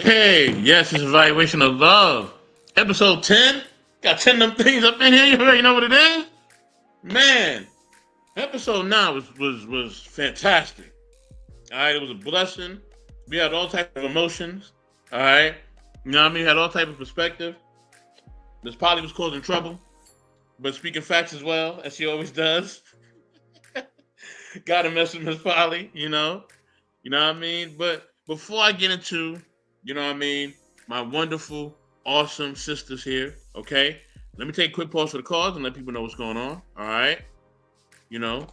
Hey, yes, it's Evaluation of Love. Episode 10. Got 10 of them things up in here. You already know what it is? Man, episode 9 was fantastic. Alright, it was a blessing. We had all types of emotions. Alright. You know what I mean? We had all type of perspective. Miss Polly was causing trouble, but speaking facts as well, as she always does. Gotta mess with Miss Polly, you know. You know what I mean? But before I get into, you know what I mean, my wonderful, awesome sisters here, okay? Let me take a quick pause for the calls and let people know what's going on. All right. You know,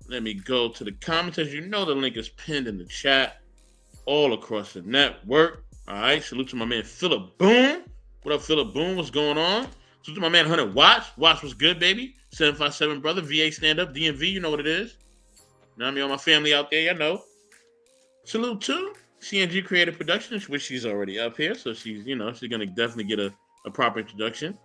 let me go to the comments. As you know, the link is pinned in the chat all across the network. All right. Salute to my man Philip Boone. What up, Philip Boone? What's going on? Salute to my man Hunter Watts. Watts was good, baby. 757 brother. VA stand up. DMV. You know what it is. You know what I mean? All my family out there, you know. Salute to CNG Creative Productions, which she's already up here, so she's gonna definitely get a proper introduction.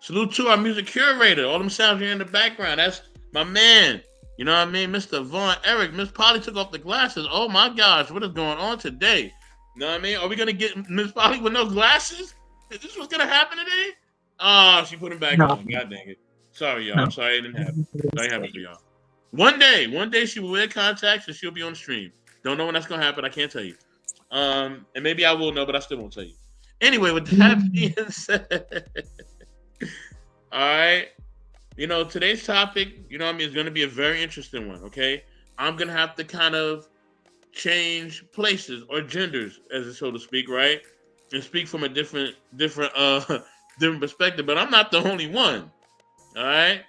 Salute to our music curator. All them sounds you're in the background. That's my man. You know what I mean? Mr. Vaughn Eric. Miss Polly took off the glasses. Oh my gosh, what is going on today? You know what I mean? Are we gonna get Miss Polly with no glasses? Is this what's gonna happen today? Oh, she put them back No, on. God dang it. Sorry, y'all. no. I'm sorry it didn't happen. Sorry it happened for y'all. One day she will wear contacts and she'll be on the stream. Don't know when that's gonna happen. I can't tell you. And maybe I will know, but I still won't tell you. Anyway, with that being said, all right. You know, today's topic, you know what I mean, is going to be a very interesting one, okay? I'm going to have to kind of change places or genders, as so to speak, right? And speak from a different perspective, but I'm not the only one, all right?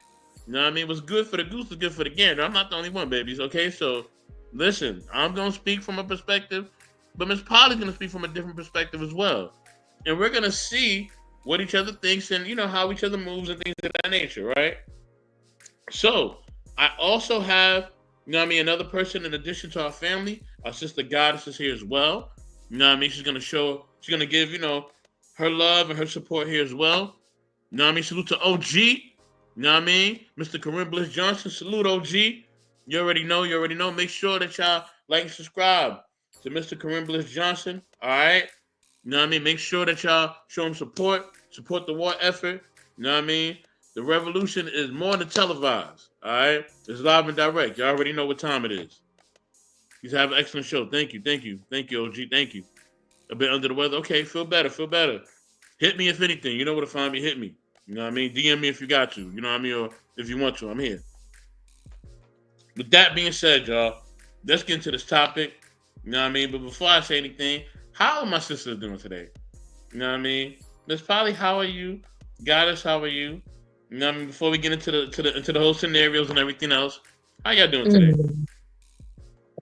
You know what I mean? What's good for the goose is good for the gander. I'm not the only one, babies, okay? So, listen, I'm going to speak from a perspective, but Miss Polly's going to speak from a different perspective as well. And we're going to see what each other thinks and, you know, how each other moves and things of that nature, right? So, I also have, you know what I mean, another person in addition to our family. Our sister Goddess is here as well. You know what I mean? She's going to give, you know, her love and her support here as well. You know what I mean? Salute to OG. You know what I mean? Mr. Corinne Bliss Johnson. Salute, OG. You already know. Make sure that y'all like and subscribe to Mr. Corinne Bliss Johnson. All right? You know what I mean? Make sure that y'all show him support the war effort. You know what I mean? The revolution is more than televised. All right? It's live and direct. You already know what time it is. You have an excellent show. Thank you, OG. Thank you. A bit under the weather. Okay, feel better. Hit me if anything. You know where to find me. Hit me. You know what I mean? DM me if you got to. You know what I mean? Or if you want to. I'm here. With that being said, y'all, let's get into this topic. You know what I mean? But before I say anything, how are my sisters doing today? You know what I mean? Miss Polly, how are you? Goddess, how are you? You know what I mean? Before we get into the whole scenarios and everything else, how y'all doing today?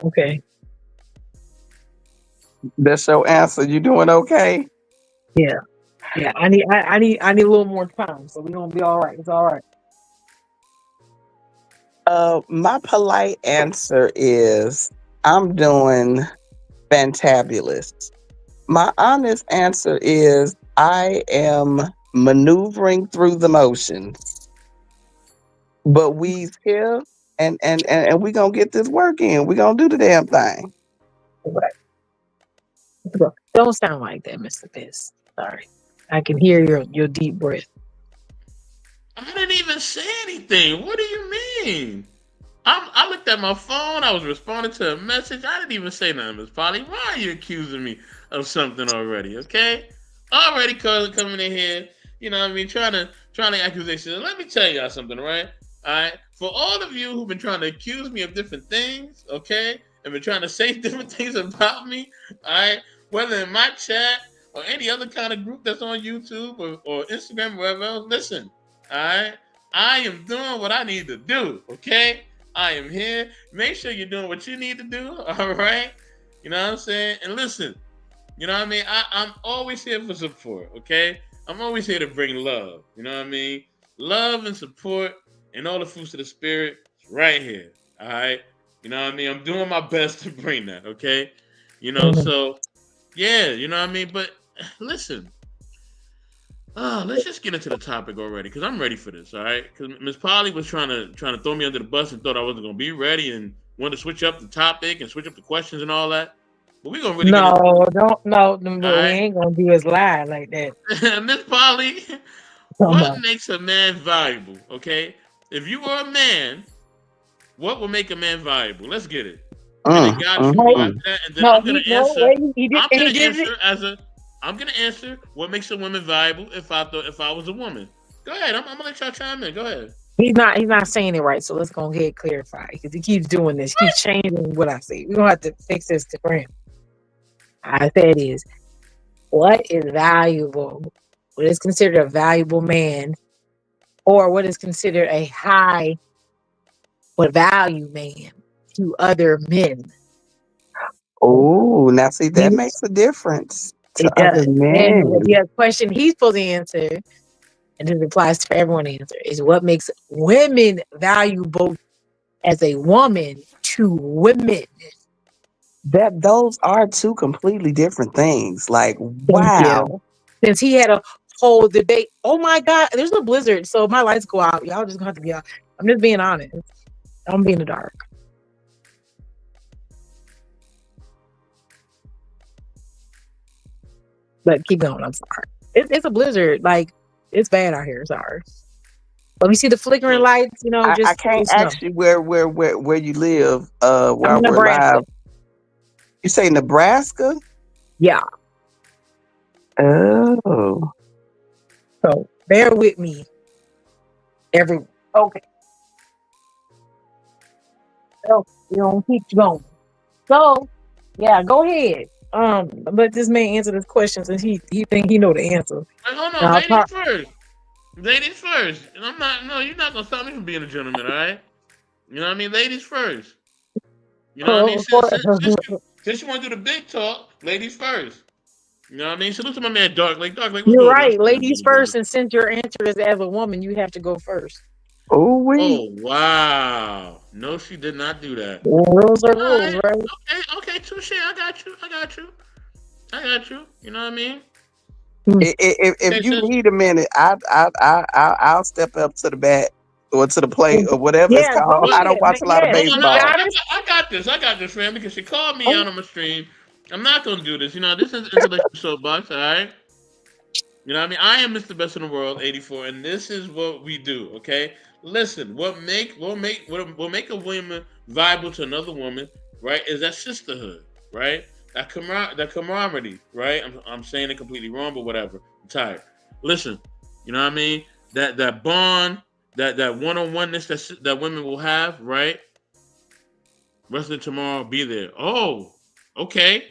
Okay. That's your answer. You doing okay? Yeah. Yeah. I need a little more time, so we're gonna be all right. It's all right. My polite answer is I'm doing fantabulous. My honest answer is I am maneuvering through the motions, but we's here and we gonna get this work in. We gonna do the damn thing. Right. Don't sound like that, Mr. Piss. Sorry. I can hear your deep breath. I didn't even say anything. What do you mean? I looked at my phone. I was responding to a message. I didn't even say nothing, Miss Polly. Why are you accusing me of something already? Okay, already coming in here. You know what I mean? Trying to accusations. Let me tell y'all something, right? All right. For all of you who've been trying to accuse me of different things, okay, and been trying to say different things about me, all right, whether in my chat or any other kind of group that's on YouTube or Instagram or wherever else, listen, all right, I am doing what I need to do, okay? I am here. Make sure you're doing what you need to do, all right? You know what I'm saying? And listen, you know what I mean? I'm always here for support, okay? I'm always here to bring love, you know what I mean? Love and support and all the fruits of the spirit right here, all right? You know what I mean? I'm doing my best to bring that, okay? You know, so, yeah, you know what I mean? But listen, let's just get into the topic already, because I'm ready for this, all right? Because Miss Polly was trying to throw me under the bus and thought I wasn't going to be ready and wanted to switch up the topic and switch up the questions and all that. But we're gonna really get into No, we it. ain't gonna do his lie like that. All right. Miss Polly, Come what on. makes a man valuable? Okay. If you were a man, what will make a man valuable? Let's get it. And then God, you go Wait, after that, and then no, I'm gonna answer. wait, he did, I'm he gonna did it. answer as a. I'm gonna answer what makes a woman valuable if I was a woman. Go ahead. I'm gonna let y'all chime in. Go ahead. He's not saying it right. So let's go ahead and clarify because he keeps doing this. He keeps changing what I say. We're gonna have to fix this to him. I said is what is valuable? What is considered a valuable man, or what is considered a high but value man to other men? Oh, now see that You- makes a difference to It other does. And men. the question he's supposed to answer, and this applies to everyone to answer, is what makes women valuable as a woman to women. That those are two completely different things. Like, Thank you. wow. Since he had a whole debate. Oh my God, there's a blizzard, so my lights go out. Y'all just gonna have to be out. I'm just being honest. I'm being in the dark. But keep going. I'm sorry. It's a blizzard. Like it's bad out here. Sorry. But we see the flickering So, lights. I Just can't snow. ask you where you live I'm while in we're Nebraska. live. You say Nebraska? Yeah. Oh. So bear with me. Okay. So you don't keep going. So yeah, go ahead. Let this man answer this question since he think he know the answer. wait, hold on, Now, ladies first. Ladies first. And I'm not. No, you're not gonna stop me from being a gentleman. All right. You know what I mean? Ladies first. You know what I mean? Since you want to do the big talk, ladies first. You know what I mean? Salute to my man Dark Lake. Dark Lake, what's you're good, man? right. Ladies first, and since your answer is as a woman, you have to go first. Oh we. Oh wow! No, she did not do that. Rules are All rules, right. right? Okay, touche. I got you. I got you. I got you. You know what I mean? If Okay, you since need a minute, I'll step up to the bat or to the plate or whatever it's Yeah, go called. what? I don't ahead. watch a lot of Yeah, Hold to on, be baseball. honest, I got this. I got this, fam. Because she called me oh, out on my stream. I'm not gonna do this. You know, this is intellectual soapbox. All right. You know what I mean? I am Mr. Best in the World, 84, and this is what we do. Okay. Listen, what make a woman viable to another woman, right? Is that sisterhood, right? That camaraderie, right? I'm saying it completely wrong, but whatever. I'm tired. Listen, you know what I mean? That bond, that one on oneness that women will have, right? Wrestling tomorrow, be there. Oh, okay.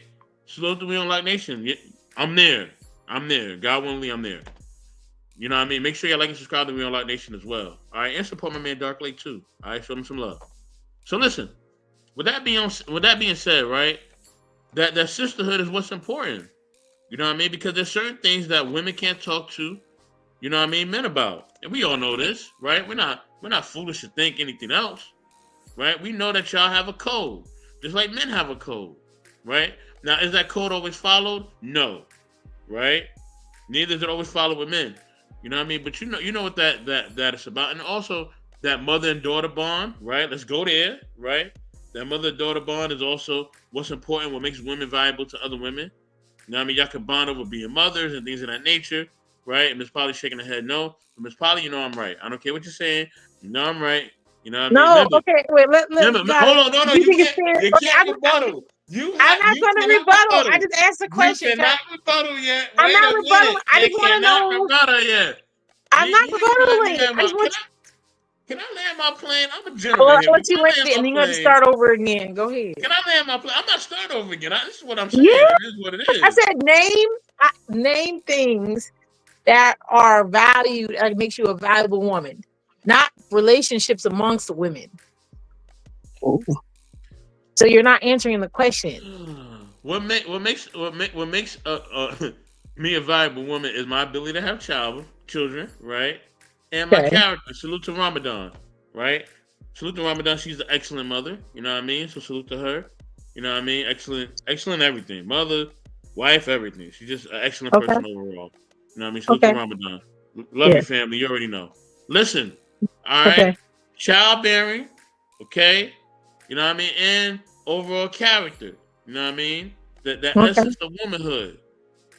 Salute to We on Like Nation. Yeah, I'm there. I'm there. God willing, I'm there. You know what I mean? Make sure you like and subscribe to We on Like Nation as well. All right, and support my man Dark Lake too. All right, show him some love. So listen, with that being said, right? That sisterhood is what's important. You know what I mean? Because there's certain things that women can't talk to. You know what I mean? Men about, and we all know this, right? We're not foolish to think anything else, right? We know that y'all have a code, just like men have a code, right? Now, is that code always followed? No, right? Neither is it always followed with men. You know what I mean? But you know what that is about, and also that mother and daughter bond, right? Let's go there, right? That mother and daughter bond is also what's important, what makes women valuable to other women. You know what I mean? Y'all can bond over being mothers and things of that nature, right? And Miss Polly shaking her head no. But Miss Polly, you know I'm right. I don't care what you're saying. You know I'm right. You know what I mean? no, okay, wait, got Hold it. on, no, You think it's fair? you Okay, can't rebuttal. I'm not You going to cannot rebuttal. I rebuttal. just asked a You question. cannot rebuttal yet. I'm Wait not a rebuttaling. minute. I You just want to cannot know. rebuttal yet. I'm not You ain't gonna let me rebuttaling. land I my. just want Can I land my plane? I'm a well, gentleman I here. want Before you I land land it, my and then you have to plane, start over again. Go ahead. can I land my plane? I'm not starting over again. This is what I'm saying. Yeah, It is what it I is. said name things that are valued that makes you a valuable woman, not relationships amongst women. Oh. So you're not answering the question. What makes me a valuable woman is my ability to have children, right? And my Okay. character. Salute to Ramadan, right? Salute to Ramadan. She's an excellent mother. You know what I mean? So salute to her. You know what I mean? Excellent everything. Mother, wife, everything. She's just an excellent Okay. person overall. You know what I mean? Salute to Okay. Ramadan. Love Yeah. your family. You already know. Listen, all right? Okay. Childbearing, okay? You know what I mean? And overall character. You know what I mean? that Okay. essence of womanhood.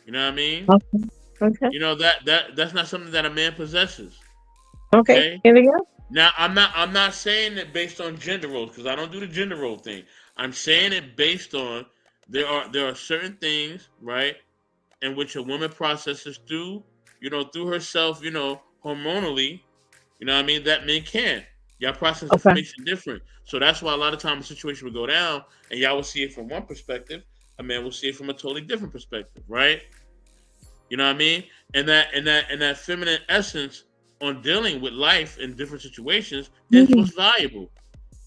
You know what I mean? Okay. Okay. You know that's not something that a man possesses. Okay. Okay. Here we go. Now I'm not saying it based on gender roles because I don't do the gender role thing. I'm saying it based on there are certain things, right, in which a woman processes through herself, hormonally, you know what I mean, that men can't. Y'all process Okay. information different. So that's why a lot of times a situation would go down and y'all will see it from one perspective, a man will see it from a totally different perspective, right? You know what I mean? And that feminine essence on dealing with life in different situations is Mhm. what's valuable,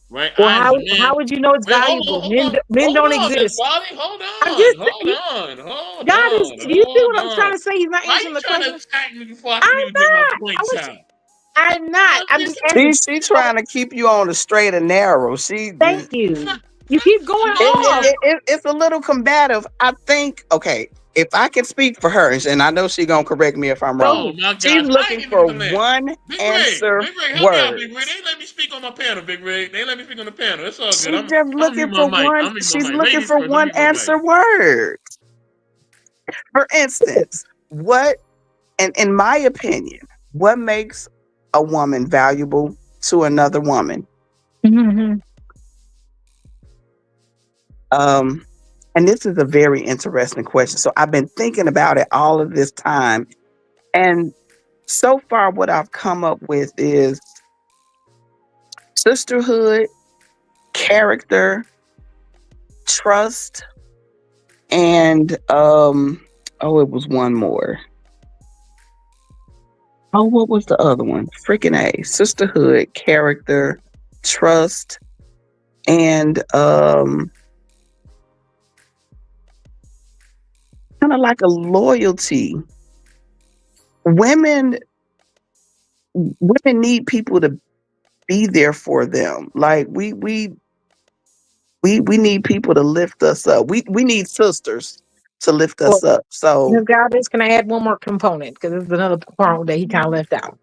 right? Well, I as a how man. would you know it's Wait, hold on, valuable? hold on, Men hold don't on, Miss exist. Bobby, hold I'm on, just hold on, hold God is. on, Do you see hold what I'm trying on. to say? He's not Why answering you the trying to question. attack me before I can I'm even get my not. points out? I'm No, not. I'm just asking. She So, trying to keep you on the straight and narrow. thank it's you. not, You keep going off. It's a little combative. I think, okay, if I can speak for her, and I know she gonna correct me if I'm Go wrong. oh ahead. my She's gosh, I looking ain't even for get the land. one answer Big Rig, help me out, Big Rig. words. They ain't let me speak on my panel, Big Rig. They ain't let me speak on the panel. It's all good. She's I'm just I'm gonna looking mute my for mic. one. I'm mute my She's mic. looking Ladies for first. I'm one mute my mic. answer word. For instance, what, and in my opinion, what makes a woman valuable to another woman? Mhm. Um, and this is a very interesting question. So I've been thinking about it all of this time. And so far, what I've come up with is sisterhood, character, trust, and it was one more. Oh, what was the other one? Freaking A. Sisterhood, character, trust, and kind of like a loyalty. Women women need people to be there for them. Like we need people to lift us up. We need sisters to lift Well, us up. So, Ms. Goddess, can I add one more component? Because this is another part that he kind of left out.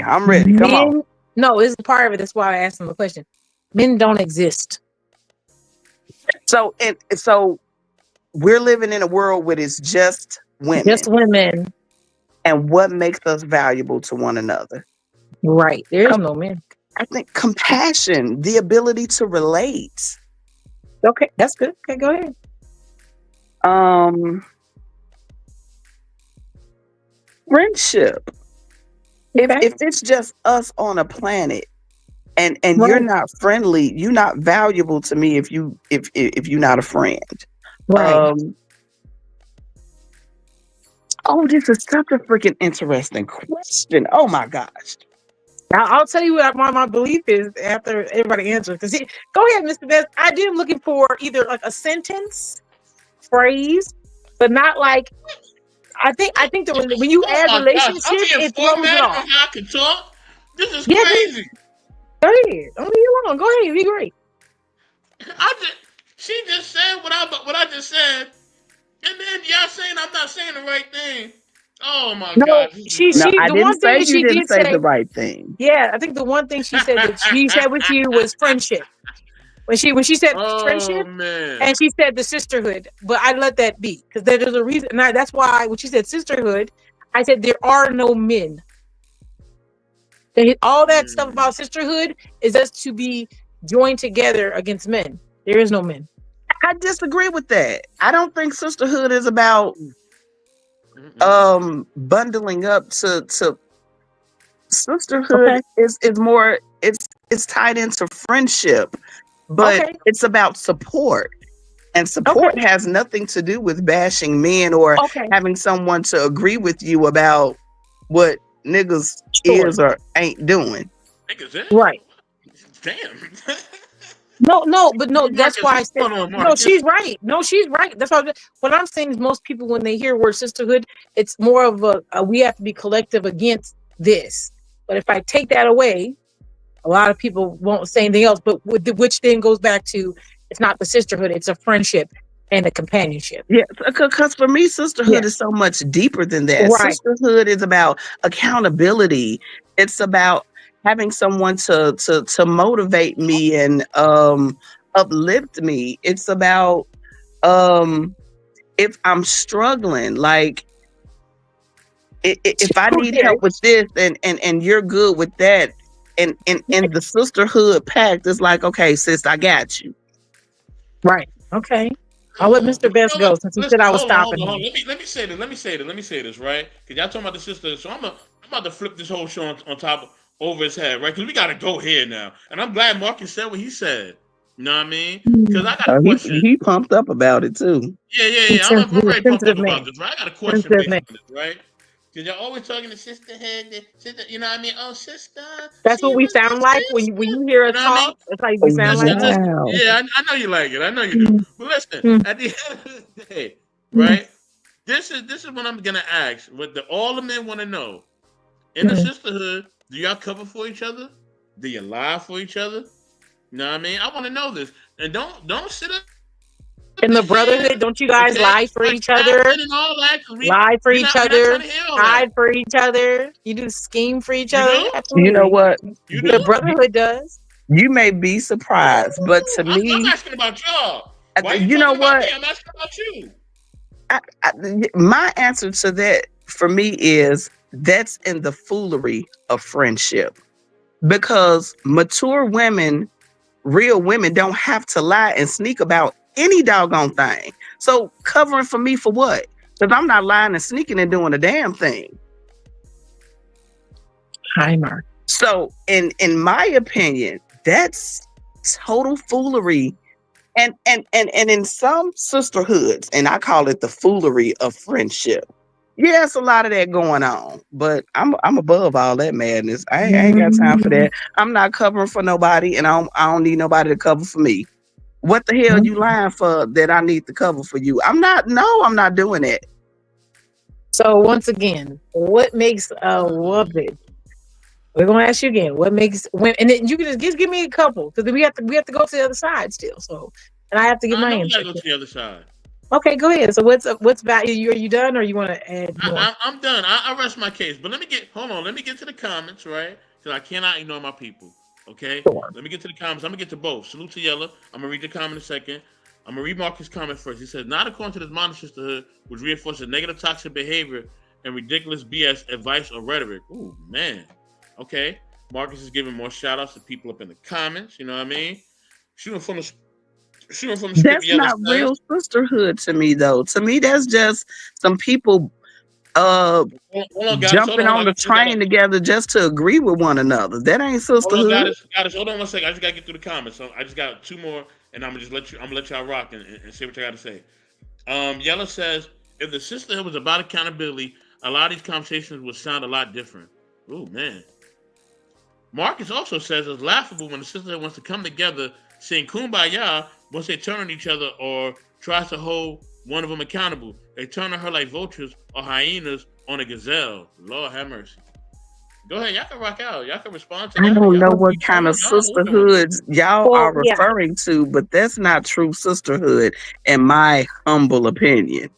I'm ready. Come on. Men, no, it's part of it. That's why I asked him the question. Men don't exist. So we're living in a world where it's just Just women. women. And what makes us valuable to one another? Right. There's no men. I think compassion, the ability to relate. Okay, that's good. Okay, go ahead. Friendship. Okay. If it's just us on a planet and you're Right. not friendly, you're not valuable to me if you're not a friend. Right. Oh, this is such a freaking interesting question. Oh my gosh. I'll tell you what my belief is after everybody answers. Go ahead, Mr. Best. I did looking for either like a sentence, phrase, but not like I think that when you Oh add my gosh, I'm relationship, being it throws it formatted off. on how I can talk. This is Yeah, crazy. go ahead. Don't leave you alone. Go ahead. Be great. She just said what I just said, and then y'all saying I'm not saying the right thing. Oh my No, gosh, this is she No, crazy. I the didn't one thing say that you she didn't did say the say, right thing. yeah, I think the one thing she said that she said with you was friendship. When she said Oh friendship, man. and she said the sisterhood, but I let that be because there's a reason. And that's why when she said sisterhood, I said there are no men. All that stuff Mm. about sisterhood is us to be joined together against men. There is no men. I disagree with that. I don't think sisterhood is about Mm-mm. bundling up to sisterhood Okay. is more it's tied into friendship, but Okay. it's about support. And Okay. support has nothing to do with bashing men or Okay. having someone to agree with you about what niggas Sure. is or ain't doing. Niggas, eh? Right. Damn. No, but no, that's Marcus, why I what's said going on, no, Marcus? she's right. No, she's right. That's what I'm saying is most people when they hear word sisterhood, it's more of a we have to be collective against this. But if I take that away, a lot of people won't say anything else. But which then goes back to it's not the sisterhood, it's a friendship and a companionship. Yeah, because for me, sisterhood Yes. is so much deeper than that. Right. Sisterhood is about accountability. It's about having someone to motivate me and uplift me. It's about If I'm struggling, like if I need Okay. help with this and you're good with that, and the sisterhood pact is like, okay, sis, I got you. Right. Okay. I'll let Mr. But you Best know go what? since he said Listen, I was hold on, hold stopping on, hold on. him. Let me say this. Let me say this, right? Because y'all talking about the sister. So I'm about to flip this whole show on top over his head, right? Because we got to go here now. And I'm glad Marcus said what he said. You know what I mean? Because I got a question. He pumped up about it too. Yeah. I'm He's a very pumped up sensitive about man. this, right? I got a question Sensitive based man. on this, right? Because y'all always talking to sisterhood, sister, you know what I mean? Oh, sister, That's what she we was the sound like when sister. you hear You us know what I mean? talk. That's how we sound like. Listen. Wow. Yeah, I know you like it. I know you do. Mm, But listen, mm, at the end of the day, mm, right? This is what I'm gonna ask. What all the men want to know in the mm. sisterhood: do y'all cover for each other? Do you lie for each other? You know what I mean? I want to know this, and don't sit up in here, In the okay? brotherhood, don't you Like guys lie for snapping each and all other? that. Cause Lie for we each not trying to other. hear all that. Hide for each other. You do scheme for each You other. do? You know Absolutely. what? You The do? brotherhood does. You may be surprised, but Ooh, to I'm me, asking about y'all. Why are you you know talking about me? what? I'm asking about you. My answer to that for me is that's in the foolery of friendship, because mature women, real women, don't have to lie and sneak about any doggone thing. So covering for me for what? Because I'm not lying and sneaking and doing a damn thing. Hi, Mark. So in my opinion, that's total foolery. And in some sisterhoods, and I call it the foolery of friendship. Yes, a lot of that going on, but I'm above all that madness. I ain't got time for Mhm. that. I'm not covering for nobody, and I don't need nobody to cover for me. What the hell you lying for that I need to cover for you? I'm not. No, I'm not doing that. So once again, what makes a woman? We're gonna ask you again. What makes when? And then you can just give me a couple because we have to go to the other side still. So, and I have to give I my know we answer. gotta go to the other side. Okay, go ahead. So what's value? Are you done, or you want to add more? I'm done. I rest my case. But hold on. Let me get to the comments, right? Because I cannot ignore my people. Okay? Sure. Let me get to the comments. I'm going to get to both. Salute to Yella. I'm going to read the comment in a second. I'm going to read Marcus' comment first. He says, not according to this modern sisterhood, which reinforces negative toxic behavior and ridiculous BS advice or rhetoric. Ooh, man. Okay. Marcus is giving more shout outs to people up in the comments. You know what I mean? Shooting from the, shooting from the script, That's Yella not says, real sisterhood to me, though. To me, that's just some people uh hold on, guys. jumping on I the just got to train together just to agree with one another. That ain't Hold on, sisterhood. Goddess. Hold on one second. I just gotta get through the comments. So I just got two more, and I'm gonna just let you. I'm gonna let y'all rock and see what you gotta say. Yella says, if the sisterhood was about accountability, a lot of these conversations would sound a lot different. Oh man. Marcus also says it's laughable when the sisterhood wants to come together, saying "kumbaya" once they turn on each other or tries to hold one of them accountable. They turn on her like vultures or hyenas on a gazelle. Lord have mercy. Go ahead, y'all can rock out. Y'all can respond to I that. don't Y'all know want to what keep kind of going? Y'all know what y'all want to do. sisterhoods y'all Well, are yeah. referring to, but that's not true sisterhood, in my humble opinion.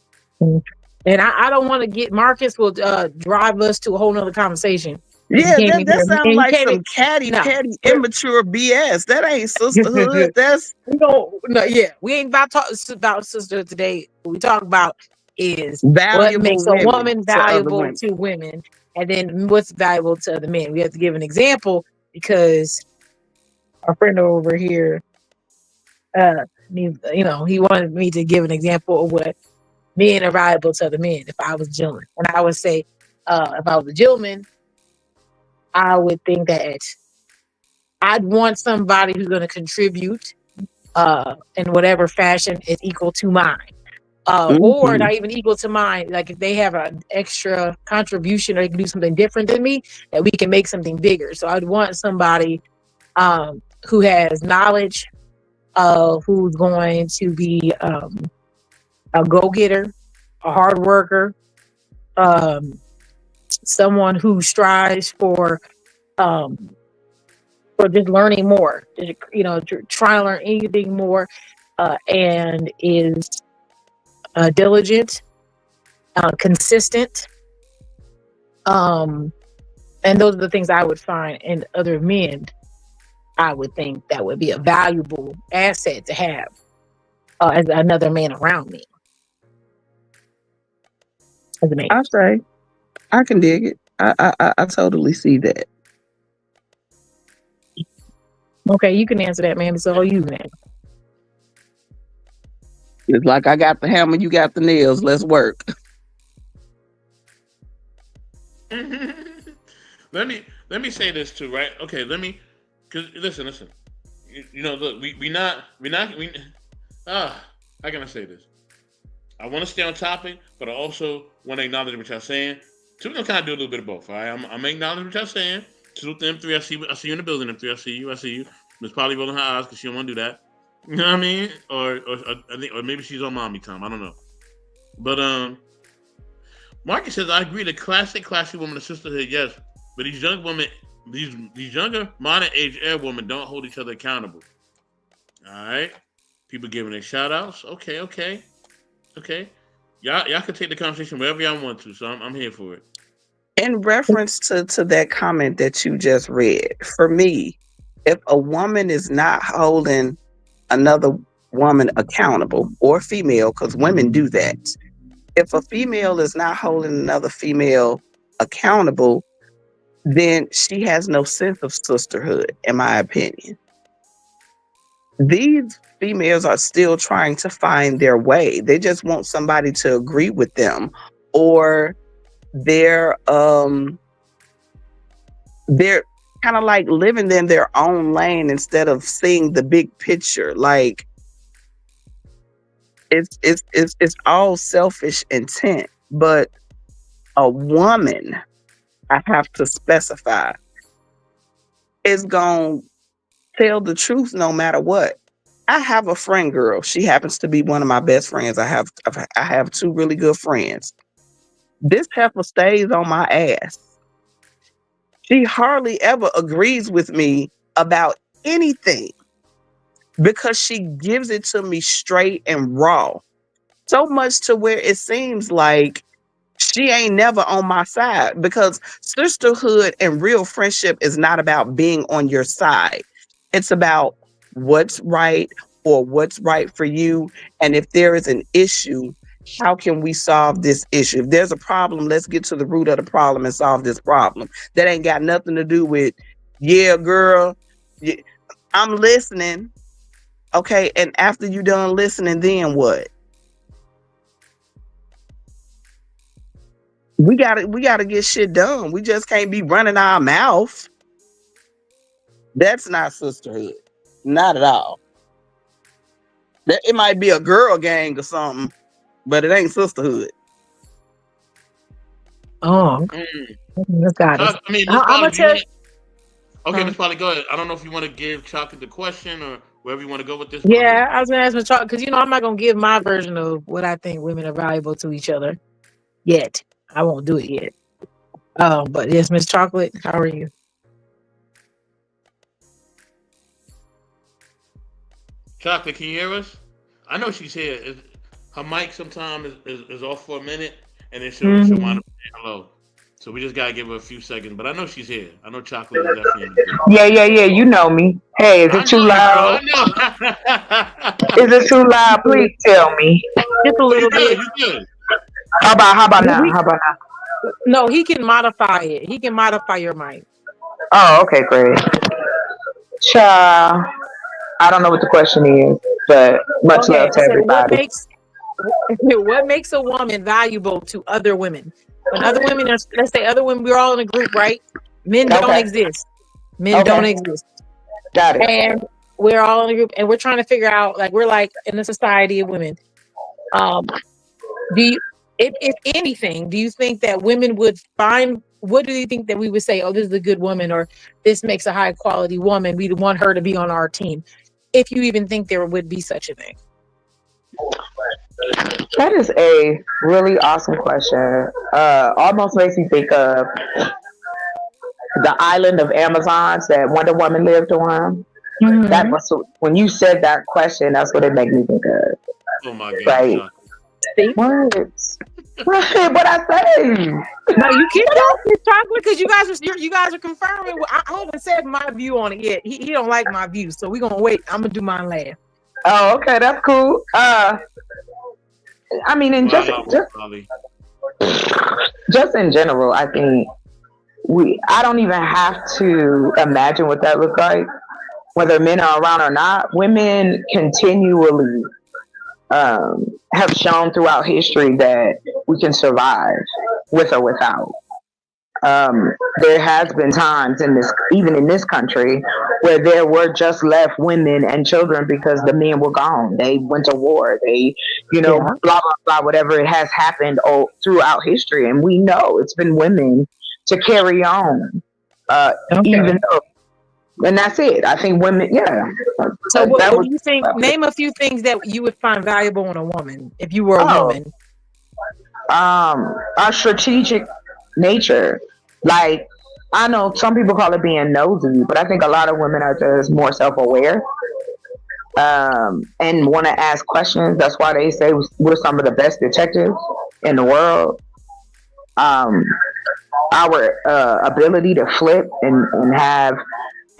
And I don't want to get Marcus will drive us to a whole nother conversation. And he Yeah, came in that here sounds and he like came in. some catty, No, patty, we're, immature BS. That ain't sisterhood. That's we don't. No, yeah, we ain't about talk about sister today. What we talk about is what valuable makes a women woman to other valuable women. to women, and then what's valuable to other men. We have to give an example because our friend over here, he wanted me to give an example of what men are valuable to other men. If I was a gentleman, and I would say, if I was a gentleman, I would think that I'd want somebody who's going to contribute in whatever fashion is equal to mine. Or Hmm. not even equal to mine. Like if they have an extra contribution or they can do something different than me, that we can make something bigger. So I'd want somebody who has knowledge, who's going to be a go-getter, a hard worker, um, someone who strives um, for just learning more, trying to learn anything more, and is diligent, consistent. Um, and those are the things I would find in other men. I would think that would be a valuable asset to have. as another man around me. As a man. I say, I can dig it. I totally see that. Okay, you can answer that, man. It's all you, man. It's like I got the hammer, you got the nails. Let's work. let me say this too, right? Okay, cause listen. Look, how can I say this? I want to stay on topic, but I also want to acknowledge what y'all saying. So we're gonna kind of do a little bit of both. All right, I'm gonna acknowledge what y'all saying. Salute them three. I see you in the building. Them three. I see you. Miss Polly rolling her eyes because she don't want to do that. You know what I mean? Or I think, or maybe she's on mommy time. I don't know. But Marcus says I agree. The classy woman of sisterhood, yes. But these young women, these younger modern age air women don't hold each other accountable. All right, people giving their shout outs. Okay. Y'all can take the conversation wherever y'all want to. So I'm here for it. In reference to that comment that you just read, for me, if a woman is not holding another woman accountable, or female, because women do that, if a female is not holding another female accountable, then she has no sense of sisterhood, in my opinion. These females are still trying to find their way. They just want somebody to agree with them, or they're kind of like living in their own lane instead of seeing the big picture. Like it's all selfish intent. But a woman, I have to specify, is gonna tell the truth no matter what. I have a friend girl. She happens to be one of my best friends. I have two really good friends. This heifer stays on my ass. She hardly ever agrees with me about anything because she gives it to me straight and raw. So much to where it seems like she ain't never on my side, because sisterhood and real friendship is not about being on your side. It's about what's right or what's right for you. And if there is an issue, how can we solve this issue? If there's a problem, let's get to the root of the problem and solve this problem. That ain't got nothing to do with, yeah, girl, I'm listening. Okay, and after you done listening, then what? We gotta get shit done. We just can't be running our mouth. That's not sisterhood. Not at all. It might be a girl gang or something, but it ain't sisterhood. Oh, that's got it. I mean, I'm gonna tell you. Okay, Miss Polly, go ahead. I don't know if you want to give Chocolate the question or wherever you want to go with this. Yeah, I was gonna ask Miss Chocolate, because I'm not gonna give my version of what I think women are valuable to each other yet. I won't do it yet. But yes, Miss Chocolate, how are you? Chocolate, can you hear us? I know she's here. Her mic sometimes is off for a minute, and then she'll wind up saying hello. So we just gotta give her a few seconds. But I know she's here. I know Chocolate is definitely in the Yeah. You know me. Hey, is it too loud? Is it too loud? Please tell me. Just a little bit. How about now? No, he can modify it. He can modify your mic. Oh, okay, great. Child, I don't know what the question is, but much love to everybody. What makes a woman valuable to other women? When other women are, let's say other women, we're all in a group, right? Men don't exist. Men don't exist. Got it. And we're all in a group, and we're trying to figure out, like, we're like in a society of women. If anything, do you think that women would find, what do you think that we would say, oh, this is a good woman, or this makes a high quality woman, we'd want her to be on our team? If you even think there would be such a thing. That is a really awesome question. Almost makes me think of the island of Amazons that Wonder Woman lived on. Mm-hmm. That was, when you said that question, that's what it made me think of. Oh my God. Right. What I say? No, you keep talking, Chocolate, because you guys are confirming. I haven't said my view on it yet. He don't like my view, so we're gonna wait. I'm gonna do mine last. Oh, okay, that's cool. I mean, and Wow, Polly. just in general, I think I don't even have to imagine what that looks like, whether men are around or not. Women continually have shown throughout history that we can survive with or without. There has been times in this, even in this country, where there were just left women and children because the men were gone. They went to war. They, Yeah. blah blah blah, whatever it has happened throughout history, and we know it's been women to carry on, Okay. even though, and that's it. I think women, yeah. So what, That what was do you think? Name a few things that you would find valuable in a woman if you were a Oh. woman. Our strategic nature. Like, I know some people call it being nosy, but I think a lot of women are just more self-aware, and want to ask questions. That's why they say we're some of the best detectives in the world. Um, our ability to flip and have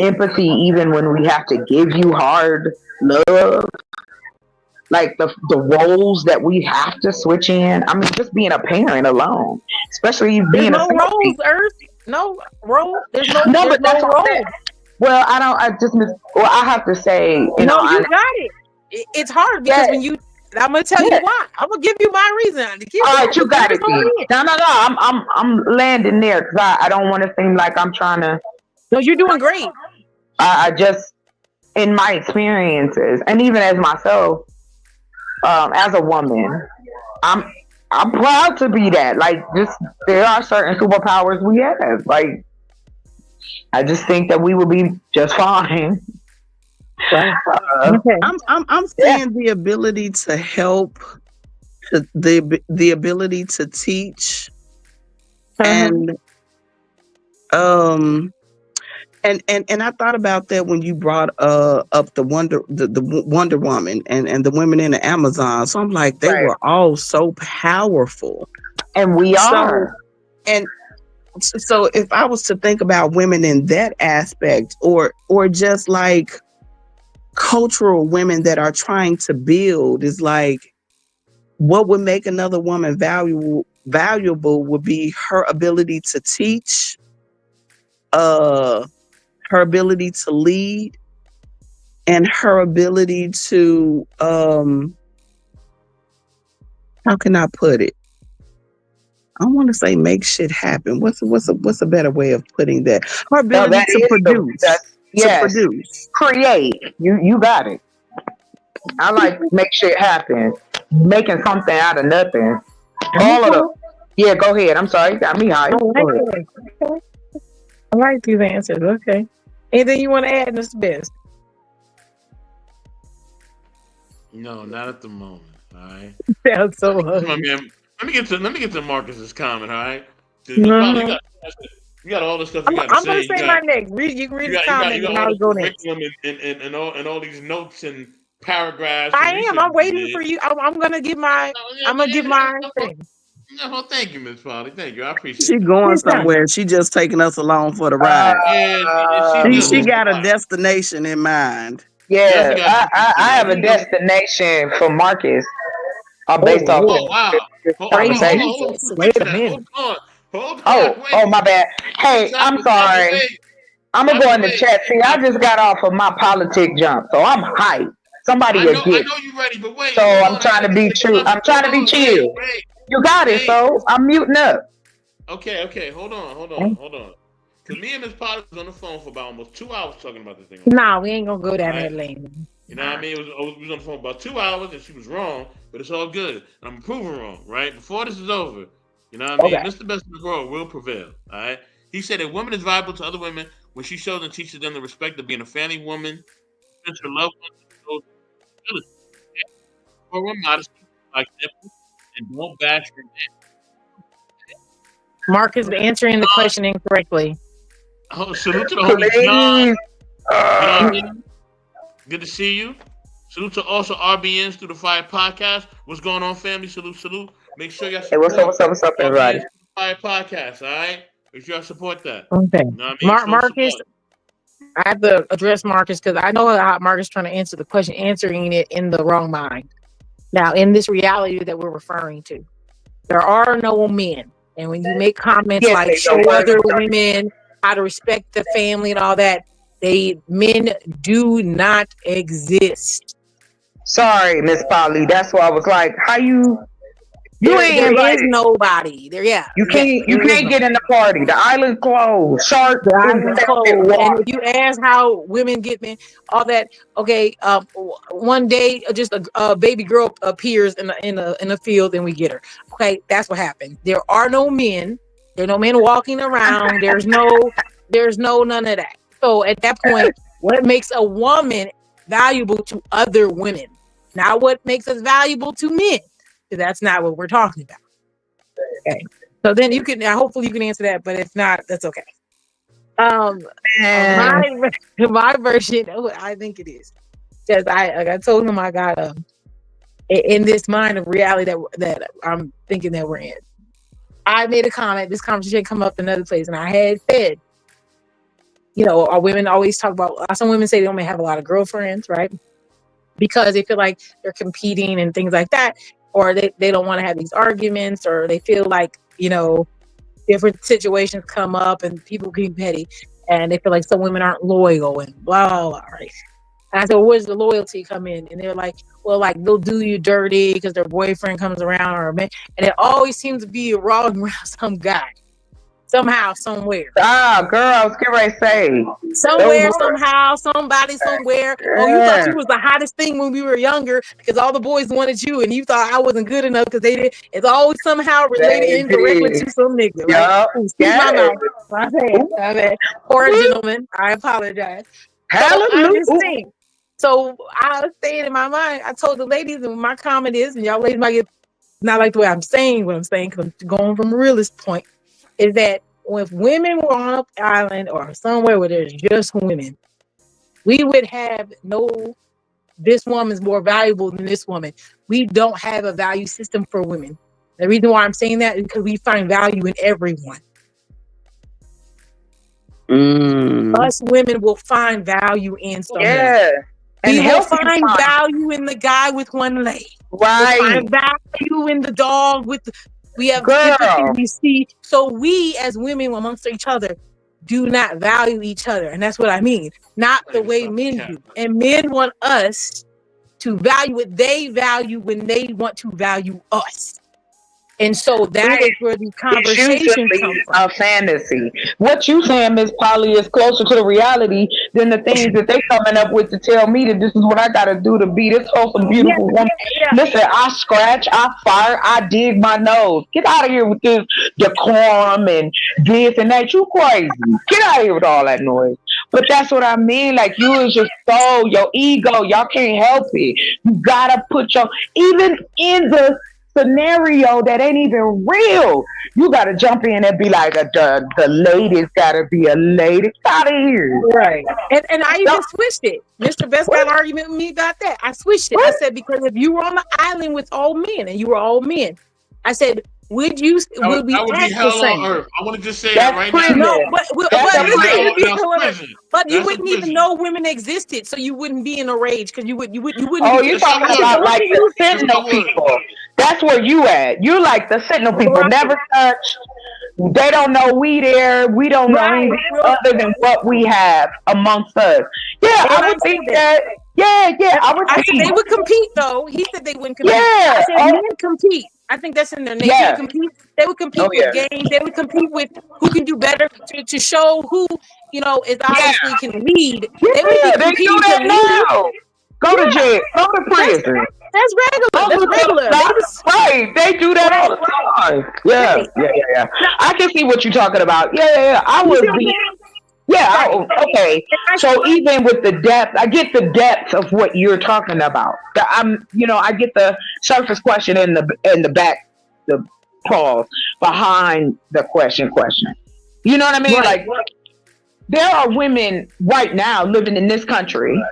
empathy even when we have to give you hard love, like the roles that we have to switch in. I mean, just being a parent alone, especially There's being a no single roles, Earth. No role. There's no. No, There's but that's no what I'm role. saying. Well, I don't. I just miss. Well, I have to say, No, you got it. It's hard because Yeah. when you, I'm gonna tell Yeah. you why. I'm gonna give you my reason. All right, you got it. Then. No. I'm landing there because I don't want to seem like I'm trying to. No, you're doing great. I just, in my experiences, and even as myself, as a woman, I'm proud to be that. Like, just there are certain superpowers we have. Like, I just think that we would be just fine. Okay. I'm saying the ability to help, the ability to teach, and and I thought about that when you brought up the Wonder Woman and the women in the Amazon. So I'm like, they were all so powerful, and we are. So if I was to think about women in that aspect, or just like cultural women that are trying to build, is like, what would make another woman valuable would be her ability to teach, her ability to lead, and her ability to how can I put it? I want to say make shit happen. What's a better way of putting that? Her ability to produce. Yes. Create. You got it. I like make shit happen. Making something out of nothing. All of them. Yeah, go ahead. I'm sorry. You got me high. I like these answers. Okay. Anything you want to add, Mr. Best? No, not at the moment. All right. Sounds so Come on, man. Let me get to Marcus's comment. All right. You got all this stuff you got to say. I'm gonna say my next. You can read the comment and I'll go next. And all these notes and paragraphs. I am. I'm waiting for you. I'm gonna give my. I'm gonna give my thing. No, thank you, Miss Polly. Thank you. I appreciate it. She's going somewhere. She just taking us along for the ride. She got a destination in mind. Yeah, I have a destination for Marcus. Based off. Oh wow! Wait a minute. Hold on. Oh, my bad. Hey, I'm sorry. I'm gonna go in the chat. See, I just got off of my politic jump, so I'm hyped. Somebody will get. I know you ready, but wait. So I'm trying to be true. I'm trying to be chill. You got it, so I'm muting up. Okay. Hold on. Because me and Miss Potter was on the phone for about almost 2 hours talking about this thing. Nah, we ain't gonna go down that lane. You know what I mean? We was on the phone about 2 hours and she was wrong, but it's all good. I'm proven wrong, right? Before this is over, you know what I mean? Mr. Best in the world will prevail, all right? He said a woman is valuable to other women when she shows and teaches them the respect of being a family woman, since her loved ones shows or her modesty, like example, and don't bash her name. Marcus answering the question incorrectly. Oh, salute to the homie John. You know what I mean? Good to see you. Salute to also RBNs through the Fire Podcast. What's going on, family? Salute. Make sure y'all support. Hey, what's up, everybody? Fire Podcast, all right? Make sure y'all support that. Okay. You know what I mean? Marcus, I have to address Marcus because I know how Marcus is trying to answer the question, answering it in the wrong mind. Now, in this reality that we're referring to, there are no men. And when you make comments Yes, like they show don't. other women how to respect the family and all that, men do not exist. Sorry, Miss Polly. That's why I was like, how you ain't There is invited. nobody there. Yeah, You can't get in the party. The island closed. Shark the island infested closed. And water. if you ask how women get men, all that, okay, one day just a baby girl appears in a field and we get her. Okay, that's what happened. There are no men. There are no men walking around. There's no none of that. So at that point, what makes a woman valuable to other women, not what makes us valuable to men. That's not what we're talking about. Okay. So then you can hopefully you can answer that, but if not, that's okay. My version, I think it is. Because I told him I got in this mind of reality that I'm thinking that we're in. I made a comment, this conversation come up in another place, and I had said, our women always talk about, some women say they don't have a lot of girlfriends, right? Because they feel like they're competing and things like that, or they don't want to have these arguments, or they feel like, different situations come up and people get petty, and they feel like some women aren't loyal and blah, blah, blah, right? And I said, well, where's the loyalty come in? And they're like, well, like they'll do you dirty because their boyfriend comes around or a man. And it always seems to be around some guy. Somehow, somewhere. Girl, I was getting ready to say. Somewhere, somehow, somebody, somewhere. Yeah. Oh, you thought you was the hottest thing when we were younger because all the boys wanted you and you thought I wasn't good enough because they did. It's always somehow related indirectly to some nigga, right? Excuse my mouth. My bad. Or a gentleman. I apologize. Hallelujah. So I was saying in my mind, I told the ladies, and my comment is, and y'all ladies might get not like the way I'm saying what I'm saying because I'm going from a realist point, is that if women were on an island or somewhere where there's just women, we would have this woman's more valuable than this woman. We don't have a value system for women. The reason why I'm saying that is because we find value in everyone. Us women will find value in someone. Yeah. We will find value in the guy with one leg. Right. We'll find value in the dog we have empathy, we see. So we as women amongst each other do not value each other. And that's what I mean. Not the way men do. And men want us to value what they value when they want to value us. And so that is where the conversation comes from. A fantasy. What you saying, Miss Polly, is closer to the reality than the things that they coming up with to tell me that this is what I got to do to be this wholesome, beautiful woman. Yeah. Listen, I scratch, I fire, I dig my nose. Get out of here with this decorum and this and that. You crazy. Get out of here with all that noise. But that's what I mean. Like, you is your soul, your ego. Y'all can't help it. You got to put even in the scenario that ain't even real, you gotta jump in and be like, the lady's gotta be a lady. Get out of here. Right. And I even switched it. Mr. Best got an argument with me about that. I switched it. I said, because if you were on the island with all men and you were all men, I said, would we act the same? I want to just say that right now. No, but you wouldn't even know women existed, so you wouldn't be in a rage because you wouldn't. Oh, you're talking about like the Sentinel people. That's where you at. You like the Sentinel people, never touched. They don't know we there. We don't know anything other than what we have amongst us. Yeah, I would think that. Yeah, I would think. I said they would compete, though. He said they wouldn't compete. Yeah. I said men compete. I think that's in their nature to compete. They would compete with games. They would compete with who can do better to show who, is obviously can lead. Yeah, they do that now. Go to jail. Go to prison. That's regular. Right. They do that all the time. Yeah. I can see what you're talking about. Yeah. I would be. Yeah. Okay. So even with the depth, I get the depth of what you're talking about. I get the surface question and the back, the pause behind the question. You know what I mean? Right. Like, there are women right now living in this country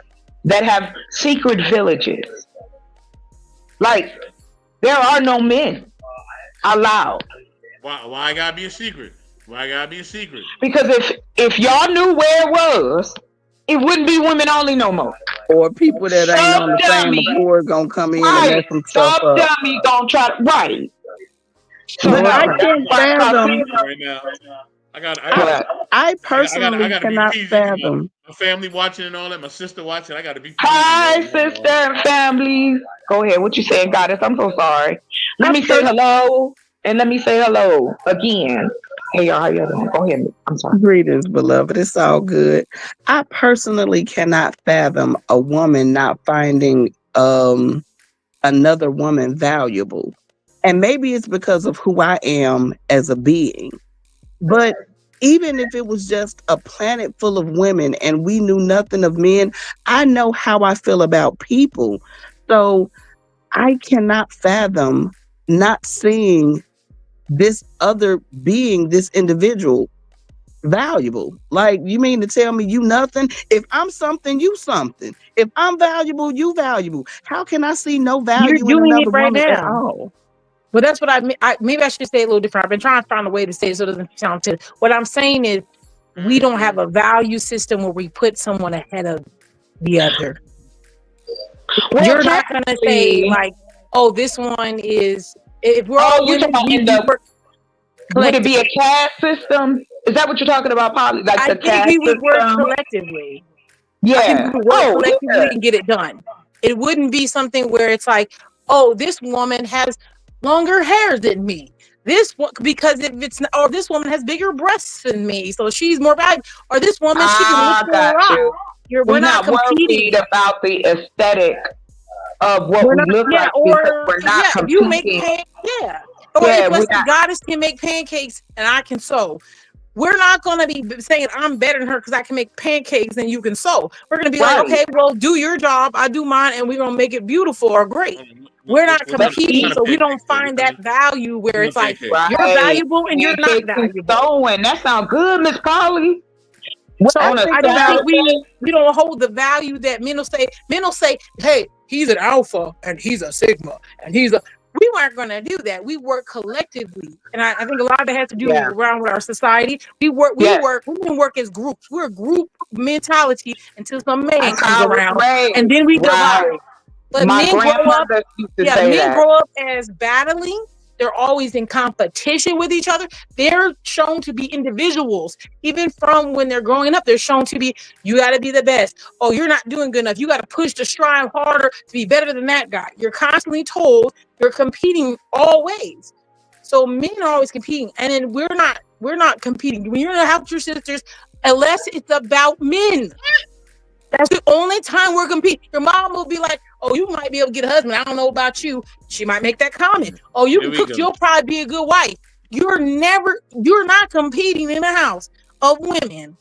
that have secret villages. Like, there are no men allowed. Why I gotta be a secret? Why I gotta be a secret? Because if y'all knew where it was, it wouldn't be women only no more. Or people that ain't Some on the same dummy, accord gonna come in and right? mess some stuff Some up. dummy gonna try to, right? So But no, I that's can't why I fathom. Right now, I got I I personally gotta be cannot PG. fathom. My family watching and all that. My sister watching. I gotta be PG. Hi, sister and family. Go ahead. What you saying, Goddess? I'm so sorry. Let me say hello, and let me say hello again. Hey, y'all. How y'all doing? Go ahead. I'm sorry. Greetings, beloved. It's all good. I personally cannot fathom a woman not finding another woman valuable. And maybe it's because of who I am as a being. But even if it was just a planet full of women and we knew nothing of men, I know how I feel about people. So I cannot fathom not seeing this other being, this individual, valuable. Like, you mean to tell me you nothing? If I'm something, you something. If I'm valuable, you valuable. How can I see no You're value in doing it another right woman at now. all? But that's what I mean. Maybe I should say it a little different. I've been trying to find a way to say it so it doesn't sound too. What I'm saying is, we don't have a value system where we put someone ahead of the other. Well, You're not going to say like, oh, this one is, if we're all you're women, talking about we work would it be a caste system? Is that what you're talking about, Polly? Like I the think caste we would work system? collectively. I think Yeah. we would work Oh, collectively yeah. and get it done. It wouldn't be something where it's like, oh, this woman has longer hair than me. This one, because if it's, or this woman has bigger breasts than me, so she's more valuable. Or this woman, she can lift got a rock. you. We're We're not not competing. worried about the aesthetic of what We're we not, look yeah, like because or we're not yeah, if you make competing. yeah, or Yeah, if we're let's say not. Goddess can make pancakes and I can sew. We're not going to be saying I'm better than her because I can make pancakes and you can sew. We're going to be like, okay, well, do your job, I do mine, and we're going to make it beautiful or great. We're not competing, so we don't find that value where it's like you're valuable and you're not valuable. Sewing. That sounds good, Miss Polly. So I don't think we don't hold the value that men will say. Men will say, hey, he's an alpha and he's a sigma and he's a. We weren't going to do that. We work collectively, and I think a lot of that has to do around with our society. Women work as groups. We're a group mentality until some man comes around, and then we divide. But men grow up as battling. They're always in competition with each other. They're shown to be individuals. Even from when they're growing up, they're shown to be, you got to be the best. Oh, you're not doing good enough. You got to push to strive harder to be better than that guy. You're constantly told you're competing always. So men are always competing. And then we're not competing. When you're in the house with your sisters, unless it's about men. That's the only time we're competing. Your mom will be like, oh, you might be able to get a husband. I don't know about you. She might make that comment. Oh, you can cook. You'll probably be a good wife. You're not competing in the house of women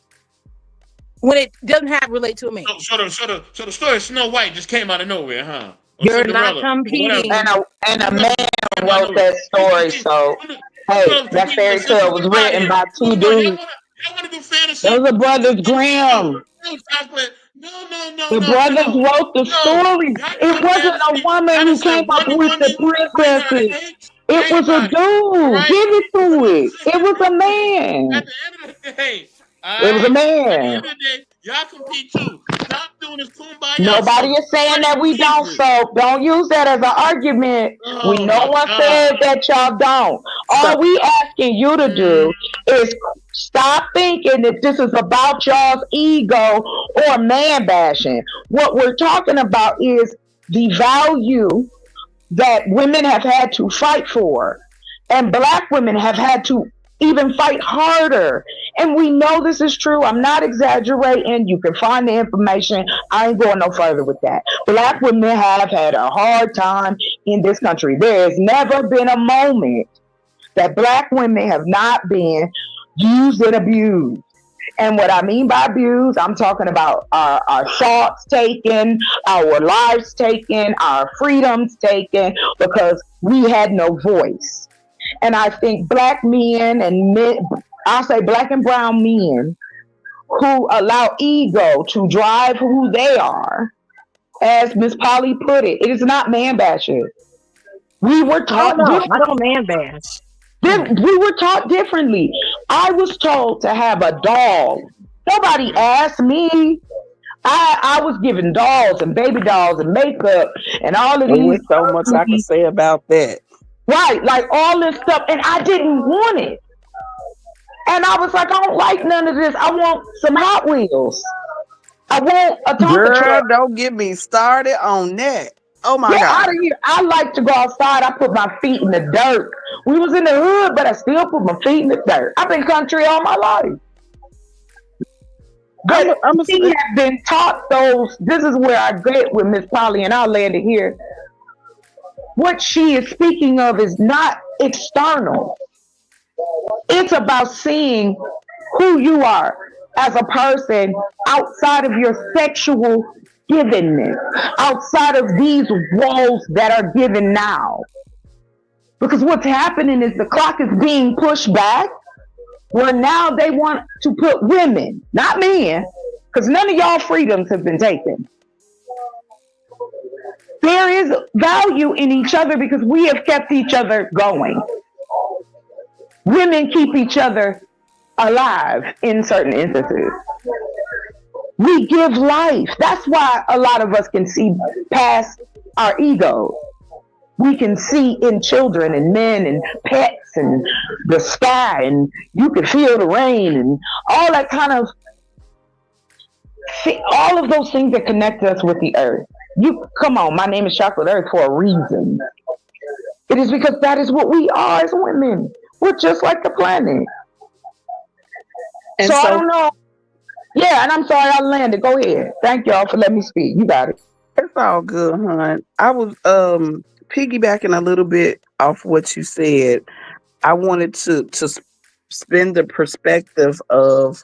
when it doesn't relate to a man. So the story of Snow White just came out of nowhere, huh? Or you're not competing. And a man wrote that story. So, hey, that fairy tale was written by two dudes. Those are Brothers Grimm. The brothers wrote the story. It wasn't a woman who came up with the princesses. It was a dude. Give it to it. It was a man. At the end of the day, it was a man. At the end of the day, y'all compete too. Stop doing this kumbaya. Nobody is saying that we don't, so don't use that as an argument. No one said that y'all don't. All we asking you to do is stop thinking that this is about y'all's ego or man bashing. What we're talking about is the value that women have had to fight for, and Black women have had to even fight harder. And we know this is true. I'm not exaggerating. You can find the information. I ain't going no further with that. Black women have had a hard time in this country. There has never been a moment that Black women have not been used and abused. And what I mean by abuse, I'm talking about our thoughts taken, our lives taken, our freedoms taken, because we had no voice. And I think Black men and men, I'll say Black and brown men, who allow ego to drive who they are, as Miss Polly put it, it is not man bashing. We were taught I don't man bash. We were taught differently. I was told to have a dog. Nobody asked me I was given dolls and baby dolls and makeup and all of Oh, these it's so much I can say about that. right, like all this stuff, and I didn't want it. And I was like, I don't like none of this. I want some Hot Wheels. I want a Tonka Girl, truck. don't get me started on that. Oh my Get out God. of here. I like to go outside. I put my feet in the dirt. We was in the hood, but I still put my feet in the dirt. I've been country all my life. But I'm we have been taught those. This is where I get with Miss Polly, and I'll land it here. What she is speaking of is not external. It's about seeing who you are as a person outside of your sexual givenness, outside of these roles that are given now. Because what's happening is the clock is being pushed back, where now they want to put women, not men, because none of y'all freedoms have been taken. There is value in each other because we have kept each other going. Women keep each other alive in certain instances. We give life. That's why a lot of us can see past our ego. We can see in children and men and pets and the sky, and you can feel the rain and all that kind of, all of those things that connect us with the earth. You come on, my name is Chocolate Earth for a reason. It is because that is what we are as women. We're just like the planet. And So I so don't know. Yeah, and I'm sorry I landed. Go ahead. Thank y'all for letting me speak. You got it. it's all good, hon. I was piggybacking a little bit off what you said. I wanted to spin the perspective of,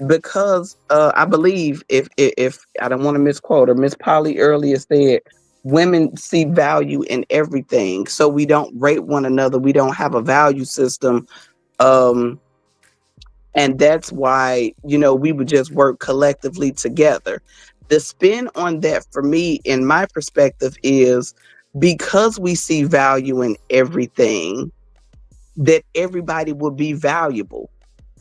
because I believe, if I don't want to misquote her, Miss Polly earlier said women see value in everything, so we don't rate one another. We don't have a value system, and that's why we would just work collectively together. The spin on that for me, in my perspective, is because we see value in everything, that everybody will be valuable,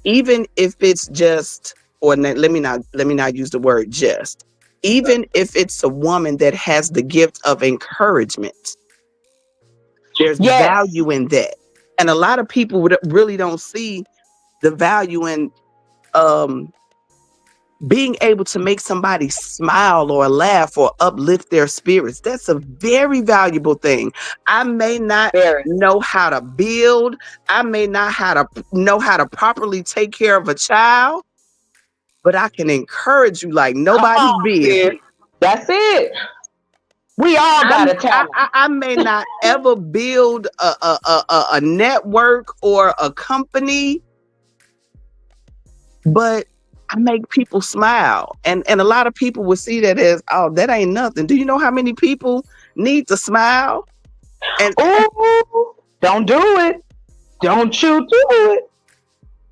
even if it's just, or let me not use the word just, even if it's a woman that has the gift of encouragement. There's Yes. value in that, and a lot of people really don't see the value in being able to make somebody smile or laugh or uplift their spirits. That's a very valuable thing. I may not know how to build. I may not know how to properly take care of a child, but I can encourage you like nobody's business. That's it. We all got a talent. I may not ever build a network or a company, but I make people smile. And a lot of people would see that as, oh, that ain't nothing. Do you know how many people need to smile? And ooh, don't do it. Don't you do it.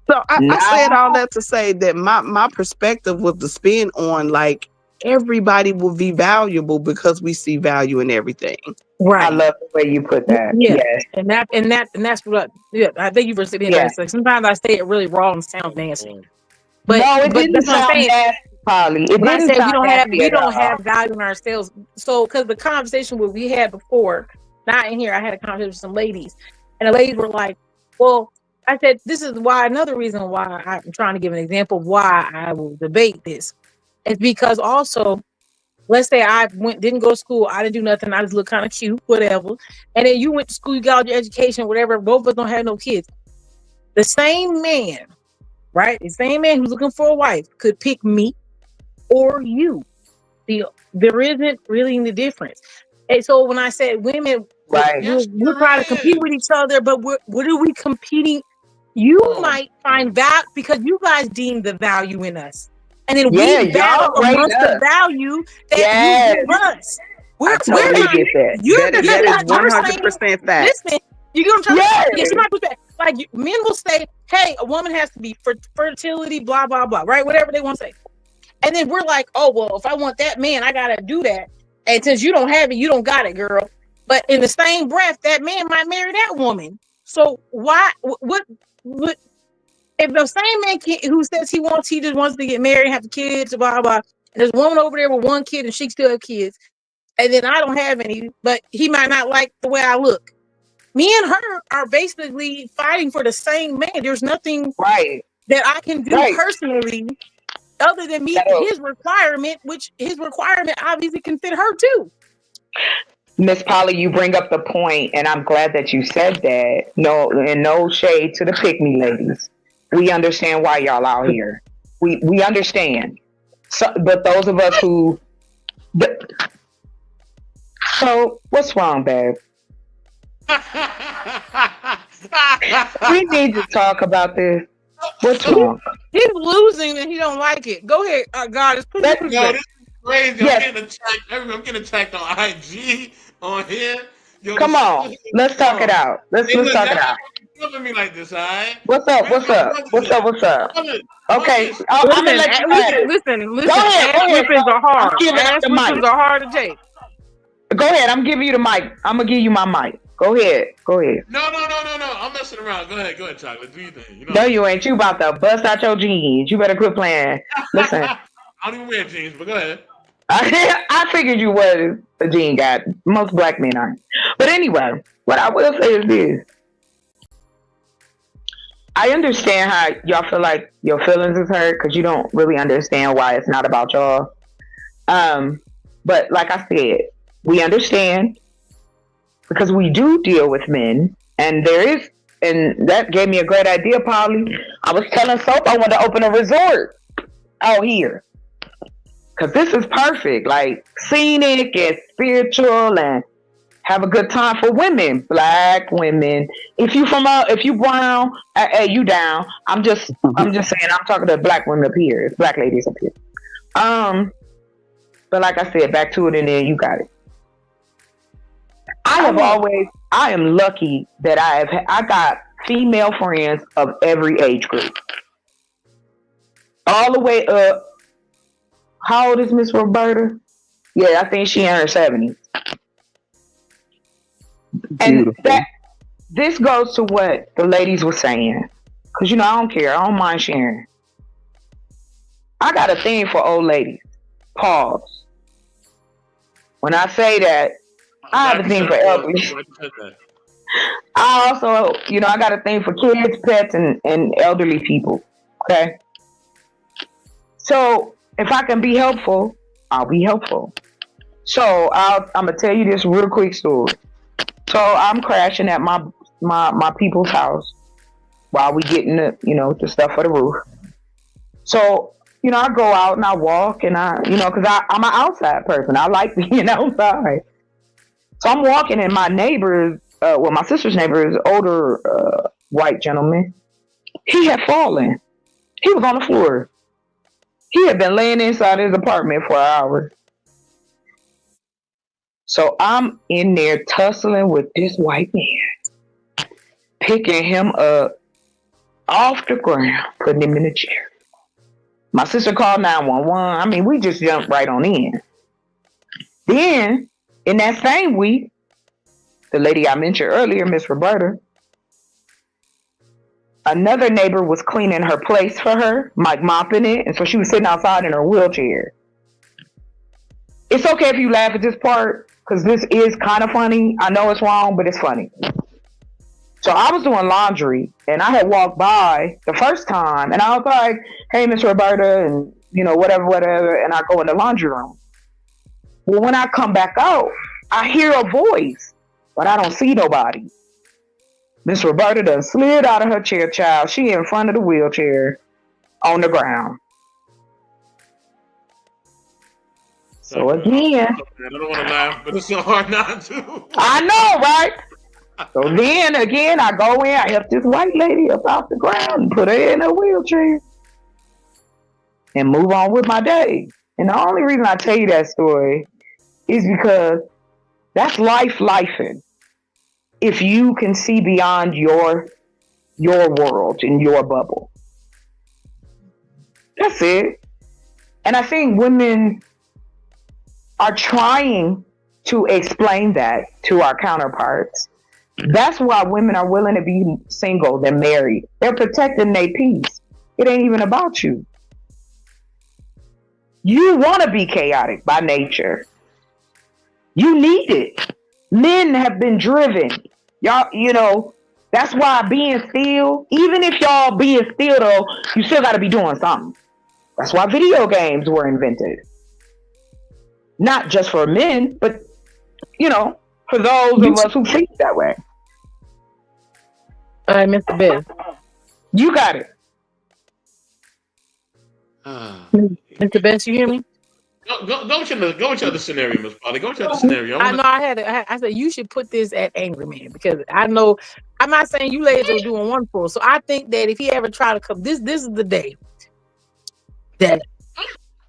So I said all that to say that my perspective was the spin on, like, everybody will be valuable because we see value in everything. Right. I love the way you put that. Yeah. Yes. And that's what I thank you for saying that. Like, sometimes I say it really raw and sounds nasty. But no, it didn't sound nasty, Polly. It I didn't said sound we don't have value in ourselves. So because the conversation we had before, not in here, I had a conversation with some ladies, and the ladies were like, well, I said, this is why, another reason why I'm trying to give an example of why I will debate this is because also, let's say I didn't go to school, I didn't do nothing, I just look kind of cute, whatever. And then you went to school, you got all your education, whatever, both of us don't have no kids. The same man, right? The same man who's looking for a wife could pick me or you. There isn't really any difference. And so when I said women, right, we're trying to compete with each other, but what are we competing? You might find that because you guys deem the value in us. And then we battle amongst the value that you give us. I totally get that. That is 100% fact. Listen, you get what I'm trying to say? Yes, like men will say, hey, a woman has to be for fertility, blah, blah, blah, right? Whatever they want to say. And then we're like, oh, well, if I want that man, I got to do that. And since you don't have it, you don't got it, girl. But in the same breath, that man might marry that woman. So why, what if the same man who says he just wants to get married, have kids, blah, blah, There's a woman over there with one kid and she still have kids. And then I don't have any, but he might not like the way I look. Me and her are basically fighting for the same man. There's nothing Right. that I can do Right. personally other than meet So- his requirement, which his requirement obviously can fit her too. Miss Polly, you bring up the point, and I'm glad that you said that. No, and no shade to the pick-me ladies. We understand why y'all out here. We understand. So, but those of us who, so what's wrong, babe? We need to talk about this. What's wrong? He's losing and he don't like it. Go ahead, God. It's Yo, this is crazy. Yes. I'm getting attacked on IG on here. Yo, Come on, let's talk it out. Let's talk it out. Look at me like this, all right? What's up? What's up? What's up? What's up? Okay, I'm gonna let you have it. Listen. Go ahead, Ass whippings are hard. I'm giving Ass up the mic. whippings are hard to take. Go ahead. I'm giving you the mic. I'm gonna give you my mic. Go ahead. Go ahead. No. I'm messing around. Go ahead, Chocolate. Do your thing. You know. No, you ain't. You about to bust out your jeans. You better quit playing. Listen, I don't even wear jeans, but go ahead. I figured you was a jean guy. Most black men aren't. But anyway, what I will say is this. I understand how y'all feel like your feelings is hurt because you don't really understand why it's not about y'all. But like I said, we understand because we do deal with men, and that gave me a great idea, Polly. I was telling Soap I want to open a resort out here. Cause this is perfect, like scenic and spiritual, and have a good time for women, black women. If you brown, hey, you down? I'm just saying. I'm talking to black women up here, it's black ladies up here. But like I said, back to it, and then you got it. I am lucky that I got female friends of every age group, all the way up. How old is Miss Roberta? Yeah, I think she in her 70s. And this goes to what the ladies were saying. Because, I don't care. I don't mind sharing. I got a thing for old ladies. Pause. When I say that, I have a thing for elderly. I also, I got a thing for kids, pets, and elderly people. Okay? So, if I can be helpful, I'll be helpful. So I'm gonna tell you this real quick story. So I'm crashing at my people's house while we getting the stuff for the roof. So I go out and I walk and because I'm an outside person. I like being outside. So I'm walking and my neighbor, my sister's neighbor is older white gentleman. He had fallen. He was on the floor. He had been laying inside his apartment for hours. So I'm in there tussling with this white man, picking him up off the ground, putting him in a chair. My sister called 911. I mean, we just jumped right on in. Then, in that same week, the lady I mentioned earlier, Miss Roberta, another neighbor was cleaning her place for her, like mopping it, and so she was sitting outside in her wheelchair. It's okay if you laugh at this part, because this is kind of funny. I know it's wrong, but it's funny. So I was doing laundry, and I had walked by the first time, and I was like, hey, Miss Roberta, and, whatever, and I go in the laundry room. Well, when I come back out, I hear a voice, but I don't see nobody. Miss Roberta done slid out of her chair, child. She in front of the wheelchair on the ground. So again, I don't want to laugh, but it's so hard not to. I know, right? So then again, I go in, I help this white lady up off the ground and put her in a wheelchair and move on with my day. And the only reason I tell you that story is because that's lifing. If you can see beyond your world and your bubble. That's it. And I think women are trying to explain that to our counterparts. That's why women are willing to be single than married. They're protecting their peace. It ain't even about you. You want to be chaotic by nature. You need it. Men have been driven. Y'all, that's why being still, even if y'all being still though, you still got to be doing something. That's why video games were invented. Not just for men, but, for those You, of us who think that way. Mr. Best. You got it. Ah, Mr. Best, you hear me? go with your other scenario, Miss Polly. Go with your other scenario. I I want know I said you should put this at Angry Man because I know I'm not saying you ladies are doing wonderful. So I think that if he ever try to come, this is the day that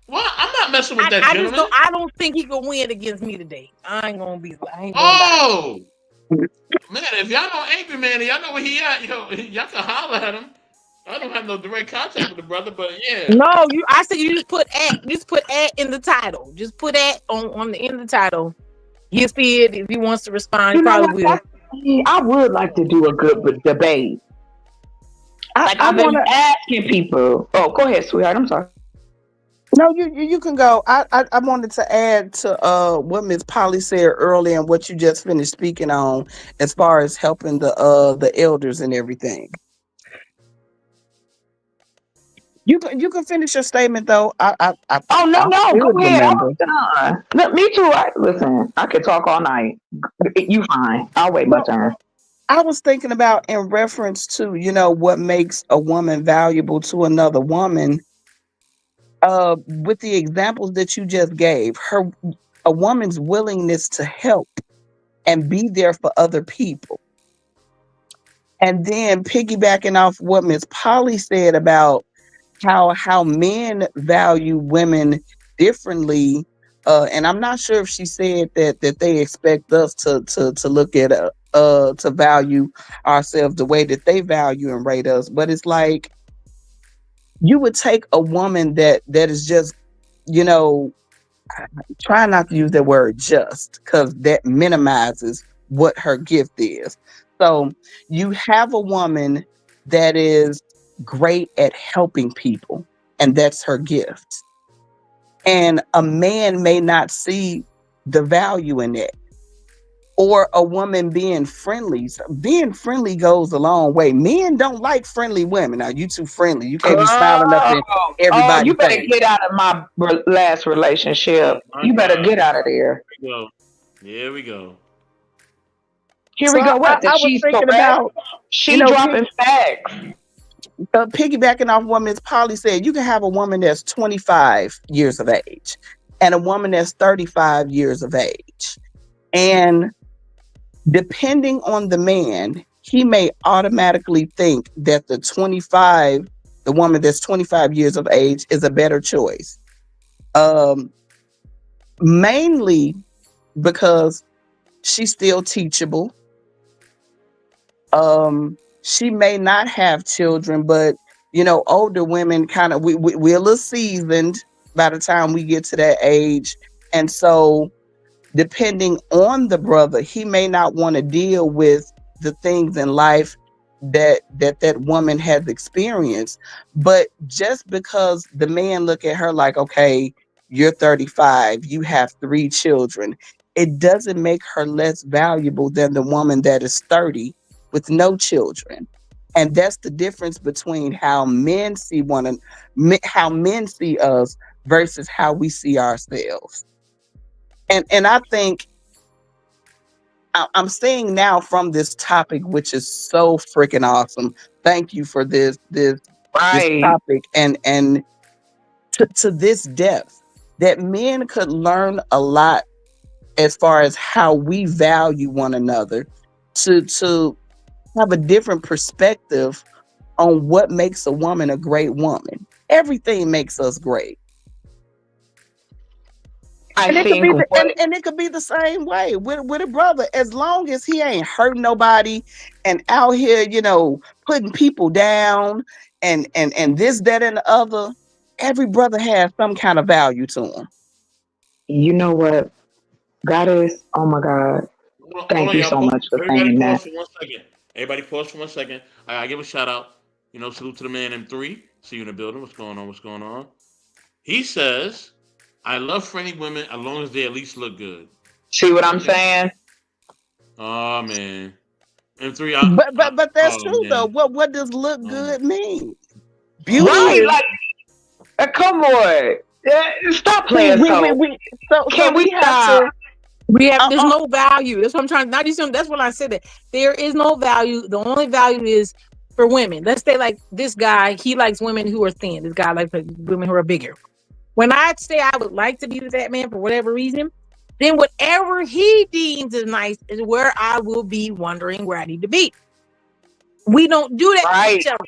well, I'm not messing with that I just gentleman. don't think he can win against me today. I ain't gonna lie. Oh man, if y'all know Angry Man, y'all know where he at. Y'all can holler at him. I don't have no direct contact with the brother, but yeah. No, I said you just put at in the title. Just put at on the end of the title. He'll see it if he wants to respond. He You know what? probably will. I would like to do a good debate. Like I I've been want to. asking people. Oh, go ahead, sweetheart. I'm sorry. No, you can go. I wanted to add to what Miss Polly said earlier and what you just finished speaking on as far as helping the elders and everything. You can finish your statement though. Oh no, I no, go should ahead. remember. I'm done. Look, me too. Listen, I could talk all night. You fine. I'll wait my So turn. I was thinking about in reference to what makes a woman valuable to another woman. With the examples that you just gave, a woman's willingness to help and be there for other people. And then piggybacking off what Miss Polly said about how men value women differently. And I'm not sure if she said that they expect us to look at to value ourselves the way that they value and rate us. But it's like you would take a woman that is just, you know, try not to use that word just because that minimizes what her gift is. So you have a woman that is great at helping people, and that's her gift. And a man may not see the value in it. Or a woman being friendly. So being friendly goes a long way. Men don't like friendly women. Now you too friendly. You can't be smiling up in You everybody's better face. get out of my last relationship. Oh my You better God. get out of there. Here we go. Here we go. Here So we go. What? That I was she's thinking correct. about, She dropping facts. piggybacking off what Ms. Polly said. You can have a woman that's 25 years of age and a woman that's 35 years of age. And depending on the man, he may automatically think that the woman that's 25 years of age is a better choice. Mainly because she's still teachable. She may not have children, but older women kind of we're a little seasoned by the time we get to that age. And so depending on the brother, he may not want to deal with the things in life that woman has experienced. But just because the man look at her like, okay, you're 35, you have 3 children, it doesn't make her less valuable than the woman that is 30 with no children. And that's the difference between how men see how men see us versus how we see ourselves. And I think I'm saying now from this topic, which is so freaking awesome. Thank you for this Right. topic and to this depth that men could learn a lot as far as how we value one another, to have a different perspective on what makes a woman a great woman. Everything makes us great. And I it could think be the, what and it could be the same way with a brother, as long as he ain't hurting nobody and out here, putting people down and this, that, and the other. Every brother has some kind of value to him. you know what, Goddess. Oh my God. Hold Thank on, you y'all. so much for Everybody saying pause that. for 1 second. Everybody pause for 1 second. I gotta give a shout out. Salute to the man in 3. See you in the building. What's going on? What's going on? He says I love friendly women as long as they at least look good. See what I'm Okay. saying? Oh man. And three, But that's oh true though. man. What does look Oh, good mean? oh Beauty Right, man. is like come on. Stop we, playing we, we, so. we, Can we we have stop? to. We have. There's uh, no value. That's what I'm trying. Not just. That's what I said. That there is no value. The only value is for women. Let's say like this guy. He likes women who are thin. This guy likes women who are bigger. When I say I would like to be with that man for whatever reason, then whatever he deems is nice is where I will be wondering where I need to be. We don't do that to Right, each other.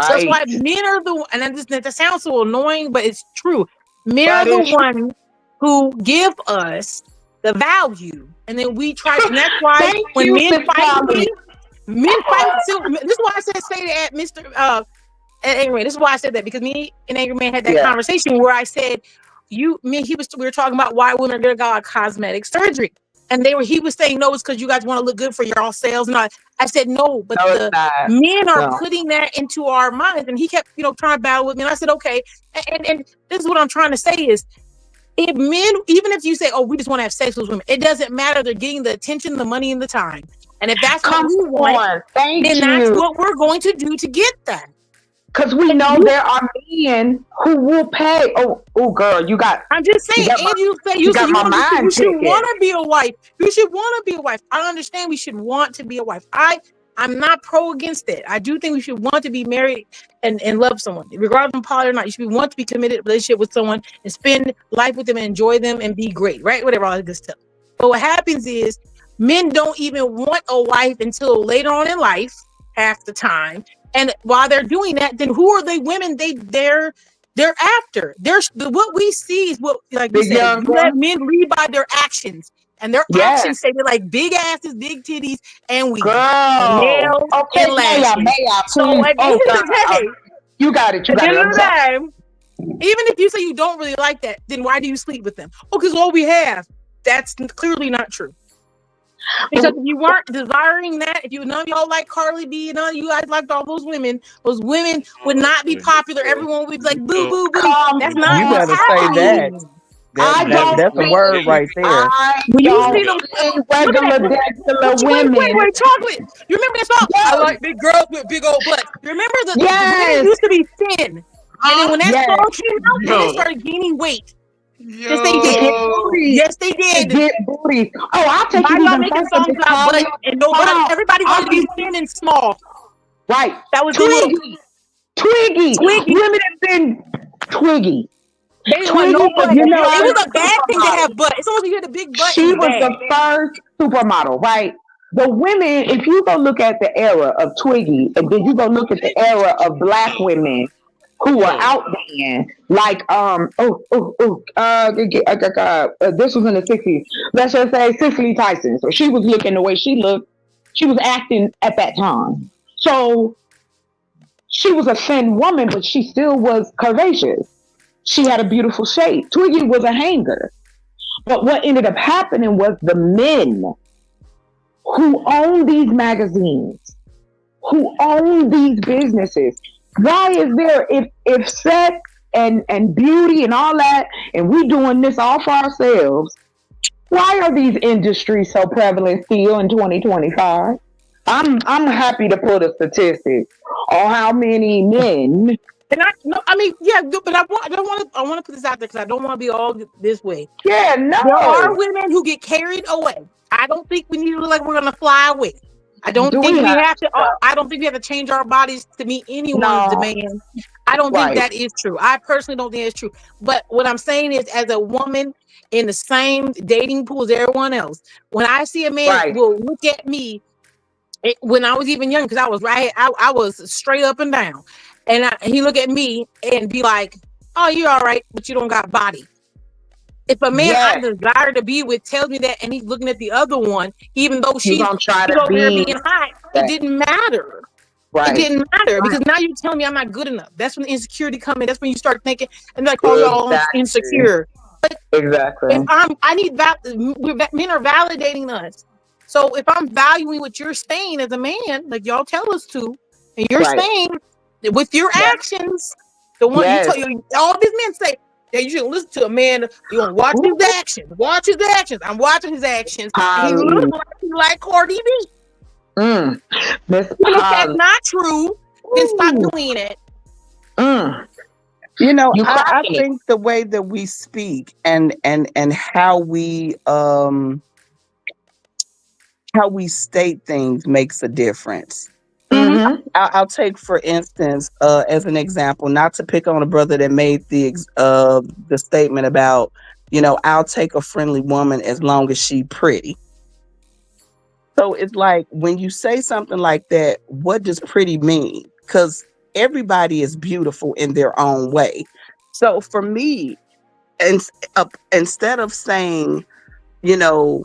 So that's right. why men are that sounds so annoying, but it's true. Men are That the is ones who give us the value, and then we try. And that's why thank when you, men Miss fight Polly. me, men fight. So this is why I said say that, Mister. Anyway, this is why I said that because me and Angry Man had that Yeah. conversation where I said, we were talking about why women are gonna go cosmetic surgery. And he was saying no, it's because you guys want to look good for your all sales. And I said no, but No, it's the not. men are No. putting that into our minds. And he kept, trying to battle with me. And I said, okay. And this is what I'm trying to say is if men, even if you say, oh, we just want to have sex with women, it doesn't matter. They're getting the attention, the money, and the time. And if that's Come what we want, on. Thank then that's you. what we're going to do to get that. Because we know there are men who will pay. Oh, girl, you got I'm just saying, got my- and you say you got my mind you should ticking. want to be a wife. You should want to be a wife. I understand we should want to be a wife. I'm not pro against it. I do think we should want to be married and love someone, regardless of poly or not. You should want to be committed to a relationship with someone and spend life with them and enjoy them and be great, right? Whatever, all that good stuff. But what happens is men don't even want a wife until later on in life, half the time. And while they're doing that, then who are they women they're after? What we see is what, like we Big said, young you let girl. men lead by their actions. And their Yes. actions say they're like big asses, big titties, and we Girl. nails Okay, and lashes. may I So please? at the Oh, end of God. the day, You got it. You at the got end it. of I'm the sorry. day, even if you say you don't really like that, then why do you sleep with them? Oh, because all we have. That's clearly not true. Because if you weren't desiring that, if none of y'all like Carly B, none of you guys liked all those women would not be popular. Everyone would be like, boo, boo, boo. Come That's you not what's better say that. happening. I don't That's a think word right there. I When you don't see them, see look at regular, that. degular Wait, women. chocolate. You remember that song? Yes. I like big girls with big old butts. You remember the women Yes. used to be thin. And then when that Yes. song came out, then they Yo. started gaining weight. Yo. Yes, they did. Yes, they To did. get booty. Oh, I'll take Why you y'all even making further, songs Miss about Polly. butt and nobody? Everybody wanted to be thin and small. Right. That was the look. Twiggy. Twiggy. Women have been Twiggy. They didn't want no Twiggy butt. was the It was first a bad thing to supermodel. have butt. As long as you had a big butt, it She was was bad. the first supermodel, right? The women, if you go look at the era of Twiggy, and then you go look at the era of black women who were out then, like this was in the 60s. Let's just say Cicely Tyson. So she was looking the way she looked. She was acting at that time. So she was a thin woman, but she still was curvaceous. She had a beautiful shape. Twiggy was a hanger. But what ended up happening was the men who own these magazines, who own these businesses. Why is there, if sex and beauty and all that, and we doing this all for ourselves, why are these industries so prevalent still in 2025? I'm happy to put a statistic on how many men. And I mean, yeah, but I want to put this out there because I don't want to be all this way. Yeah, no. There are women who get carried away. I don't think we need to look like we're gonna fly away. I don't think we have to. I don't think we have to change our bodies to meet anyone's demand. I don't think that is true. I personally don't think it's true. But what I'm saying is, as a woman in the same dating pool as everyone else, when I see a man will look at me, when I was even young, because I was I was straight up and down, and he look at me and be like, "Oh, you're all right, but you don't got body." If a man I desire to be with tells me that, and he's looking at the other one, even though she's over there being hot, it didn't matter. Right. It didn't matter because now you're telling me I'm not good enough. That's when the insecurity comes in. That's when you start thinking and like, oh, y'all insecure. But exactly. If men are validating us. So if I'm valuing what you're saying as a man, like y'all tell us to, and you're saying with your actions, the one you tell all these men say, Yeah, you shouldn't listen to a man. You gonna watch his actions. Watch his actions. I'm watching his actions. He looks like he like Cardi B. Miss Even if that's Polly. not true, then stop doing it. You know, You I cracking it. think the way that we speak and how we state things makes a difference. I'll take, for instance, as an example, not to pick on a brother that made the statement about, you know, I'll take a friendly woman as long as she pretty. So it's like, when you say something like that, what does pretty mean? Because everybody is beautiful in their own way. So for me, instead of saying, you know,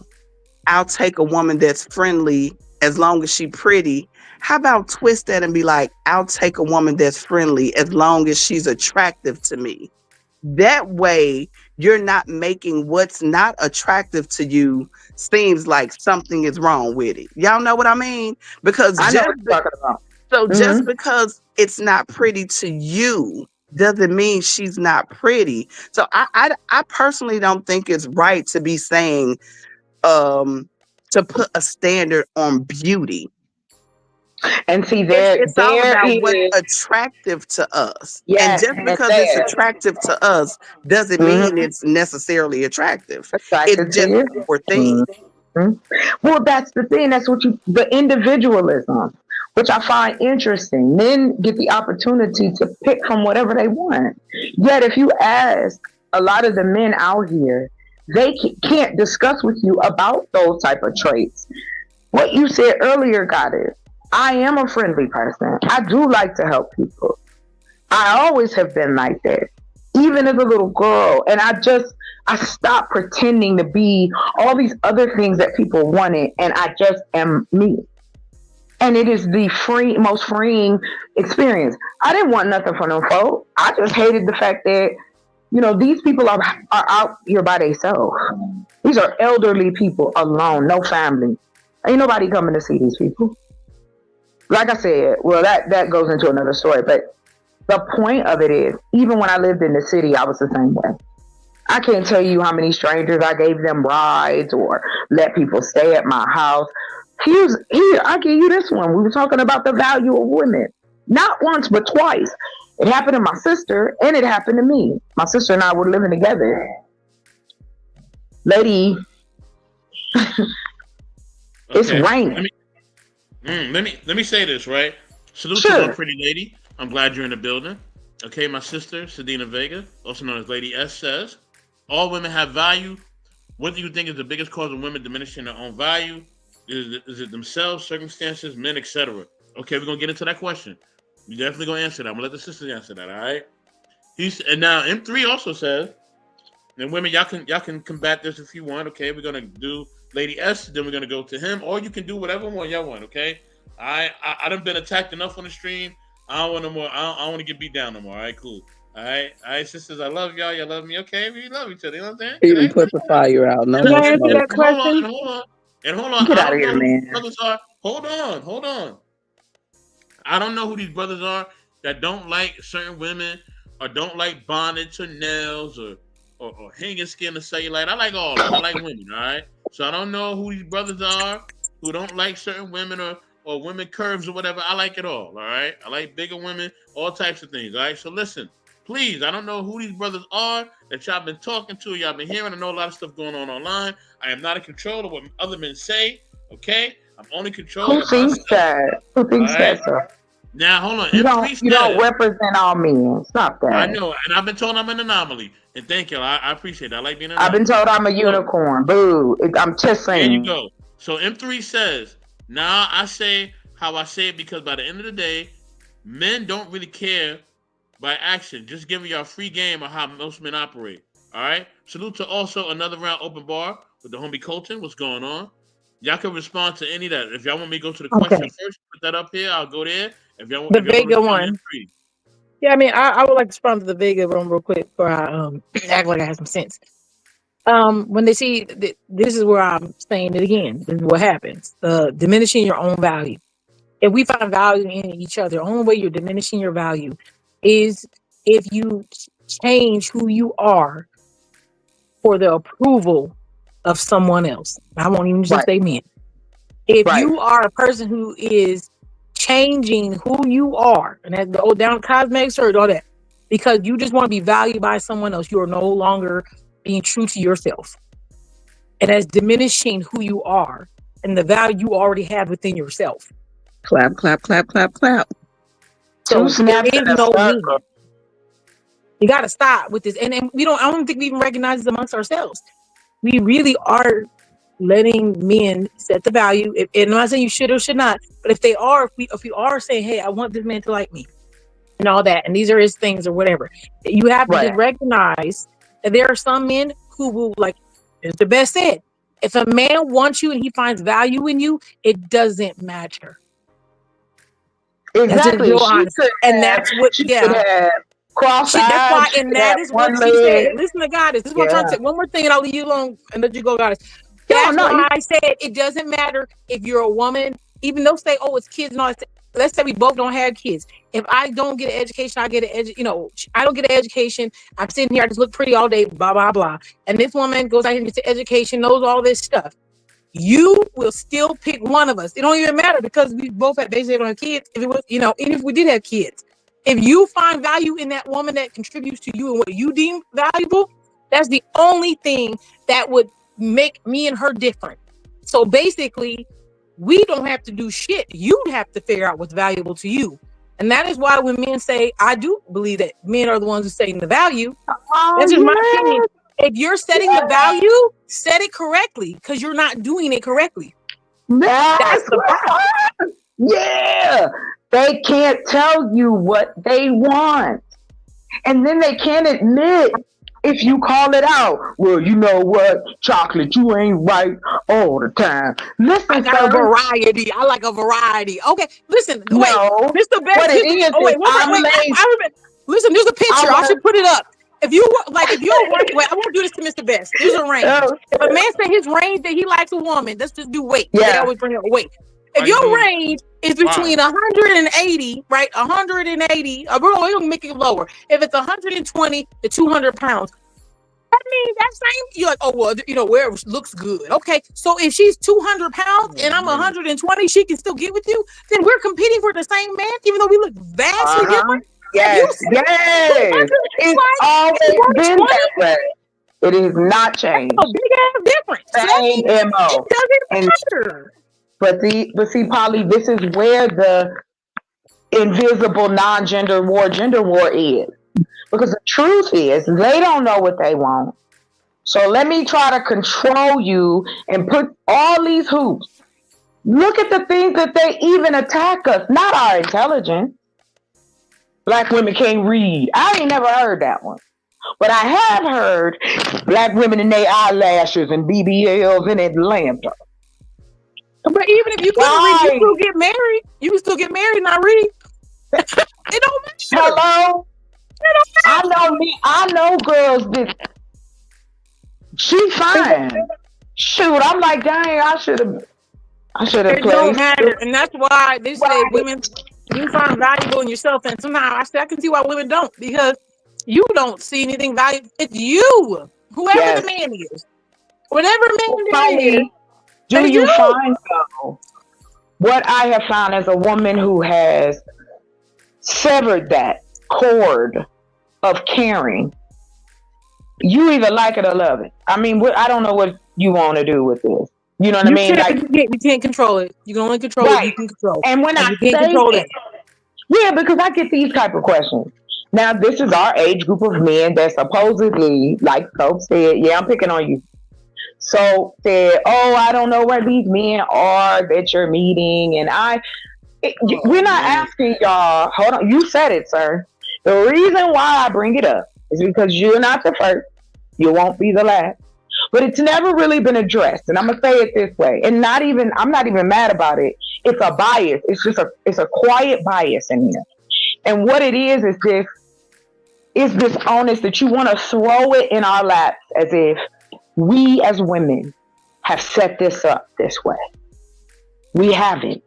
I'll take a woman that's friendly as long as she pretty, how about twist that and be like, I'll take a woman that's friendly as long as she's attractive to me. That way, you're not making what's not attractive to you seems like something is wrong with it. Y'all know what I mean? Because I know what you're talking about. just because it's not pretty to you doesn't mean she's not pretty. So I personally don't think it's right to be saying to put a standard on beauty. And see, It's all there about is what's attractive to us. yes, And just because it's attractive to us doesn't mean it's necessarily attractive. attracted It's to just you. our thing. Well, that's the thing. That's what the individualism, which I find interesting. Men get the opportunity to pick from whatever they want. Yet, if you ask a lot of the men out here, they can't discuss with you about those type of traits. What you said earlier, Goddess, I am a friendly person. I do like to help people. I always have been like that, even as a little girl. And I stopped pretending to be all these other things that people wanted, and I just am me. And it is the most freeing experience. I didn't want nothing from them folk. I just hated the fact that, you know, these people are out here by themselves. These are elderly people alone, no family. Ain't nobody coming to see these people. Like I said, well, that goes into another story. But the point of it is, even when I lived in the city, I was the same way. I can't tell you how many strangers I gave them rides or let people stay at my house. Here, I'll give you this one. We were talking about the value of women. Not once, but twice. It happened to my sister, and it happened to me. My sister and I were living together. Lady, it's raining. Let me say this, right? Salute Sure. to one pretty lady. I'm glad you're in the building. Okay, my sister, Sedina Vega, also known as Lady S, says, all women have value. What do you think is the biggest cause of women diminishing their own value? Is it themselves, circumstances, men, etc.? Okay, we're going to get into that question. We're definitely going to answer that. I'm going to let the sisters answer that, all right? And now M3 also says, and women, y'all can combat this if you want, okay? We're going to do Lady S, then we're going to go to him, or you can do whatever one y'all want, okay? I done been attacked enough on the stream. I don't want no more. I don't want to get beat down no more. All right, cool. All right, sisters. I love y'all. Y'all love me. Okay, we love each other. You know what I'm saying? Even put the fire out. No Can more I answer smoke. that question? Hold on. Get I out of don't here, know who man. these brothers are. Hold on. I don't know who these brothers are that don't like certain women or don't like bondage or nails or hanging skin or cellulite. I like all of them. I like women. All right. So I don't know who these brothers are who don't like certain women or women curves or whatever. I like it all. All right. I like bigger women, all types of things. All right. So listen, please. I don't know who these brothers are that y'all been talking to, y'all been hearing. I know a lot of stuff going on online. I am not in control of what other men say. Okay. I'm only controlling Who thinks that? Who thinks that, sir? Now hold on. You don't represent all men. Stop that. I know, and I've been told I'm an anomaly. And thank you. I appreciate it. I like being an I've been anomaly. told I'm a unicorn. Boo. I'm just saying. There you go. So M3 says, now I say how I say it because by the end of the day, men don't really care by action. Just giving y'all free game of how most men operate. All right. Salute to also another round open bar with the homie Colton. What's going on? Y'all can respond to any of that. If y'all want me to go to the question first, put that up here. I'll go there. If y'all want The Vega one. M3. Yeah, I mean, I would like to respond to the Vega one real quick before I act like I have some sense. When they see this is where I'm saying it again. This is what happens. Diminishing your own value. If we find value in each other, the only way you're diminishing your value is if you change who you are for the approval of someone else. I won't even just say men. If you are a person who is changing who you are, and that go down cosmetic surgery, all that, because you just want to be valued by someone else, you are no longer being true to yourself. And that's diminishing who you are and the value you already have within yourself. Clap, clap, clap, clap, clap. So there is no limit. You got to stop with this. And I don't think we even recognize this amongst ourselves. We really are letting men set the value. And I'm not saying you should or should not, but if we are saying, hey, I want this man to like me and all that, and these are his things or whatever, you have to just recognize that there are some men who will, like, as the best said, if a man wants you and he finds value in you, it doesn't matter. Exactly. And that's what, that's why, and that is what she said. Listen to Goddess. This is what I'm trying to say. One more thing, and I'll leave you alone and let you go, Goddess. That's why I said it doesn't matter if you're a woman, even though say, oh, it's kids and all that. Let's say we both don't have kids. If I don't get an education, I don't get an education. I'm sitting here, I just look pretty all day, blah, blah, blah. And this woman goes out here and gets an education, knows all this stuff. You will still pick one of us. It don't even matter because we both basically don't have kids. If it was, even if we did have kids, if you find value in that woman that contributes to you and what you deem valuable, that's the only thing that would make me and her different. So basically, we don't have to do shit. You have to figure out what's valuable to you. And that is why when men say, I do believe that men are the ones who setting the value. That's just my opinion. If you're setting the value, set it correctly because you're not doing it correctly. That's the problem. Yeah. They can't tell you what they want. And then they can't admit if you call it out. Well, you know what? Chocolate, you ain't right all the time. Listen, I got a variety. I like a variety. Okay, listen. No, wait, Mr. Best. What it is, listen, there's a picture. I should put it up. If you're wait, I won't do this to Mr. Best. There's a range. If a man said his range that he likes a woman, let's just do weight. Yeah. They always bring up weight. If your range is between 180, right? 180, we're going to make it lower. If it's 120 to 200 pounds, that means that same, you're like, oh, well, where it looks good. Okay, so if she's 200 pounds and I'm 120, she can still get with you, then we're competing for the same man, even though we look vastly different. Yes. It's always been that way. It is not changed. That's a big ass difference. Same MO. It doesn't matter. But see, Polly, this is where the invisible gender war is. Because the truth is, they don't know what they want. So let me try to control you and put all these hoops. Look at the things that they even attack us, not our intelligence. Black women can't read. I ain't never heard that one. But I have heard black women in their eyelashes and BBLs in Atlanta. But even if you couldn't read, you still get married. You can still get married and not read. It don't matter. Hello? I know girls that she fine. Shoot, I'm like, dang, I should have played. It don't matter. And that's why they say women, you find valuable in yourself. And somehow I can see why women don't, because you don't see anything valuable. It's you. Whoever the man is. Whatever man is. Do you find, though, what I have found as a woman who has severed that cord of caring, you either like it or love it. I mean, I don't know what you want to do with this. You know what I mean? You can't control it. You can only control what you can control. And when I say it, yeah, because I get these type of questions. Now, this is our age group of men that supposedly, like folks said, yeah, I'm picking on you. So said, oh, I don't know where these men are that you're meeting. And we're not asking y'all. Hold on. You said it, sir. The reason why I bring it up is because you're not the first. You won't be the last. But it's never really been addressed. And I'm going to say it this way. And I'm not even mad about it. It's a bias. It's a quiet bias in here. And what it is this onus that you want to throw it in our laps as if we as women have set this up this way. We haven't.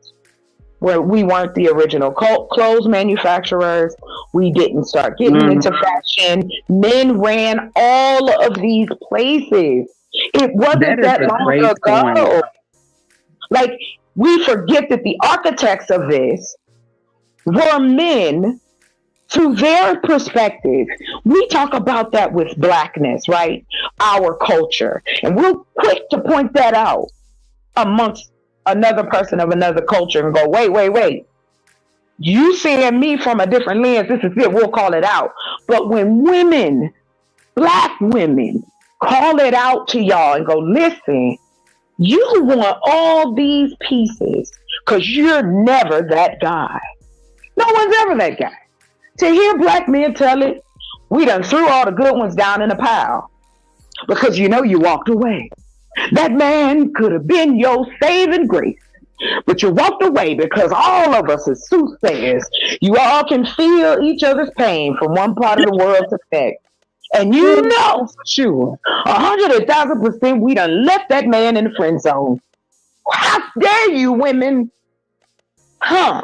where we weren't the original clothes manufacturers. We didn't start getting into fashion. Men ran all of these places. It wasn't that long ago. Like, we forget that the architects of this were men. To their perspective, we talk about that with blackness, right? Our culture. And we're quick to point that out amongst another person of another culture and go, wait. You seeing me from a different lens, this is it, we'll call it out. But when women, black women, call it out to y'all and go, listen, you want all these pieces because you're never that guy. No one's ever that guy. To hear black men tell it, we done threw all the good ones down in a pile because you walked away. That man could have been your saving grace, but you walked away because all of us as soothsayers, you all can feel each other's pain from one part of the world to the next. And you know for sure, 100,000%, we done left that man in the friend zone. How dare you, women? Huh?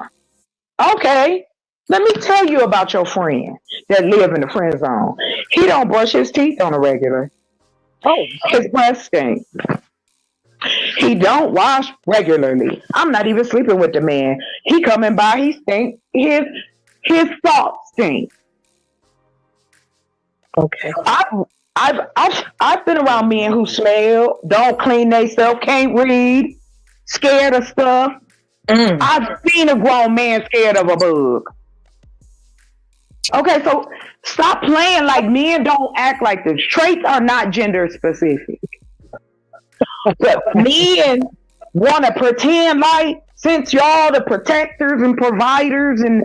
Okay. Let me tell you about your friend that live in the friend zone. He don't brush his teeth on a regular. Oh, his breath stink. He don't wash regularly. I'm not even sleeping with the man. He coming by, he stink. His thoughts stink. Okay. I've been around men who smell, don't clean themselves, can't read, scared of stuff. I've seen a grown man scared of a bug. Okay, so stop playing like men don't act like this. Traits are not gender specific. But men want to pretend like, since y'all the protectors and providers and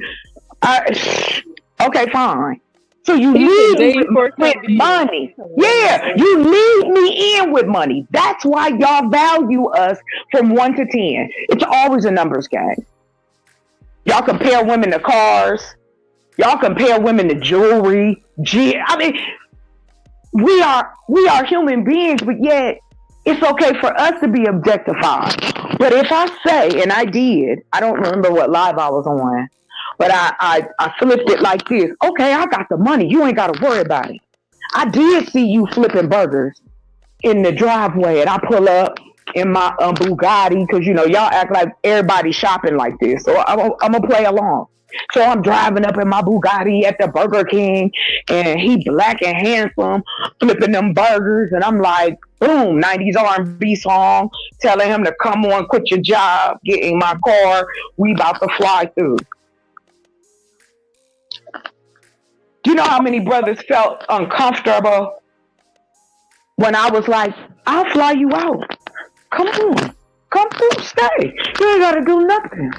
okay, fine. So you lead me with money. Yeah, you lead me in with money. That's why y'all value us from 1 to 10. It's always a numbers game. Y'all compare women to cars. Y'all compare women to jewelry. I mean, we are human beings, but yet it's okay for us to be objectified. But if I say, and I did, I don't remember what live I was on, but I flipped it like this. Okay, I got the money. You ain't got to worry about it. I did see you flipping burgers in the driveway, and I pull up in my Bugatti because, y'all act like everybody's shopping like this. So I'm going to play along. So I'm driving up in my Bugatti at the Burger King, and he black and handsome, flipping them burgers, and I'm like, boom, 90s R&B song, telling him to come on, quit your job, get in my car, we about to fly through. Do you know how many brothers felt uncomfortable when I was like, I'll fly you out. Come on, come through, stay. You ain't got to do nothing.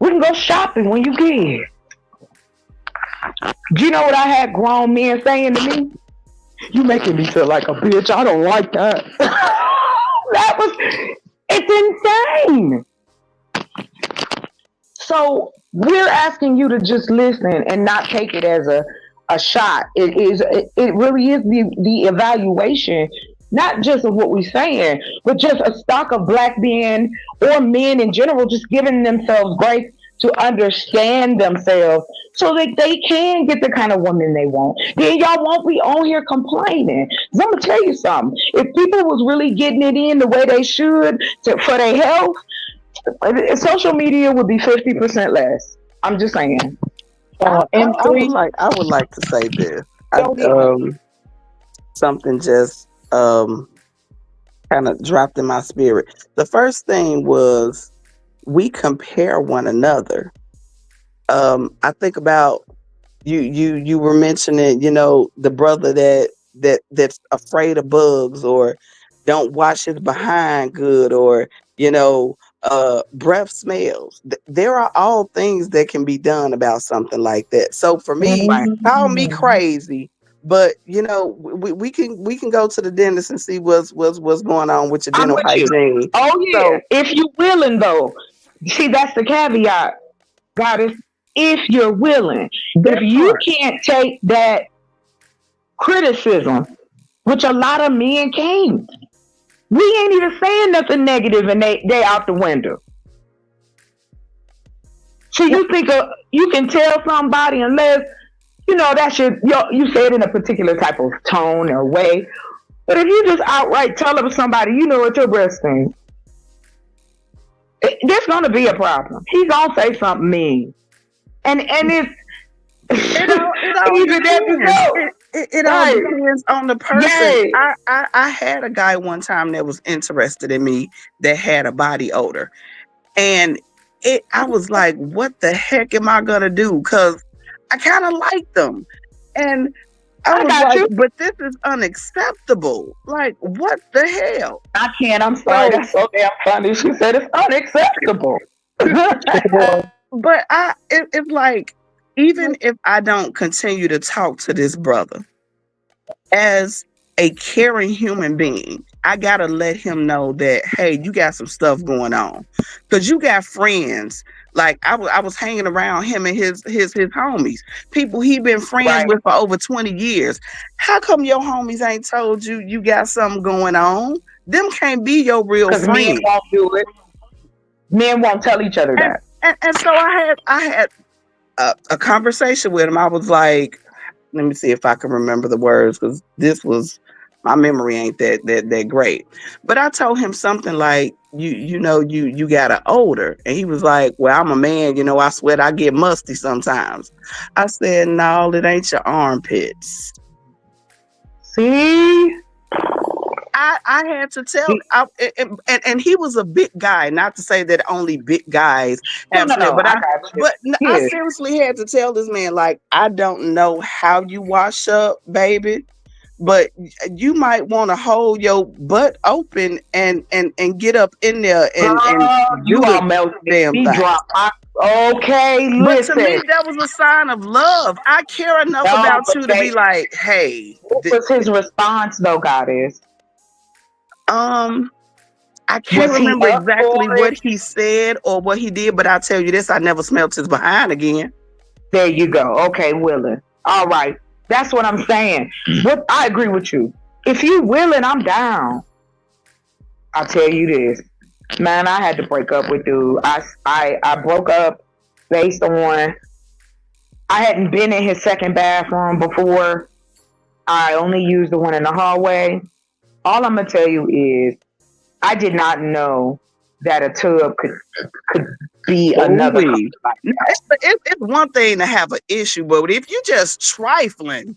We can go shopping when you get here. Do you know what I had grown men saying to me? You making me feel like a bitch. I don't like that. It's insane. So we're asking you to just listen and not take it as a shot. It really is the evaluation, not just of what we're saying, but just a stock of black men or men in general, just giving themselves grace to understand themselves so that they can get the kind of woman they want. Then y'all won't be on here complaining. 'Cause I'm gonna tell you something. If people was really getting it in the way they should for their health, social media would be 50% less. I'm just saying. I would like to say this. Something just kind of dropped in my spirit. The first thing was we compare one another. I think about you were mentioning, the brother that's afraid of bugs or don't wash his behind good or, breath smells. There are all things that can be done about something like that. So for me, call me crazy, but we can go to the dentist and see what's going on with your dental hygiene. Oh yeah, so, if you're willing though. See, that's the caveat, Goddess. If you're willing, if you can't take that criticism, which a lot of men can't. We ain't even saying nothing negative and they out the window. So you think you can tell somebody unless that's you say it in a particular type of tone or way. But if you just outright tell somebody, what your breast stink, there's gonna be a problem. He's gonna say something mean, and it's it all depends on the person. I had a guy one time that was interested in me that had a body odor, and I was like, what the heck am I gonna do? Because I kind of liked them, and I was like, but this is unacceptable. Like, what the hell? I can't. I'm sorry. That's so damn funny. She said it's unacceptable. But it's like, even if I don't continue to talk to this brother as a caring human being, I gotta let him know that, hey, you got some stuff going on, because you got friends. Like I was hanging around him and his homies, people he been friends with for over 20 years. How come your homies ain't told you got something going on? Them can't be your real friends. Men won't do it. Men won't tell each other that. And so I had a conversation with him. I was like, let me see if I can remember the words, because my memory ain't that great. But I told him something like, you got an odor. And he was like, well, I'm a man, I sweat, I get musty sometimes. I said, no, it ain't your armpits. See? I had to tell and he was a big guy, not to say that only big guys have but I seriously had to tell this man, like, I don't know how you wash up, baby, but you might want to hold your butt open and get up in there and you all melt damn thing. Okay, listen. But to me, that was a sign of love. I care enough about you to be like, hey. What was his response though, Goddess? I can't remember exactly what he said or what he did, but I'll tell you this, I never smelled his behind again. There you go. Okay, willing. All right. That's what I'm saying. I agree with you. If you willing, I'm down. I'll tell you this. Man, I had to break up with dude. I broke up based on I hadn't been in his second bathroom before. I only used the one in the hallway. All I'm gonna tell you is I did not know that a tub could be another. It's one thing to have an issue, but if you just trifling,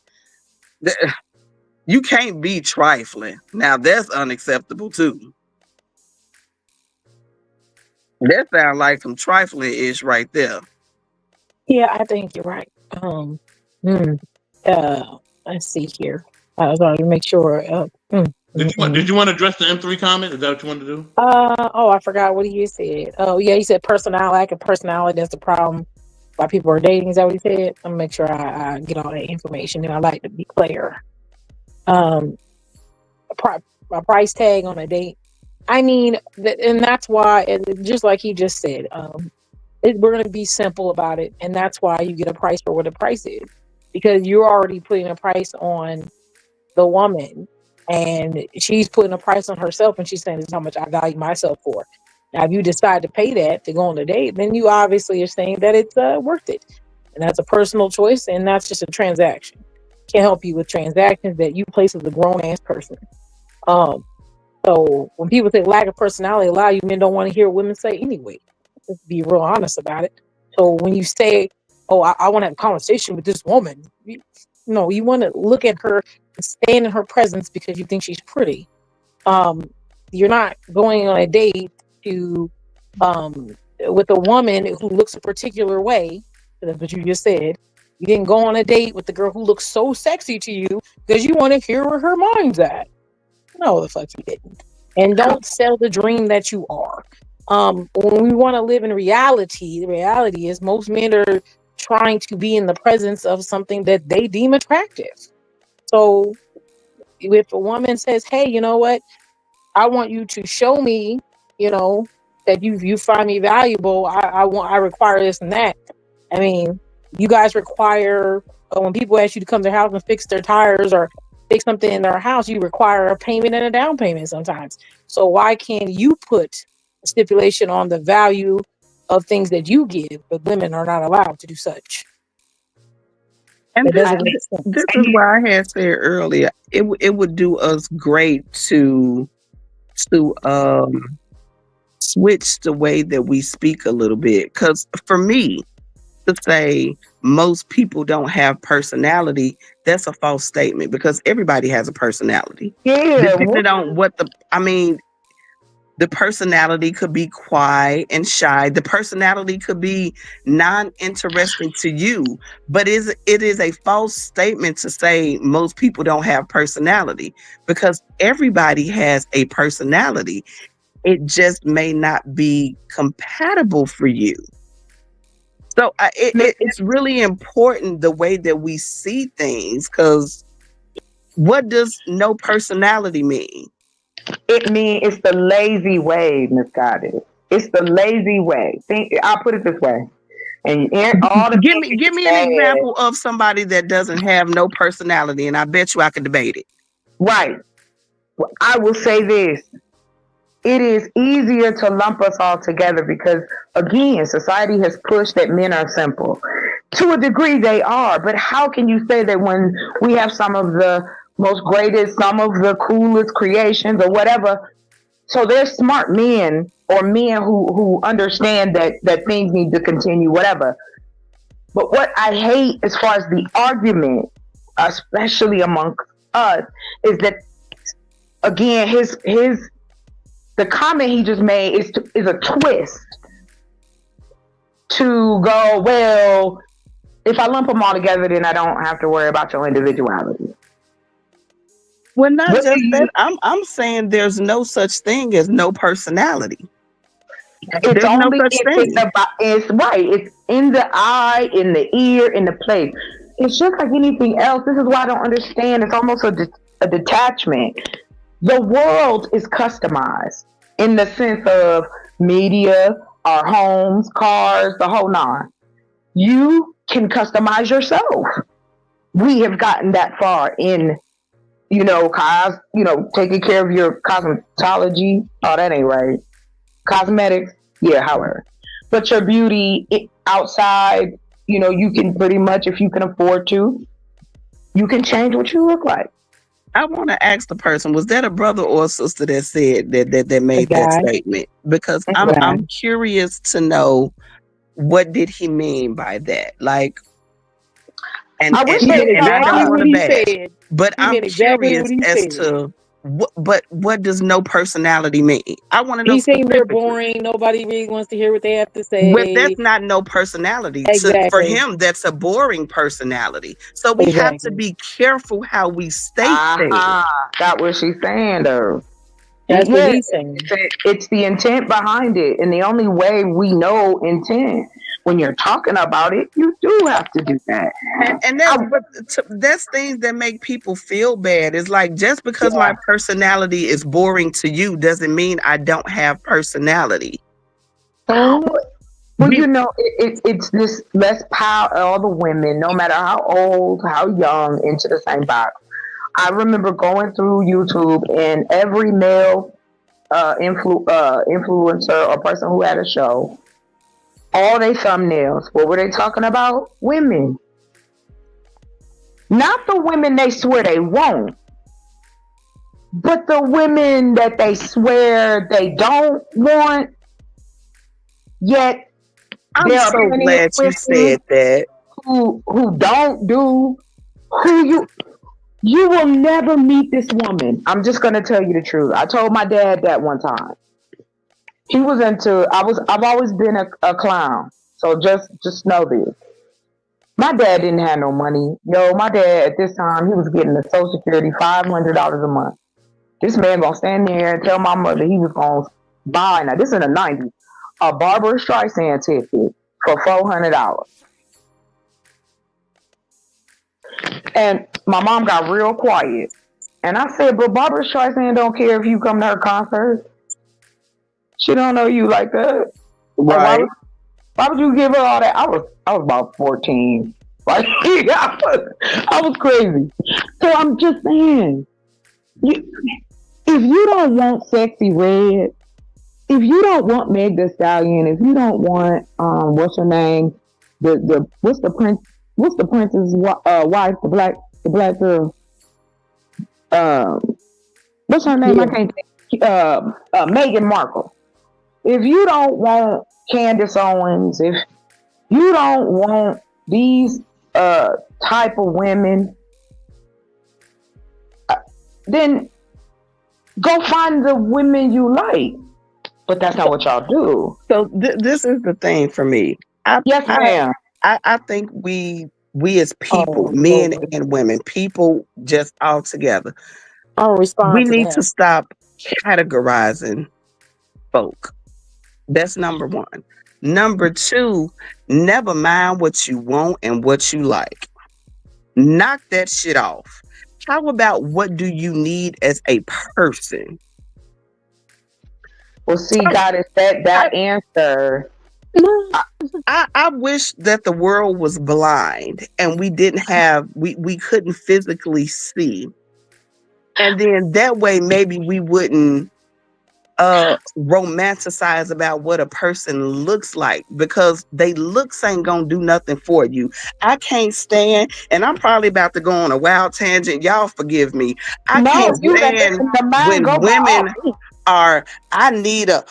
you can't be trifling. Now that's unacceptable too. That sounds like some trifling ish right there. Yeah, I think you're right. Let's see here. I was going to make sure. Did you want to address the M3 comment? Is that what you want to do? I forgot what he said. Oh, yeah, he said lack of personality. That's the problem why people are dating. Is that what he said? I'm gonna make sure I get all that information, and I like to be clear. A price tag on a date. I mean, and that's why, just like he just said, we're going to be simple about it, and that's why you get a price for what the price is, because you're already putting a price on the woman, and she's putting a price on herself, and she's saying, "This is how much I value myself for." Now, if you decide to pay that to go on a date, then you obviously are saying that it's worth it, and that's a personal choice, and that's just a transaction. Can't help you with transactions that you place with a grown ass person. So when people say lack of personality, a lot of you men don't want to hear women say anyway. Let's be real honest about it. So when you say, "Oh, I want to have a conversation with this woman," you want to look at her and stand in her presence because you think she's pretty. You're not going on a date to with a woman who looks a particular way. That's what you just said. You didn't go on a date with the girl who looks so sexy to you because you want to hear where her mind's at. No, the fuck you didn't. And don't sell the dream that you are. When we want to live in reality, the reality is most men are trying to be in the presence of something that they deem attractive. So if a woman says, "Hey, you know what? I want you to show me, that you find me valuable. I require this and that." I mean, you guys require when people ask you to come to their house and fix their tires or fix something in their house, you require a payment and a down payment sometimes. So why can't you put a stipulation on the value of things that you give, but women are not allowed to do such. And That doesn't make sense. this is why I had said earlier, it would do us great to switch the way that we speak a little bit. Because for me to say most people don't have personality, that's a false statement because everybody has a personality. Yeah. Depending on the personality could be quiet and shy. The personality could be non-interesting to you, but it is a false statement to say most people don't have personality because everybody has a personality. It just may not be compatible for you. So it's really important the way that we see things, because what does no personality mean? It means it's the lazy way, Miss Goddess. It's the lazy way. I'll put it this way. And all the give me an example of somebody that doesn't have no personality, and I bet you I could debate it. Right. Well, I will say this. It is easier to lump us all together because, again, society has pushed that men are simple. To a degree, they are. But how can you say that when we have some of the most greatest, some of the coolest creations or whatever? So they're smart men or men who understand that things need to continue, whatever. But what I hate as far as the argument, especially amongst us, is that, again, the comment he just made is a twist to go, well, if I lump them all together, then I don't have to worry about your individuality. Well, not just that. I'm saying there's no such thing as no personality. It's only no such thing. It's right. It's in the eye, in the ear, in the place. It's just like anything else. This is why I don't understand. It's almost a detachment. The world is customized in the sense of media, our homes, cars, the whole nine. You can customize yourself. We have gotten that far in, taking care of your cosmetology. Oh, that ain't right. Cosmetics, yeah, however. But your beauty outside, you can pretty much, if you can afford to, you can change what you look like. I want to ask the person, was that a brother or a sister that said that made that statement? Because I'm curious to know, what did he mean by that? Like, and I wish I don't want to bash, but I'm curious as to what does no personality mean? I want to know. He's saying they're boring. Nobody really wants to hear what they have to say. But that's not no personality. Exactly. For him, that's a boring personality. So we have to be careful how we state things. That's what she's saying, though. That's what he's saying. It's the intent behind it, and the only way we know intent. When you're talking about it, you do have to do that. And that's things that make people feel bad. It's like, just because my personality is boring to you doesn't mean I don't have personality. Well, it's this less power. All the women, no matter how old, how young, into the same box. I remember going through YouTube, and every male influencer or person who had a show, all their thumbnails, what were they talking about? Women. Not the women they swear they won't, but the women that they swear they don't want. Yet I'm so glad you said that. Who don't do, you will never meet this woman. I'm just gonna tell you the truth. I told my dad that one time. He was I've always been a clown. So just know this. My dad didn't have no money. My dad at this time, he was getting the Social Security $500 a month. This man gonna stand there and tell my mother he was gonna buy, now this in the 90s, a Barbara Streisand ticket for $400. And my mom got real quiet. And I said, but Barbara Streisand don't care if you come to her concert. She don't know you like that. Right. Why would you give her all that? I was about 14. Like, I was crazy. So I'm just saying, if you don't want Sexy Red, if you don't want Meg Thee Stallion, if you don't want what's her name, the what's the prince's wife, the black girl, what's her name? Yeah. I can't think. Meghan Markle. If you don't want Candace Owens, if you don't want these type of women, then go find the women you like. But that's not what y'all do. So this is the thing for me. Yes, ma'am. I think we as people, Oh, men Lord. and women, people just all together, I'll respond we to need that. to stop categorizing folk. That's number one. Number two, never mind what you want and what you like. Knock that shit off. How about what do you need as a person? Well, see, God, is that answer. I wish that the world was blind and we didn't have we couldn't physically see. And then that way maybe we wouldn't romanticize about what a person looks like, because they looks ain't gonna do nothing for you. I can't stand, and I'm probably about to go on a wild tangent. Y'all forgive me. I can't You can stand listen to mine. when Go by women all. are, I need a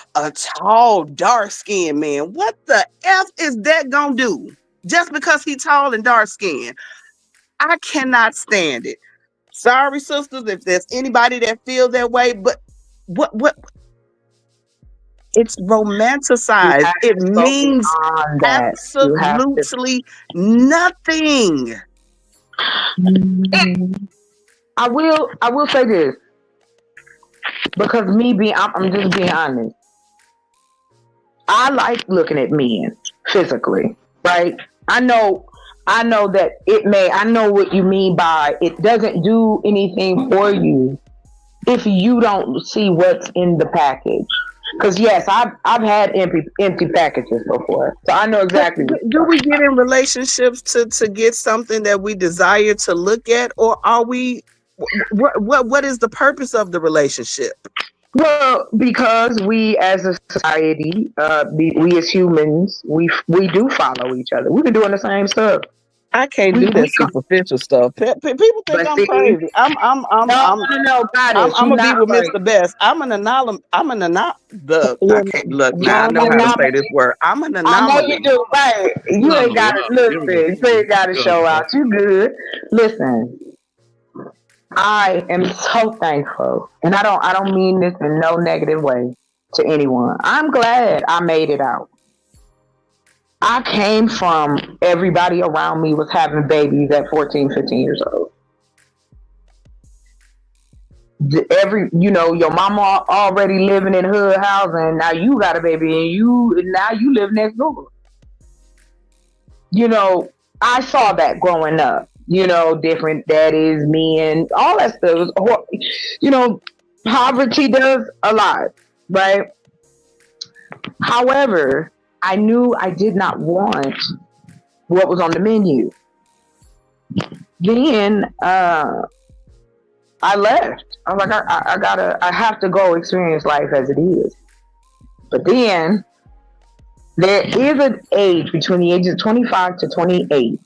tall, dark-skinned man. What the F is that gonna do? Just because he tall and dark-skinned. I cannot stand it. Sorry, sisters, if there's anybody that feel that way, but what it's romanticized. It means absolutely nothing. I will say this, because I'm just being honest. I like looking at men physically, right? I know that I know what you mean by it doesn't do anything for you if you don't see what's in the package. Because yes, I've had empty packages before, so I know exactly. Do we get in relationships to get something that we desire to look at, or are we? What is the purpose of the relationship? Well, because we as a society, we as humans, we do follow each other. We've been doing the same stuff. I can't do that superficial stuff. People think I'm crazy. I'm gonna be with Mr. Best. I'm an anomaly. I can't look now. I know how to say this word. I'm an anomaly. I know you do, right? You ain't got to listen. You ain't got to show out. You good? Listen, I am so thankful, and I don't mean this in no negative way to anyone. I'm glad I made it out. I came from everybody around me was having babies at 14, 15 years old. Your mama already living in hood housing. Now you got a baby and now you live next door. I saw that growing up. Different daddies, men, all that stuff. Poverty does a lot, right? However, I knew I did not want what was on the menu. Then I left. I was like, I have to go experience life as it is. But then there is an age between the ages of 25 to 28.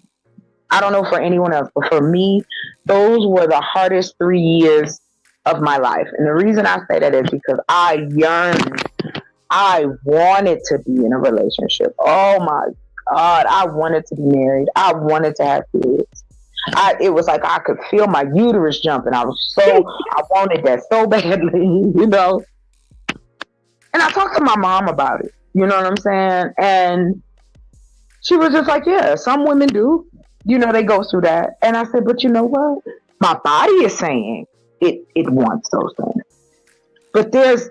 I don't know for anyone else, but for me, those were the hardest 3 years of my life. And the reason I say that is because I yearned. I wanted to be in a relationship. Oh my God. I wanted to be married. I wanted to have kids. It was like I could feel my uterus jumping. I wanted that so badly, And I talked to my mom about it. You know what I'm saying? And she was just like, yeah, some women do. They go through that. And I said, but you know what? My body is saying it wants those things. But there's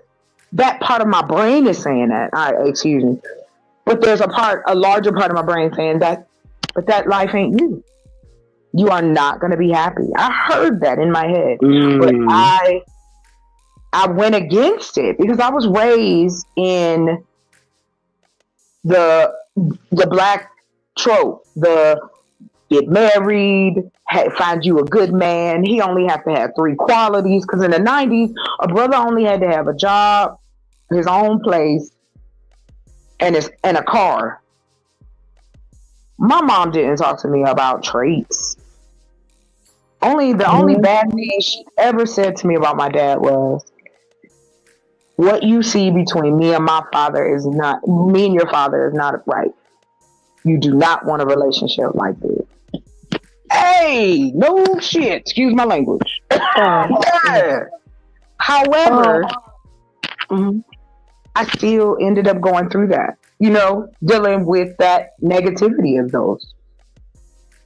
that part of my brain is saying that. Excuse me. But there's a larger part of my brain saying that, but that life ain't you. You are not going to be happy. I heard that in my head. But I went against it because I was raised in the black trope, the get married, find you a good man. He only has to have 3 qualities, because in the 90s, a brother only had to have a job, his own place, and is in a car. My mom didn't talk to me about traits. The only bad thing she ever said to me about my dad was, what you see between me and your father is not right. You do not want a relationship like this. Hey, no shit. Excuse my language. Yeah. However, I still ended up going through that, dealing with that negativity of those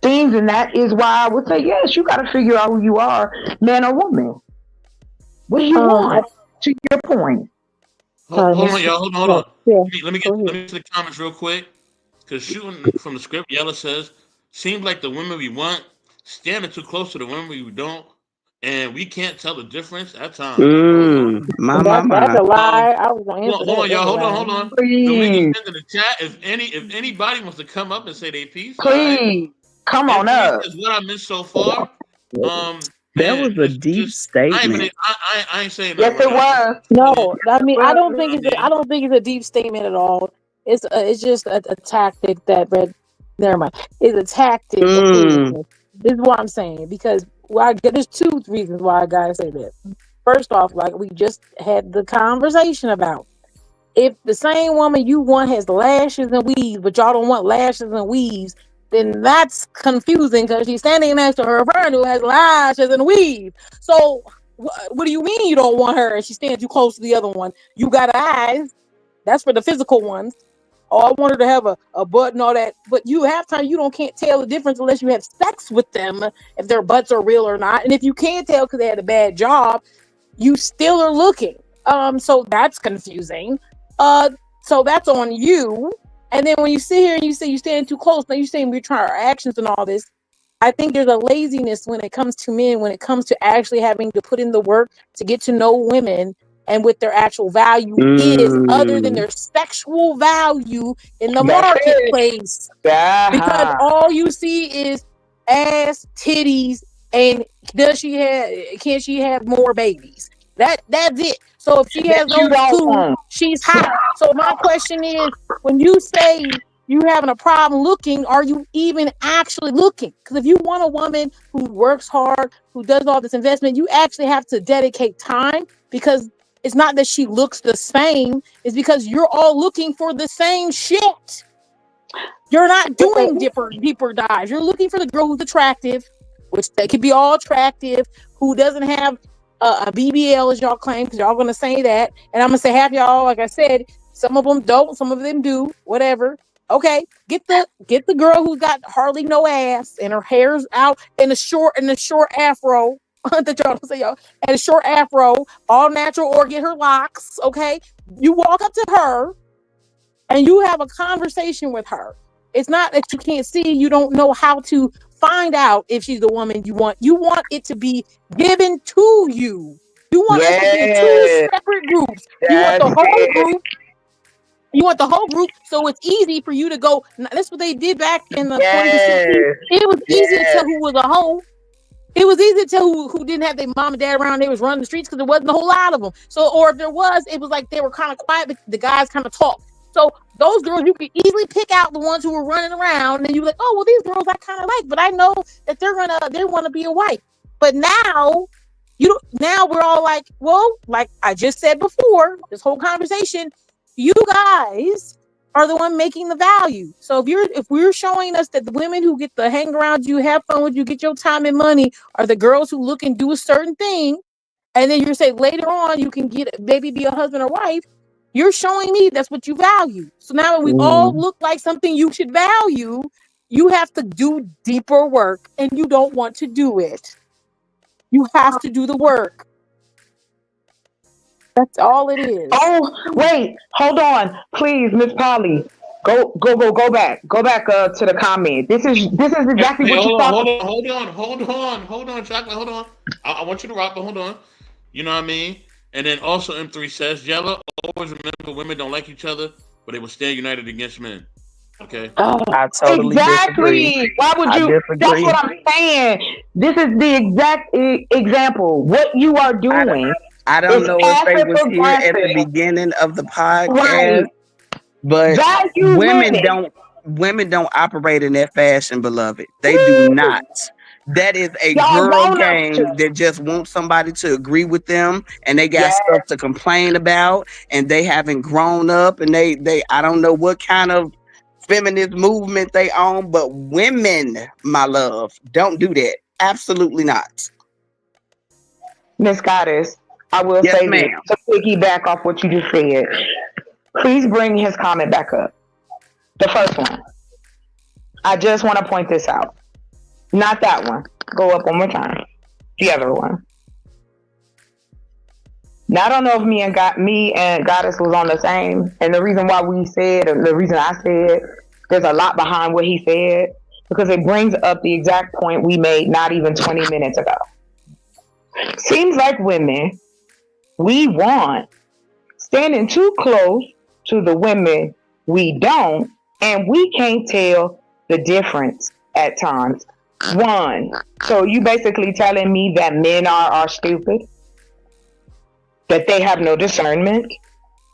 things. And that is why I would say, yes, you got to figure out who you are, man or woman. What do you want? To your point. Hold on, y'all. Hold on. Yeah. Let me get to the comments real quick. Because shooting from the script, Yella says, seems like the women we want standing too close to the women we don't, and we can't tell the difference at times. That's a lie. I was going to answer Hold on, y'all. Hold on. Please. So we can send in the chat if anybody wants to come up and say their piece. Please. Come on up. Is what I missed so far. That was a deep statement. I ain't saying yes, it was. No, I mean I don't think it's a deep statement at all. It's just a tactic that never mind. It's a tactic. This is what I'm saying, because there's two reasons why I gotta say that. First off, like we just had the conversation about, if the same woman you want has lashes and weaves, but y'all don't want lashes and weaves, then that's confusing, because she's standing next to her friend who has lashes and weave. So what do you mean you don't want her and she's standing too close to the other one? You got eyes. That's for the physical ones. Oh, I want her to have a butt and all that. But you can't tell the difference unless you have sex with them, if their butts are real or not. And if you can't tell because they had a bad job, you still are looking. So that's confusing. So that's on you. And then when you sit here and you say you stand too close, now you're saying we're trying our actions and all this. I think there's a laziness when it comes to men, when it comes to actually having to put in the work to get to know women and what their actual value is, other than their sexual value in the marketplace. Because all you see is ass, titties, and can she have more babies? That's it. So if she has those two, she's hot. So my question is, when you say you having a problem looking, are you even actually looking? Because if you want a woman who works hard, who does all this investment, you actually have to dedicate time, because it's not that she looks the same. It's because you're all looking for the same shit. You're not doing deeper dives. You're looking for the girl who's attractive, which they could be all attractive, who doesn't have a BBL, as y'all claim, because y'all gonna say that, and I'm gonna say half y'all, like I said, some of them don't, some of them do, whatever. Okay, get the girl who's got hardly no ass and her hair's out in a short afro. That y'all don't say, y'all, and a short afro, all natural, or get her locks. Okay, you walk up to her and you have a conversation with her. It's not that you can't see, you don't know how to find out if she's the woman you want. You want it to be given to you. You want it to be two separate groups. You want the whole group. You want the whole group, so it's easy for you to go. That's what they did back in the 2016. It was easy to tell who was a hoe. It was easy to tell who didn't have their mom and dad around. They was running the streets because there wasn't a whole lot of them. So, or if there was, it was like they were kind of quiet, but the guys kind of talked. So those girls, you could easily pick out the ones who were running around, and you were like, oh, well, these girls I kind of like, but I know that they want to be a wife. But now we're all like, well, like I just said before, this whole conversation, you guys are the one making the value. So if we're showing us that the women who get to hang around you, have fun with you, get your time and money, are the girls who look and do a certain thing, and then you say later on you can get maybe be a husband or wife, you're showing me that's what you value. So now when we all look like something you should value, you have to do deeper work, and you don't want to do it. You have to do the work. That's all it is. Oh, wait, hold on, please, Miss Polly. Go back. Go back to the comment. This is exactly what you thought. Hold on, Chocolate. Hold on. I want you to rock, but hold on. You know what I mean? And then also M3 says, Yella, always remember women don't like each other, but they will stand united against men. Okay. I totally disagree. Why would you? That's what I'm saying. This is the exact example. What you are doing. I don't It's know if they passive was here at the aggressive. beginning of the Right. podcast, but Value women don't operate in that fashion, beloved. They do not. That is a Y'all girl want us gang to. that just wants somebody to agree with them, and they got Yes. stuff to complain about, and they haven't grown up, and they I don't know what kind of feminist movement they on, but women, my love, don't do that. Absolutely not. Miss Goddess, I will Yes, say this ma'am. to piggyback off what you just said. Please bring his comment back up. The first one. I just want to point this out. Not that one. Go up one more time. The other one. Now I don't know if me and Goddess was on the same, and the reason why we said, or the reason I said, there's a lot behind what he said, because it brings up the exact point we made not even 20 minutes ago. Seems like women, we want standing too close to the women we don't, and we can't tell the difference at times. One, so you basically telling me that men are stupid, that they have no discernment,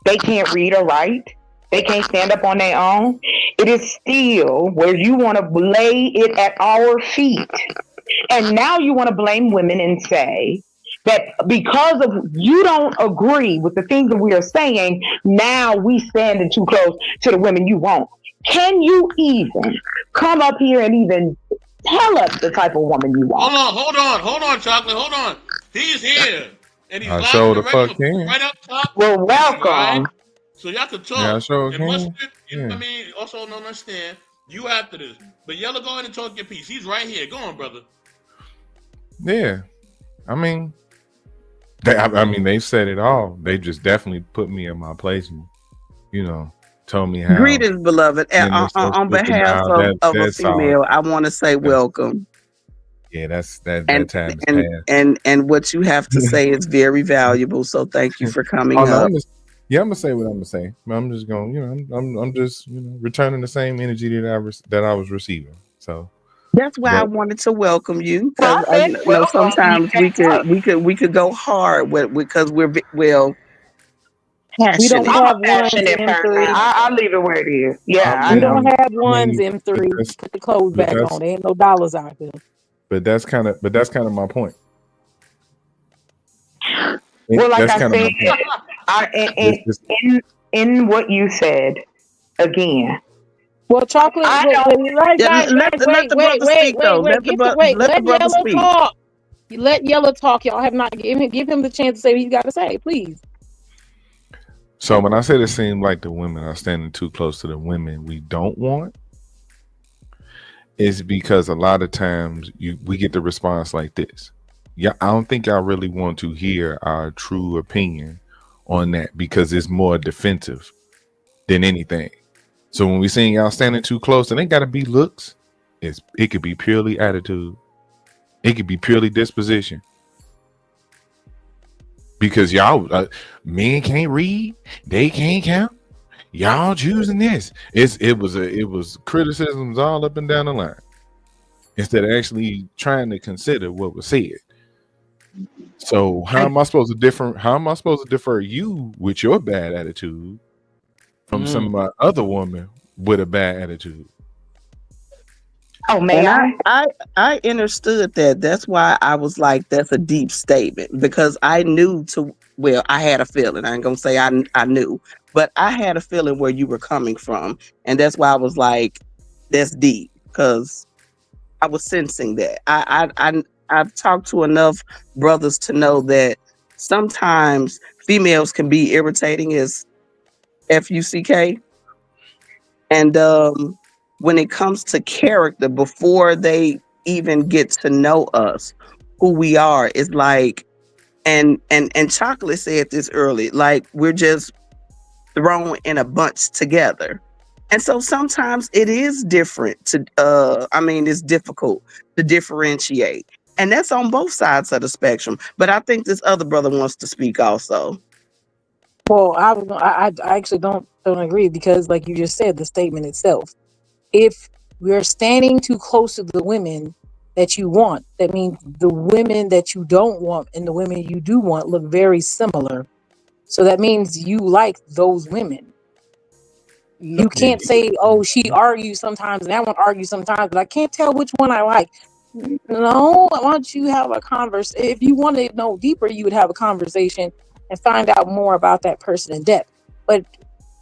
they can't read or write, they can't stand up on their own. It is still where you want to lay it at our feet. And now you want to blame women and say that because of you don't agree with the things that we are saying, now we standing too close to the women you want. Can you even come up here and even tell us the type of woman you want? Hold on, Chocolate, hold on. He's here. And he's I live sure in the the fuck regular can. right up top. Well, All right. welcome. So y'all can talk. Yeah, I sure And can. Mustard, Yeah. I mean, also don't understand. You after this. But Yellow, go ahead and talk your piece. He's right here. Go on, brother. Yeah. I mean, they said it all. They just definitely put me in my place and, told me how. Greetings, beloved. And And on behalf of a female, I want to say welcome. Yeah, that And time is past. and what you have to say is very valuable. So thank you for coming Oh, no, up. I'm gonna say what I'm gonna say. I'm just going, I'm just returning the same energy that I was receiving. So That's why I but wanted to welcome you, I because said welcome. sometimes we could go hard because we're We passionate. don't I'm a have ones passionate person. M3. I'll leave it where it is. Yeah, I We know. don't have ones but M3. Put the clothes back that's on. There ain't no dollars out there. that's kind of my point. Well, like That's I kind of my said, point. in what you said, again, Well, Chocolate, I wait, don't. right, Yeah, guys, let the brother speak though. Let the Let brother Yellow speak. talk. You let Yellow talk. Y'all have not give him the chance to say what he's got to say, please. So when I said it seemed like the women are standing too close to the women we don't want, it's because a lot of times we get the response like this. Yeah, I don't think y'all really want to hear our true opinion on that because it's more defensive than anything. So when we saying y'all standing too close, it ain't got to be looks. It could be purely attitude. It could be purely disposition. Because y'all, men can't read, they can't count. Y'all choosing this. It was criticisms all up and down the line, instead of actually trying to consider what was said. So how am I supposed to defer you with your bad attitude from some other woman with a bad attitude? Oh man, And I understood that. That's why I was like, that's a deep statement, because I knew I had a feeling. I ain't gonna say I knew, but I had a feeling where you were coming from. And that's why I was like, that's deep, because I was sensing that. I've talked to enough brothers to know that sometimes females can be irritating as FUCK. And when it comes to character, before they even get to know us, who we are, is like, and Chocolate said this early, like we're just thrown in a bunch together. And so sometimes it is different it's difficult to differentiate. And that's on both sides of the spectrum. But I think this other brother wants to speak also. Well, I actually don't agree, because, like you just said, the statement itself. If we're standing too close to the women, that you want. That means the women that you don't want and the women you do want look very similar. So that means you like those women. You can't say, oh, she argues sometimes and that one argues sometimes, but I can't tell which one I like. No, why don't you have a conversation? If you want to know deeper, you would have a conversation and find out more about that person in depth. But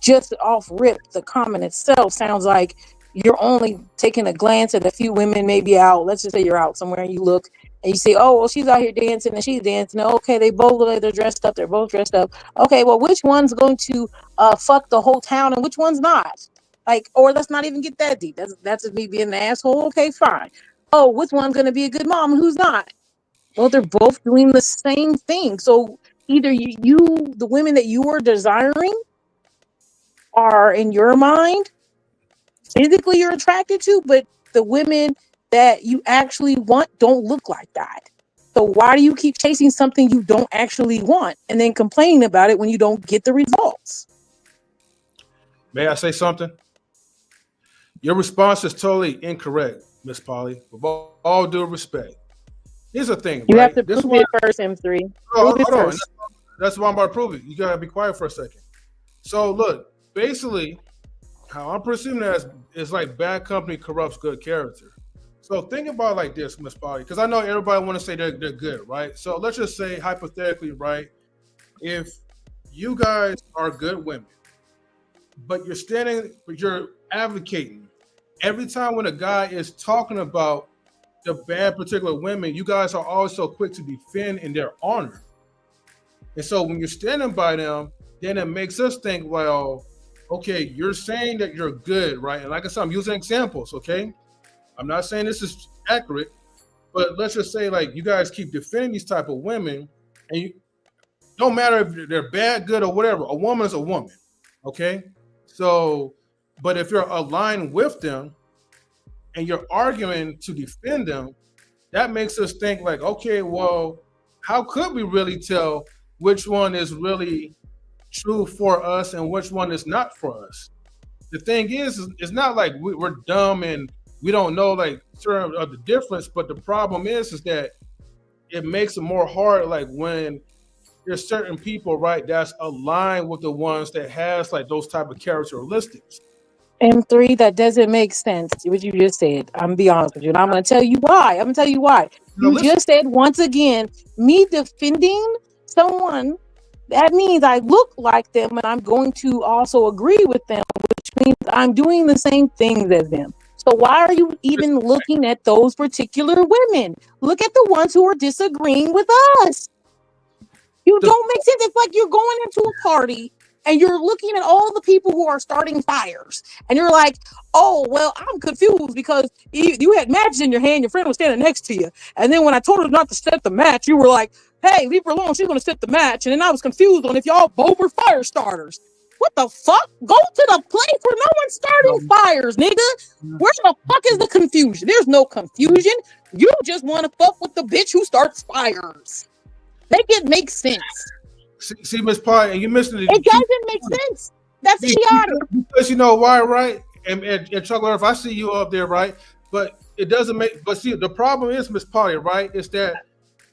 just off rip, the comment itself sounds like you're only taking a glance at a few women maybe out. Let's just say you're out somewhere and you look and you say, oh, well, she's out here dancing and she's dancing. Okay, they both look like they're dressed up. They're both dressed up. Okay, well, which one's going to fuck the whole town and which one's not? Like, or let's not even get that deep. That's just me being an asshole. Okay, fine. Oh, which one's going to be a good mom and who's not? Well, they're both doing the same thing. So either you the women that you are desiring are in your mind physically you're attracted to, but the women that you actually want don't look like that. So why do you keep chasing something you don't actually want and then complaining about it when you don't get the results? May I say something? Your response is totally incorrect, Miss Polly. With all due respect. Here's the thing. You right? have to prove it first, M3. Hold on. That's why I'm about to prove it. You gotta be quiet for a second. So look, basically, how I'm perceiving that is like bad company corrupts good character. So think about it like this, Miss Polly, because I know everybody want to say they're good, right? So let's just say hypothetically, right? If you guys are good women, but you're advocating every time when a guy is talking about the bad particular women, you guys are always so quick to defend in their honor. And so when you're standing by them, then it makes us think, well, okay, you're saying that you're good, right? And like I said, I'm using examples, okay? I'm not saying this is accurate, but let's just say like you guys keep defending these type of women and you don't matter if they're bad, good, or whatever. A woman is a woman, okay? So, but if you're aligned with them and you're arguing to defend them, that makes us think like, okay, well, how could we really tell which one is really true for us and which one is not for us? The thing is, it's not like we're dumb and we don't know like certain of the difference, but the problem is that it makes it more hard like when there's certain people, right, that's aligned with the ones that has like those type of characteristics. M3, that doesn't make sense. What you just said. I'm gonna be honest with you, and I'm gonna tell you why. You just said once again, me defending someone, that means I look like them, and I'm going to also agree with them, which means I'm doing the same things as them. So why are you even looking at those particular women? Look at the ones who are disagreeing with us. You don't make sense. It's like you're going into a party and you're looking at all the people who are starting fires. And you're like, oh, well, I'm confused because you had matches in your hand. Your friend was standing next to you. And then when I told her not to set the match, you were like, hey, leave her alone. She's going to set the match. And then I was confused on if y'all both were fire starters. What the fuck? Go to the place where no one's starting fires, nigga. Where the fuck is the confusion? There's no confusion. You just want to fuck with the bitch who starts fires. Make it make sense. See, Miss Polly, and you're missing it. It doesn't make sense. That's idiotic. Because you know why, right? And Chuck, if I see you up there, right? But it doesn't make. But see, the problem is, Miss Polly, right? Is that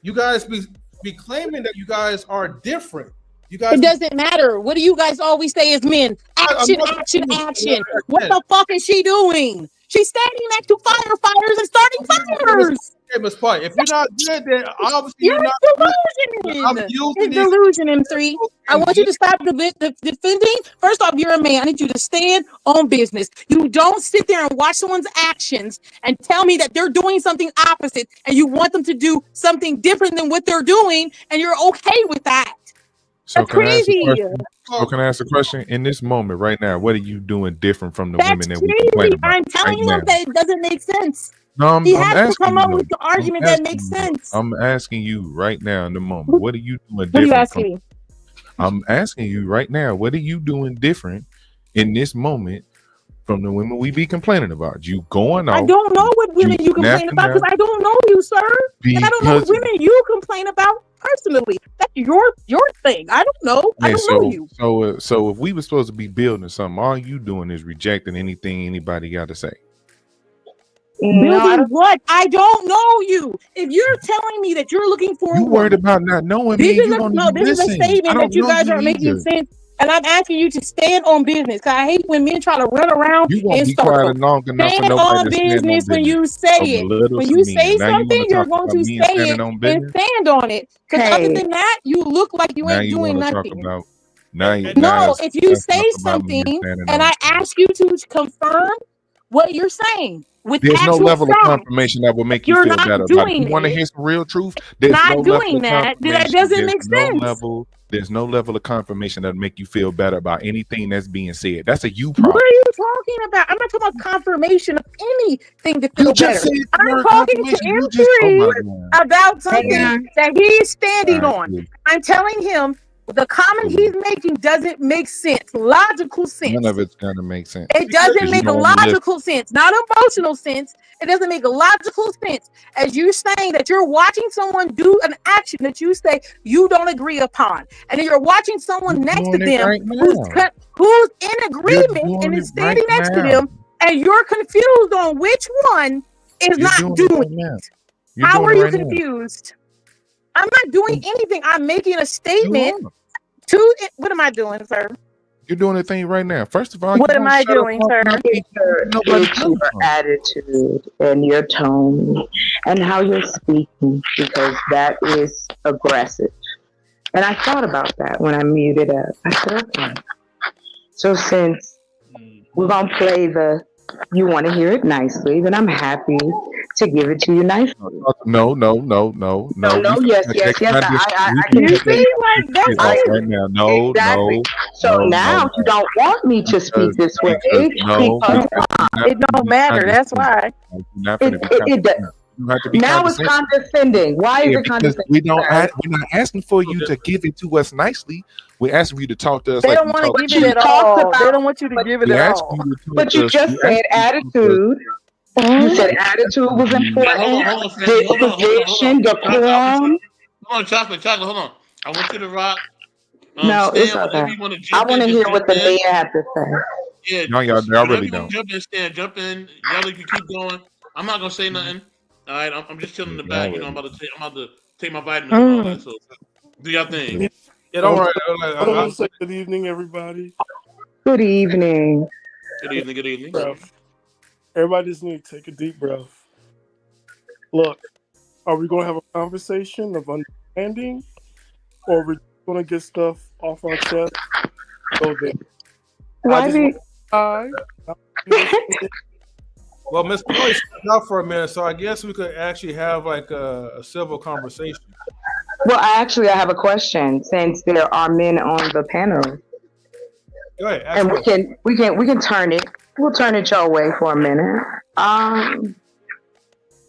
you guys be claiming that you guys are different. You guys. It doesn't matter. What do you guys always say as men? Action, action, action. What the fuck is she doing? She's standing next to firefighters and starting fires. Okay, Miss Polly, if you're not good, then obviously you're not delusion. It's delusion, M3. I want you to stop defending. First off, you're a man. I need you to stand on business. You don't sit there and watch someone's actions and tell me that they're doing something opposite and you want them to do something different than what they're doing and you're okay with that. So That's crazy. Can I ask a question? In this moment right now, what are you doing different from the women that we complain about? I'm telling you that it doesn't make sense. No, he has to come up with the argument that makes sense. I'm asking you right now in the moment. What are you doing different? What are you asking me? I'm asking you right now. What are you doing different in this moment from the women we be complaining about? You going off? I don't know what women you complain about because I don't know you, sir. And I don't know what women you complain about personally. That's your thing. I don't know. I don't know you. So if we were supposed to be building something, all you doing is rejecting anything anybody got to say. Building what? I don't know you. If you're telling me that you're looking for You a worried woman, about not knowing this me? is You a don't no. even This is a listen. I statement don't that you know guys you aren't making either. sense, and I'm asking you to stand on business. Cause I hate when men try to run around You won't in be quiet circles. long enough for Stand nobody on to stand on business when business. you say So it. belittle When some you men. say Now you want something, to you're talk going about to men say standing it on and business? stand on it. Because other Hey, than that, you look like you Now ain't you doing want to talk nothing. about And now No, it's if you say talk about something men standing and on I business. ask you to confirm what you're saying with There's no actual level of facts, confirmation that will make you you're feel not better about it. doing You want to it. hear some real truth? There's no Not level doing of that. That confirmation. doesn't make sense. There's no level of confirmation that'll make you feel better about anything that's being said. That's a you What problem. are you talking about? I'm not talking about confirmation of anything to feel You just better. said the I'm word talking to confirmation. You just oh my M3 god. about hey, something that he's standing All on. right, I'm telling him the comment cool. he's making doesn't make sense, logical None sense. of it's gonna make sense. It doesn't Because you make a don't want to listen. logical sense, not emotional sense. It doesn't make a logical sense. As you saying that you're watching someone do an action that you say you don't agree upon, and then you're watching someone You're next to doing it them right now. who's in You're agreement and doing is it right standing next to now. them, and you're confused on which one is You're not doing it doing right it. now. You're How doing are it you right now. confused? I'm not doing anything. I'm making a You statement are. to it. What am I doing, sir? You're doing the thing right now. First of all, What you am won't I shut up doing, long sir? enough. Nobody it's knows your attitude and your tone and how you're speaking because that is aggressive. And I thought about that when I muted up. I said, okay. So since we're gonna play the you want to hear it nicely, then I'm happy to give it to you nicely. No. No, yes, We yes, yes. can I cut can You this see, like shit that's off it. right now. No, exactly. So now you don't want me to speak this way no, because It don't matter. That's why. You're not it, gonna be it, it, condescending. You have to be now it's condescending. condescending. Why is Yeah, it because condescending? we're not asking for you to give it to us nicely. We're asking you to talk to us They like don't you want to talk give to it us. at talked all. They about- don't want you to give it We at asked all. you to talk But to you us. just We said asked you to talk to us. attitude. You said attitude was Hey, important. hold on, Frankie. Hold on. Disposition, decorum. Hold on, chocolate. Hold on. I want you to rock. No, it's Stan, whenever okay. you want to I jump want in, to just hear jump what the in. men have to say. Yeah, No, y'all whenever really you want don't. to jump in, Stan, jump in. Y'all can keep going. I'm not gonna say nothing. All right, I'm just chilling in the back. You know, I'm about to take my vitamins and all that. So do your thing. Yeah, don't worry. I don't want to say good evening, everybody. Good evening. Good evening. Good evening. Breath. Everybody just need to take a deep breath. Look, are we going to have a conversation of understanding, or are we going to get stuff off our chest? So that Why do Well, Mr. Boyce stepped out for a minute, so I guess we could actually have like a civil conversation. Well, I have a question since there are men on the panel, Go ahead. ask and me. we can turn it. We'll turn it your way for a minute.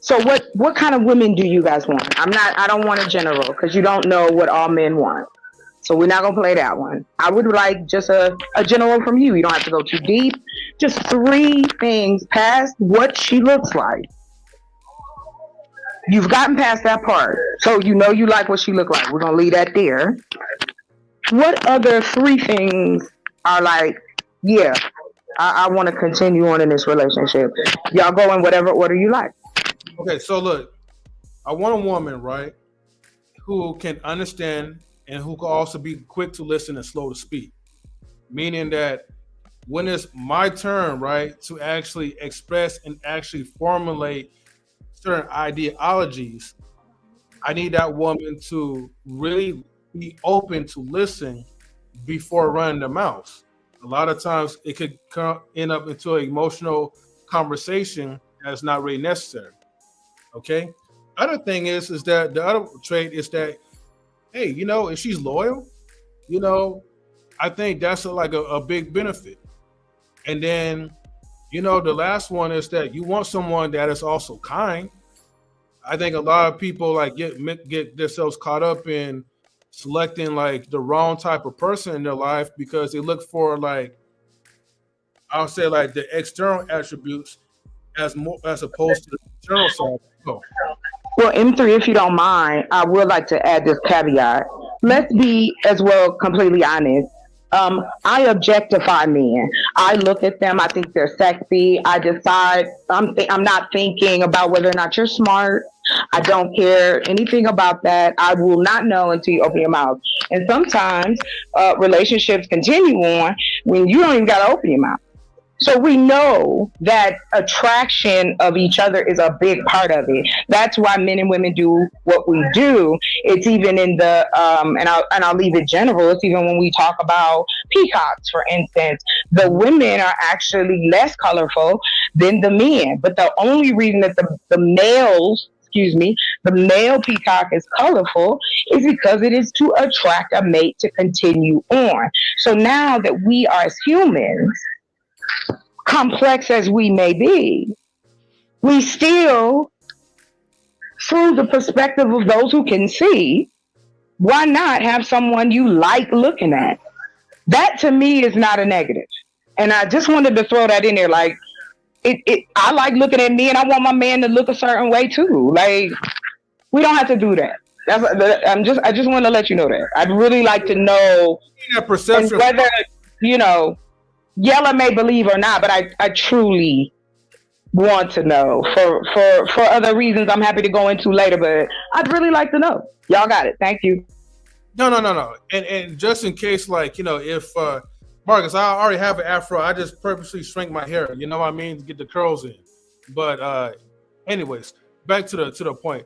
So what kind of women do you guys want? I don't want a general because you don't know what all men want. So we're not gonna play that one. I would like just a general from you. You don't have to go too deep. Just 3 things past what she looks like. You've gotten past that part. So you know you like what she look like. We're gonna leave that there. What other 3 things are like, yeah, I want to continue on in this relationship? Y'all go in whatever order you like. Okay, so look, I want a woman, right, who can understand and who can also be quick to listen and slow to speak. Meaning that when it's my turn, right, to actually express and actually formulate certain ideologies, I need that woman to really be open to listen before running their mouth. A lot of times it could end up into an emotional conversation that's not really necessary. Okay. Other thing is that the other trait is that, hey, if she's loyal, I think that's a big benefit. And then, the last one is that you want someone that is also kind. I think a lot of people get themselves caught up in selecting the wrong type of person in their life because they look for I'll say the external attributes as opposed to the internal side. Well, M3, if you don't mind, I would like to add this caveat. Let's be as well completely honest. I objectify men. I look at them. I think they're sexy. I decide. I'm not thinking about whether or not you're smart. I don't care anything about that. I will not know until you open your mouth. And sometimes relationships continue on when you don't even got to open your mouth. So we know that attraction of each other is a big part of it. That's why men and women do what we do. It's even in the and I'll leave it general. It's even when we talk about peacocks, for instance. The women are actually less colorful than the men, but the only reason that the males, excuse me, the male peacock is colorful is because it is to attract a mate to continue on. So now that we are as humans, complex as we may be, we still, through the perspective of those who can see, why not have someone you like looking at? That to me is not a negative. And I just wanted to throw that in there. Like, I like looking at me, and I want my man to look a certain way too. Like, we don't have to do that. I just want to let you know that. I'd really like to know That perception. whether, Yella may believe or not, but I truly want to know for other reasons I'm happy to go into later, but I'd really like to know. Y'all got it. Thank you. No. And just in case, if Marcus, I already have an afro, I just purposely shrink my hair. You know what I mean, to get the curls in. But anyways, back to the point.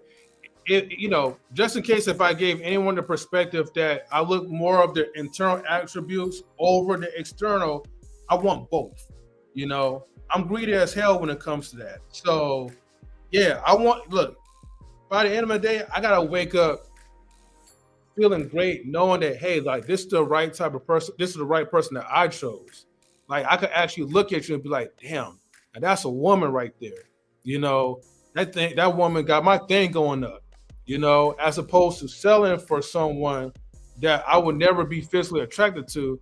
Just in case, if I gave anyone the perspective that I look more of their internal attributes over the external, I want both. I'm greedy as hell when it comes to that. So, yeah, look, by the end of the day, I got to wake up feeling great, knowing that, hey, like, this is the right type of person. This is the right person that I chose. Like, I could actually look at you and be like, damn, and that's a woman right there. That woman got my thing going up, as opposed to selling for someone that I would never be physically attracted to,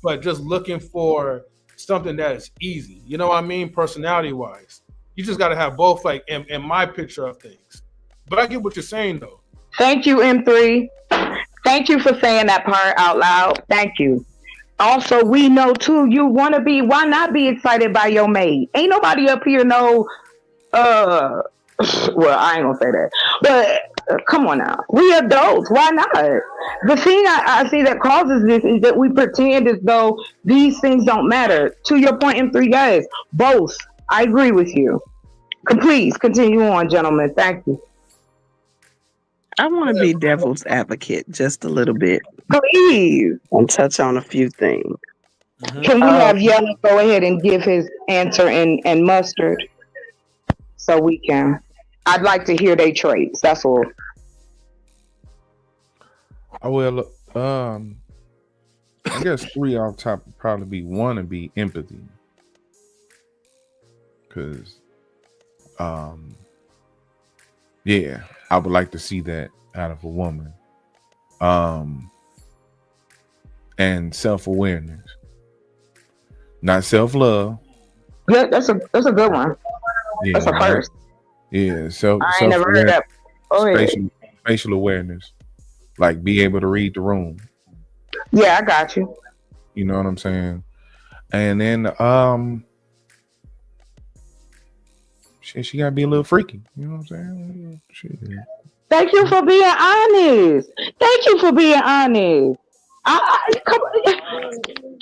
but just looking for something that is easy. You know what I mean? Personality wise, you just got to have both, like in my picture of things. But I get what you're saying, though. Thank you, M3. Thank you for saying that part out loud. Thank you. Also, we know too, why not be excited by your mate? Ain't nobody up here know, well, I ain't gonna say that, but come on now. We adults, why not? The thing I see that causes this is that we pretend as though these things don't matter. To your point, M3 guys, both. I agree with you. Please continue on, gentlemen. Thank you. I want to be devil's advocate just a little bit Please. and touch on a few things. Can we have Yellow go ahead and give his answer and Mustard so we can? I'd like to hear their traits. That's all. Well, I guess 3 off top would probably be 1 and be empathy, because yeah, I would like to see that out of a woman. And self-awareness, not self-love. Yeah, that's a good one. Yeah, That's a first. Yeah, I ain't never heard that. Oh, yeah. Spatial awareness, like be able to read the room. Yeah, I got you. You know what I'm saying? And then she gotta be a little freaky. You know what I'm saying? Shit. Thank you for being honest. Thank you for being honest.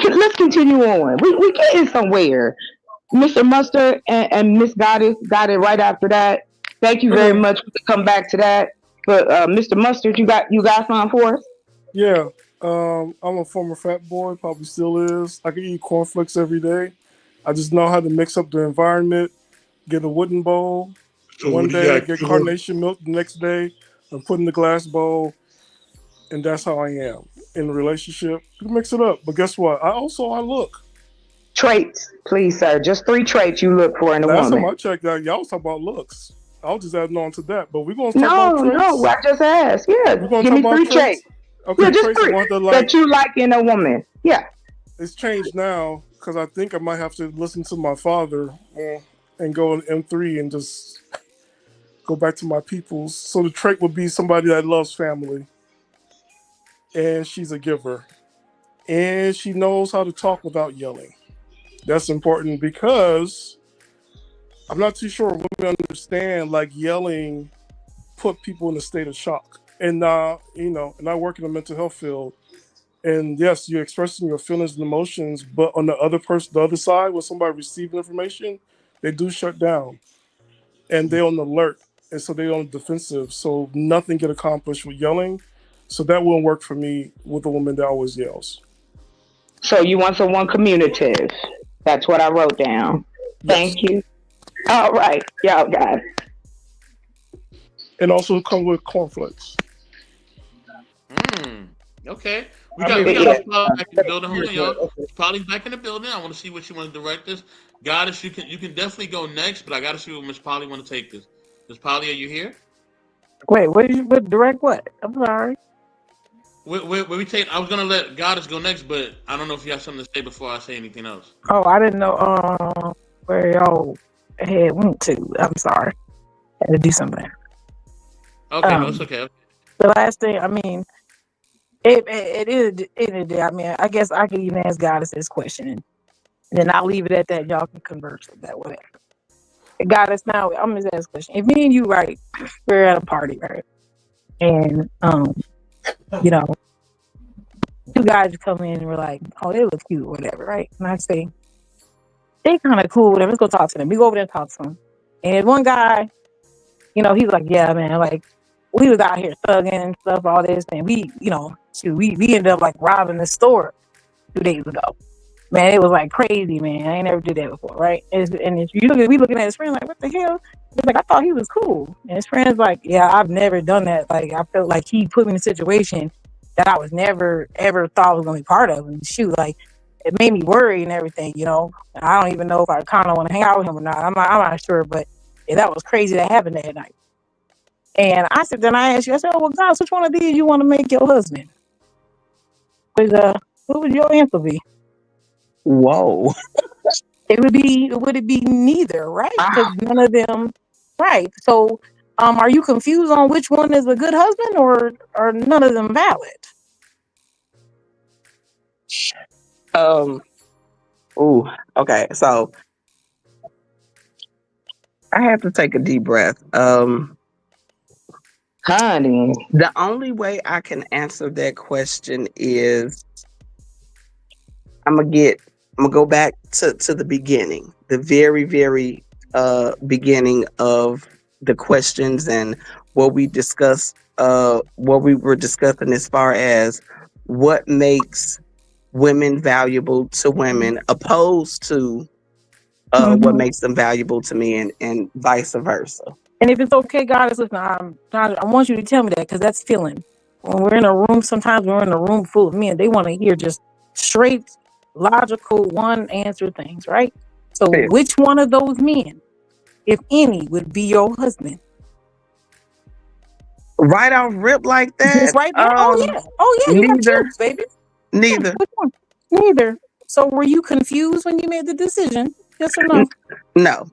Let's continue on. We getting somewhere. Mr. Mustard and Miss Goddess got it right after that. Thank you very much. We can come back to that. But Mr. Mustard, you got something for us? Yeah. I'm a former fat boy, probably still is. I can eat cornflakes every day. I just know how to mix up the environment, get a wooden bowl. So One day, get carnation milk. The next day, I'm putting the glass bowl. And that's how I am in a relationship. You can mix it up. But guess what? I look. Traits, please, sir. Just 3 traits you look for in a Last woman. time I checked out, y'all was talking about looks. I was just adding on to that. But we're going to talk about traits. No, I just asked. Yeah, We're going give to me talk 3 about traits. traits. Okay, Yeah, just traits 3 that you like in a woman. Yeah. It's changed now because I think I might have to listen to my father and go in M3 and just go back to my peoples. So the trait would be somebody that loves family. And she's a giver. and she knows how to talk without yelling. That's important because I'm not too sure women understand like yelling put people in a state of shock. And and I work in the mental health field. And yes, you're expressing your feelings and emotions, but on the other side, when somebody receiving information, they do shut down and they're on alert, and so they're on defensive. So nothing get accomplished with yelling. So that won't work for me with a woman that always yells. So you want someone communicative. That's what I wrote down. Yes. Thank you. All right. Y'all got it. And also come with cornflakes. Okay. We I got mean, Miss yeah. Polly back in the building. Hold on, y'all. Okay. Miss Polly's back in the building. I want to see what you want to direct this. Goddess, you can definitely go next, but I got to see what Miss Polly want to take this. Miss Polly, are you here? Wait, what direct what? I'm sorry. We take. I was gonna let Goddess go next, but I don't know if you have something to say before I say anything else. Oh, I didn't know where y'all had went to. I'm sorry. Had to do something. Okay, no, it's okay. The last thing, I mean, it is. I mean, I guess I could even ask Goddess this question, and then I'll leave it at that. Y'all can converse with that, whatever. Goddess, now I'm just asking a question. If me and you, right, we're at a party, right, and you know, two guys come in and we're like, oh, they look cute, whatever, right? And I say, they kind of cool, whatever. Let's go talk to them. We go over there and talk to them. And one guy, he's like, yeah, man, like we was out here thugging and stuff, all this, and we ended up like robbing the store 2 days ago. Man, it was like crazy, man. I ain't never did that before, right? We looking at his friend like, what the hell? He's like, I thought he was cool. And his friend's like, yeah, I've never done that. Like, I felt like he put me in a situation that I was never ever thought I was gonna be part of. And shoot, like it made me worry and everything, I don't even know if I kind of want to hang out with him or not. I'm not sure, but yeah, that was crazy that happened that night. And I said, then I asked you, I said, oh, well, guys, which one of these you want to make your husband? What would your answer be? Whoa. Would it be neither, right? Because none of them, right? So, are you confused on which one is a good husband, or are none of them valid? Ooh. Okay. So I have to take a deep breath. Honey. The only way I can answer that question is I'm gonna go back to the beginning, the very, very beginning of the questions and what we discussed, what we were discussing as far as what makes women valuable to women opposed to what makes them valuable to me and vice versa. And if it's okay, guys, listen, I want you to tell me that because that's feeling. When we're in a room, sometimes we're in a room full of men, they want to hear just straight, logical, one answer things, right? So Yeah. which one of those men, if any, would be your husband? Right off rip like that? Just right there? Oh yeah, you neither. got choose, baby. Neither. Which one? Neither. So were you confused when you made the decision? Yes or no? No.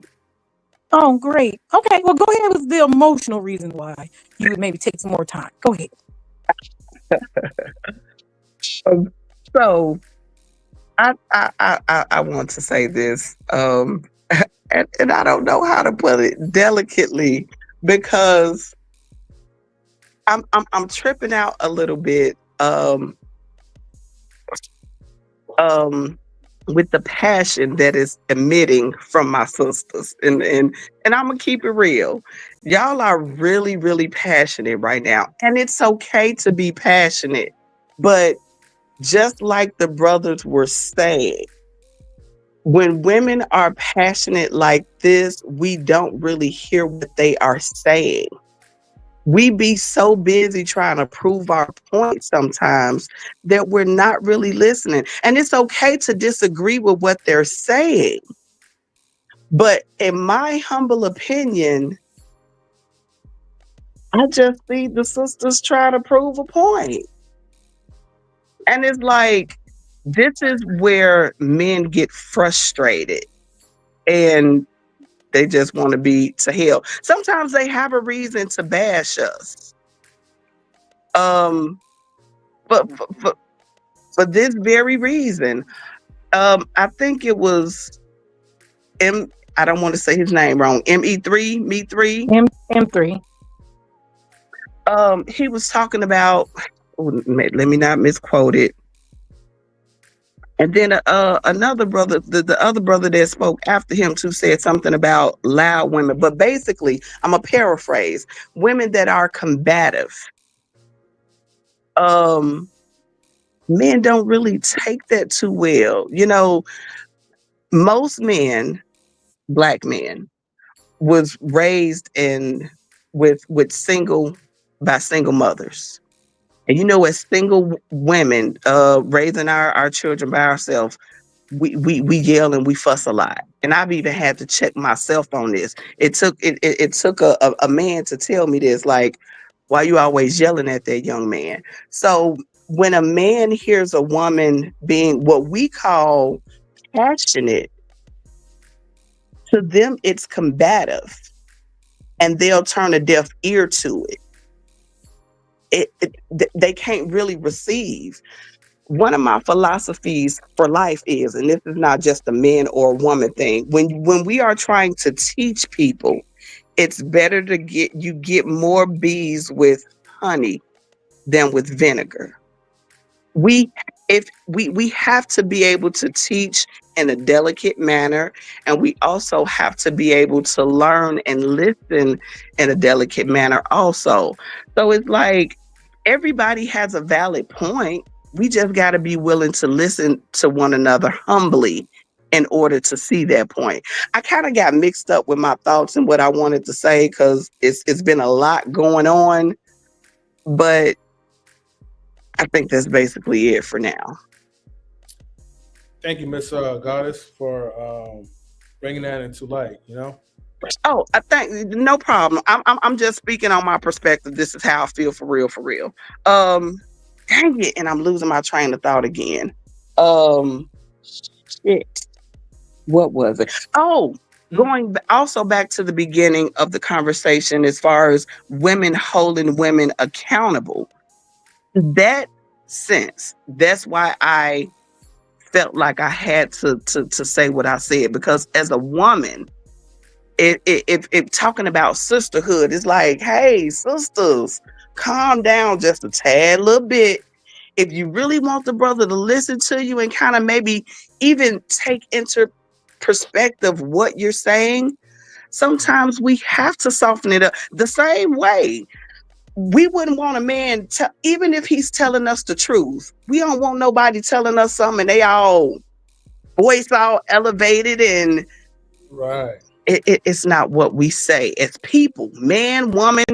Oh, great. Okay, well, go ahead with the emotional reason why you would maybe take some more time. Go ahead. So I want to say this, and I don't know how to put it delicately because I'm tripping out a little bit with the passion that is emitting from my sisters, and I'm gonna keep it real. Y'all are really, really passionate right now, and it's okay to be passionate, but just like the brothers were saying, when women are passionate like this, we don't really hear what they are saying. We be so busy trying to prove our point sometimes that we're not really listening. And it's okay to disagree with what they're saying. But in my humble opinion, I just see the sisters try to prove a point. And it's like, this is where men get frustrated and they just want to be to hell. Sometimes they have a reason to bash us. But for this very reason. I think it was I don't want to say his name wrong. Me3. M3. He was talking about. Let me not misquote it. And then another brother, the other brother that spoke after him too, said something about loud women. But basically, I'm a paraphrase: women that are combative. Men don't really take that too well. You know, most men, black men, was raised with single mothers. And you know, as single women, raising our children by ourselves, we yell and we fuss a lot. And I've even had to check myself on this. It took a man to tell me this, like, why you always yelling at that young man? So when a man hears a woman being what we call passionate, to them it's combative, and they'll turn a deaf ear to it. They can't really receive. One of my philosophies for life is, and this is not just a man or woman thing, when we are trying to teach people, it's better to get more bees with honey than with vinegar. We have to be able to teach in a delicate manner, and we also have to be able to learn and listen in a delicate manner also. So it's like everybody has a valid point. We just got to be willing to listen to one another humbly in order to see that point. I kind of got mixed up with my thoughts and what I wanted to say because it's been a lot going on, but I think that's basically it for now. Thank you, Miss Goddess, for bringing that into light. You know. Oh, I think no problem. I'm just speaking on my perspective. This is how I feel for real, for real. Dang it, and I'm losing my train of thought again. Shit. What was it? Oh, going also back to the beginning of the conversation as far as women holding women accountable. That sense, that's why I felt like I had to say what I said, because as a woman, if talking about sisterhood, it's like, hey, sisters, calm down just a tad little bit. If you really want the brother to listen to you and kind of maybe even take into perspective what you're saying, sometimes we have to soften it up. The same way we wouldn't want a man even if he's telling us the truth, we don't want nobody telling us something and they all voice all elevated, and right. It's not what we say as people, man, woman,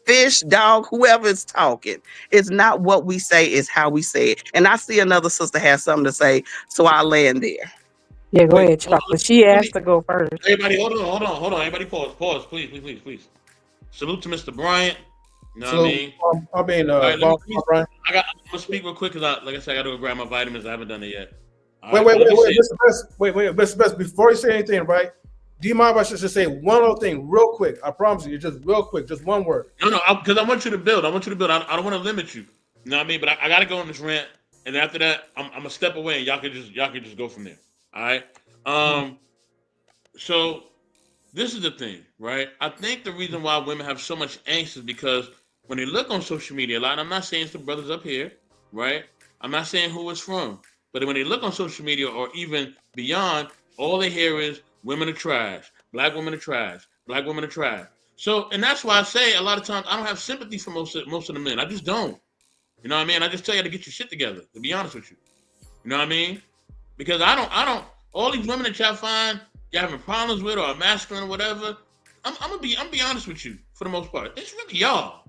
fish, dog, whoever is talking. It's not what we say, it's how we say it. And I see another sister has something to say, so I'll land there. Yeah, go ahead, Chocolate. She asked to go first. Everybody, hold on. Everybody pause, please. Salute to Mr. Bryant. You know what I mean? Brian. I'm gonna speak real quick because, like I said, I gotta go grab my vitamins. I haven't done it yet. Wait, Mr. Best, before you say anything, right? Do you mind if I just say one other thing real quick? I promise you, just real quick, just one word. No, because I want you to build. I don't want to limit you. You know what I mean? But I gotta go on this rant, and after that, I'm gonna step away, and y'all can just go from there. All right. So this is the thing, right? I think the reason why women have so much angst is because when they look on social media a lot, I'm not saying it's the brothers up here, right? I'm not saying who it's from, but when they look on social media or even beyond, all they hear is women are trash, black women are trash, black women are trash. So, and that's why I say a lot of times I don't have sympathy for most of the men. I just don't. You know what I mean? I just tell you to get your shit together, to be honest with you. You know what I mean? Because I don't, all these women that y'all find y'all having problems with or are masculine or whatever, I'm gonna be honest with you for the most part. It's really y'all.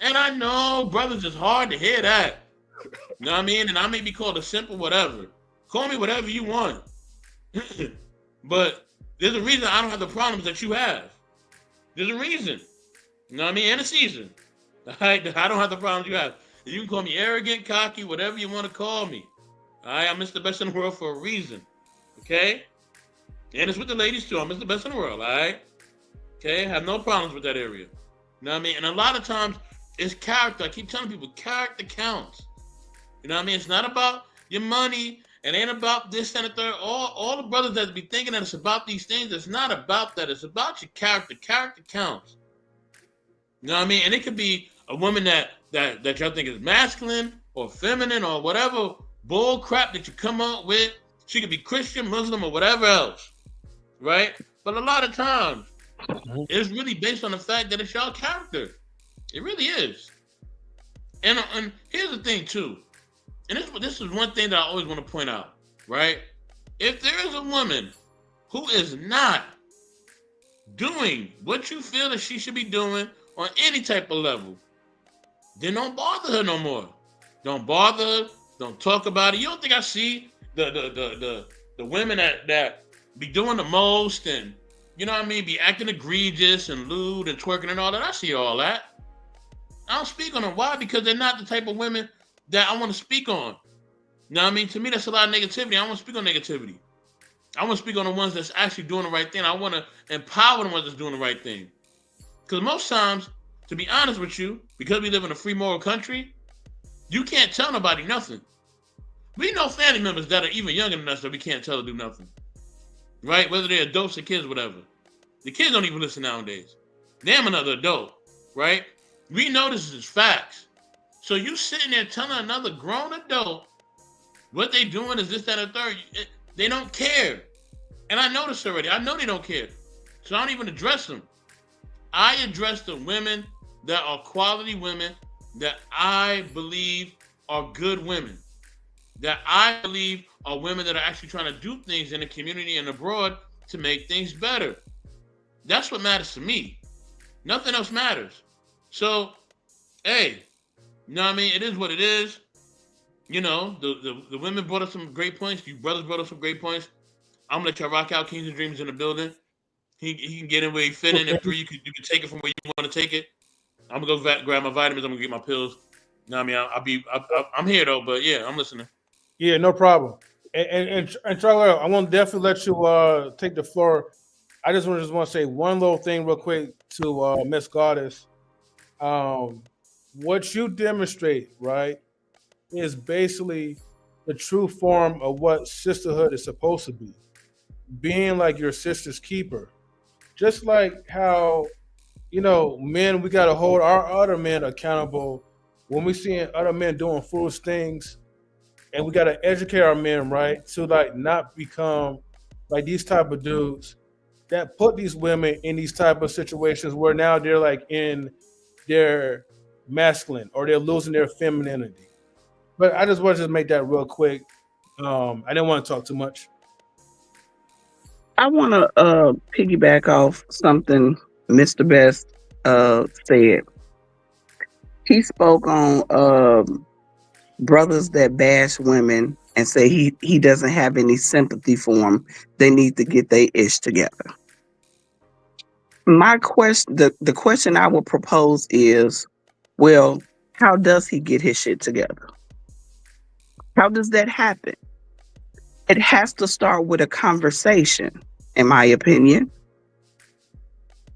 And I know, brothers, it's hard to hear that. You know what I mean? And I may be called a simple whatever. Call me whatever you want. But there's a reason I don't have the problems that you have. There's a reason. You know what I mean? And a season. All right? I don't have the problems you have. You can call me arrogant, cocky, whatever you want to call me. All right? I'm Mr. Best in the world for a reason. Okay? And it's with the ladies too. I'm Mr. Best in the world. All right? Okay? I have no problems with that area. You know what I mean? And a lot of times, it's character. I keep telling people, character counts. You know what I mean? It's not about your money. It ain't about this and the third. All the brothers that be thinking that it's about these things, it's not about that. It's about your character. Character counts. You know what I mean? And it could be a woman that y'all think is masculine or feminine or whatever bull crap that you come up with. She could be Christian, Muslim, or whatever else, right? But a lot of times, it's really based on the fact that it's y'all character. It really is. And here's the thing too, and this is one thing that I always want to point out, right? If there is a woman who is not doing what you feel that she should be doing on any type of level, then don't bother her no more. Don't bother her. Don't talk about it. You don't think I see the women that be doing the most and, you know what I mean, be acting egregious and lewd and twerking and all that? I see all that. I don't speak on them. Why? Because they're not the type of women that I want to speak on. You know what I mean? To me, that's a lot of negativity. I don't want to speak on negativity. I want to speak on the ones that's actually doing the right thing. I want to empower the ones that's doing the right thing. Because most times, to be honest with you, because we live in a free moral country, you can't tell nobody nothing. We know family members that are even younger than us that we can't tell to do nothing. Right? Whether they're adults or kids, whatever. The kids don't even listen nowadays. Damn another adult. Right? We know this is facts. So you sitting there telling another grown adult what they doing is this, that, and the third. They don't care. And I know this already. I know they don't care. So I don't even address them. I address the women that are quality women that I believe are good women. That I believe are women that are actually trying to do things in the community and abroad to make things better. That's what matters to me. Nothing else matters. So, hey, you know what I mean? It is what it is. You know, the women brought us some great points. You brothers brought us some great points. I'm gonna let y'all rock out. Kings and Dreams in the building. He can get in where he fit in. If you can take it from where you want to take it. I'm gonna go grab my vitamins. I'm gonna get my pills. You know what I mean? I'm here though, but yeah, I'm listening. Yeah, no problem. And Charlie, I want to definitely let you take the floor. I just want to say one little thing real quick to Miss Goddess. What you demonstrate, right, is basically the true form of what sisterhood is supposed to be. Being like your sister's keeper. Just like how, you know, men, we got to hold our other men accountable when we see other men doing foolish things. And we got to educate our men, right, to like not become like these type of dudes that put these women in these type of situations where now they're like in their masculine or they're losing their femininity. But I just wanted to make that real quick. I didn't want to talk too much. I want to piggyback off something Mr. Best said. He spoke on brothers that bash women and say he doesn't have any sympathy for them. They need to get their ish together. My question, the question I would propose is, well, how does he get his shit together? How does that happen? It has to start with a conversation, in my opinion.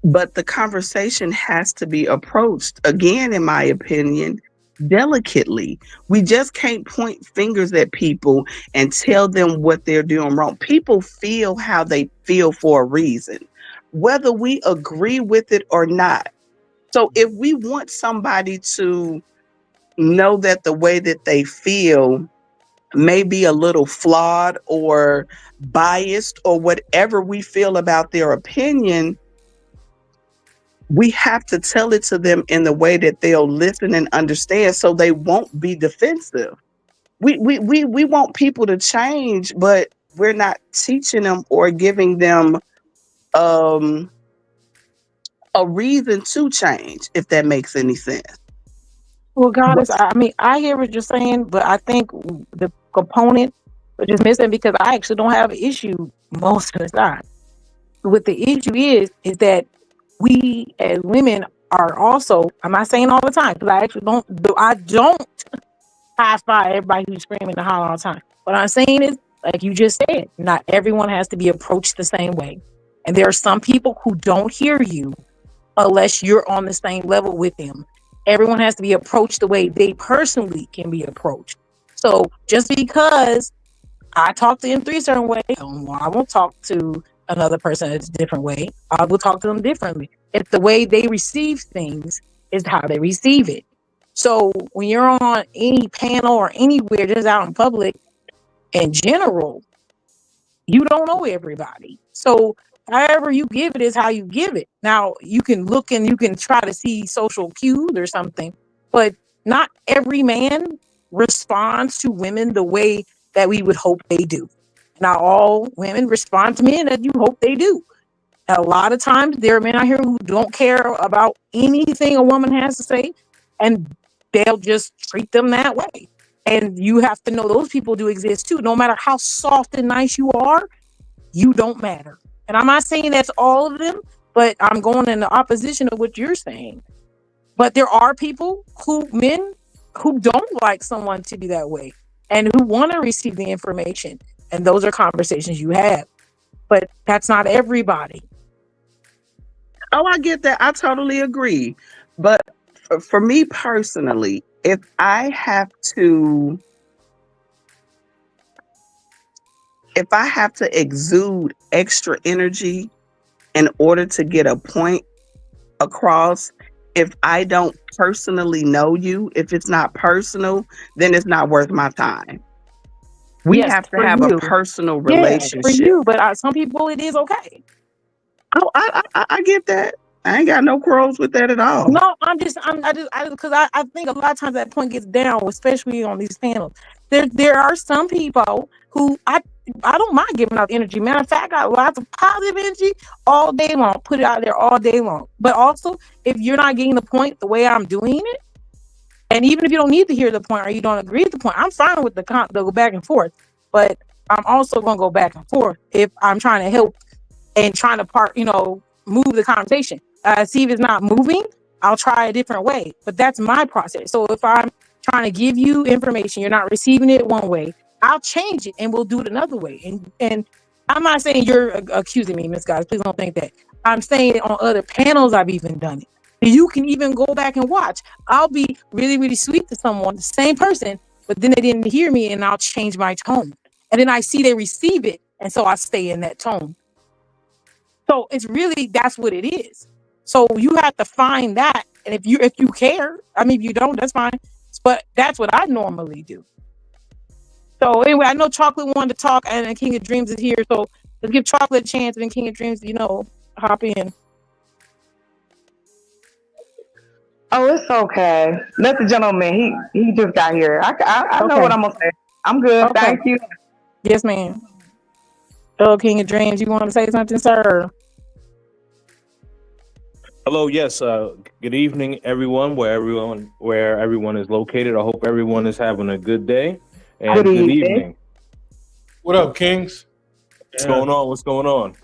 But the conversation has to be approached, again, in my opinion, delicately. We just can't point fingers at people and tell them what they're doing wrong. People feel how they feel for a reason, whether we agree with it or not. So if we want somebody to know that the way that they feel may be a little flawed or biased or whatever we feel about their opinion, we have to tell it to them in the way that they'll listen and understand so they won't be defensive. We want people to change, but we're not teaching them or giving them a reason to change, if that makes any sense. Well, Goddess, I mean, I hear what you're saying, but I think the component which is missing because I actually don't have an issue most of the time. What the issue is that we as women are also, I'm not saying all the time because I actually don't high five everybody who's screaming and holler all the time. What I'm saying is, like you just said, not everyone has to be approached the same way. And there are some people who don't hear you unless you're on the same level with them. Everyone has to be approached the way they personally can be approached. So just because I talk to M3 a certain way, I won't talk to another person a different way. I will talk to them differently. It's the way they receive things is how they receive it. So when you're on any panel or anywhere, just out in public, in general, you don't know everybody. So however you give it is how you give it. Now you can look and you can try to see social cues or something, but not every man responds to women the way that we would hope they do. Not all women respond to men that you hope they do. A lot of times there are men out here who don't care about anything a woman has to say, and they'll just treat them that way. And you have to know those people do exist too. No matter how soft and nice you are, you don't matter. And I'm not saying that's all of them, but I'm going in the opposition of what you're saying. But there are men who don't like someone to be that way and who want to receive the information. And those are conversations you have. But that's not everybody. Oh, I get that. I totally agree. But for me personally, if I have to exude extra energy in order to get a point across, if I don't personally know you, if it's not personal, then it's not worth my time. We have to have a personal relationship. For you, but some people it is okay. Oh, I get that. I ain't got no quarrels with that at all. No, because I think a lot of times that point gets down, especially on these panels. There are some people who I don't mind giving out energy. Matter of fact, I got lots of positive energy all day long. Put it out there all day long. But also, if you're not getting the point the way I'm doing it, and even if you don't need to hear the point or you don't agree with the point, I'm fine with the go back and forth. But I'm also going to go back and forth if I'm trying to help and trying to move the conversation. See if it's not moving, I'll try a different way. But that's my process. So if I'm trying to give you information, you're not receiving it one way, I'll change it and we'll do it another way. And I'm not saying you're accusing me, Miss Guys. Please don't think that. I'm saying on other panels I've even done it. You can even go back and watch. I'll be really, really sweet to someone, the same person, but then they didn't hear me and I'll change my tone. And then I see they receive it. And so I stay in that tone. So it's really, that's what it is. So you have to find that. And if you care, I mean, if you don't, that's fine. But that's what I normally do. So anyway, I know Chocolate wanted to talk and King of Dreams is here. So let's give Chocolate a chance and then King of Dreams, hop in. Oh, it's okay. Let the gentleman, he just got here. I know what I'm going to say. I'm good. Okay. Thank you. Yes, ma'am. Oh, King of Dreams, you want to say something, sir? Hello, yes. Good evening, everyone. Where everyone is located. I hope everyone is having a good day and good evening. What up, Kings? What's going on? What's going on?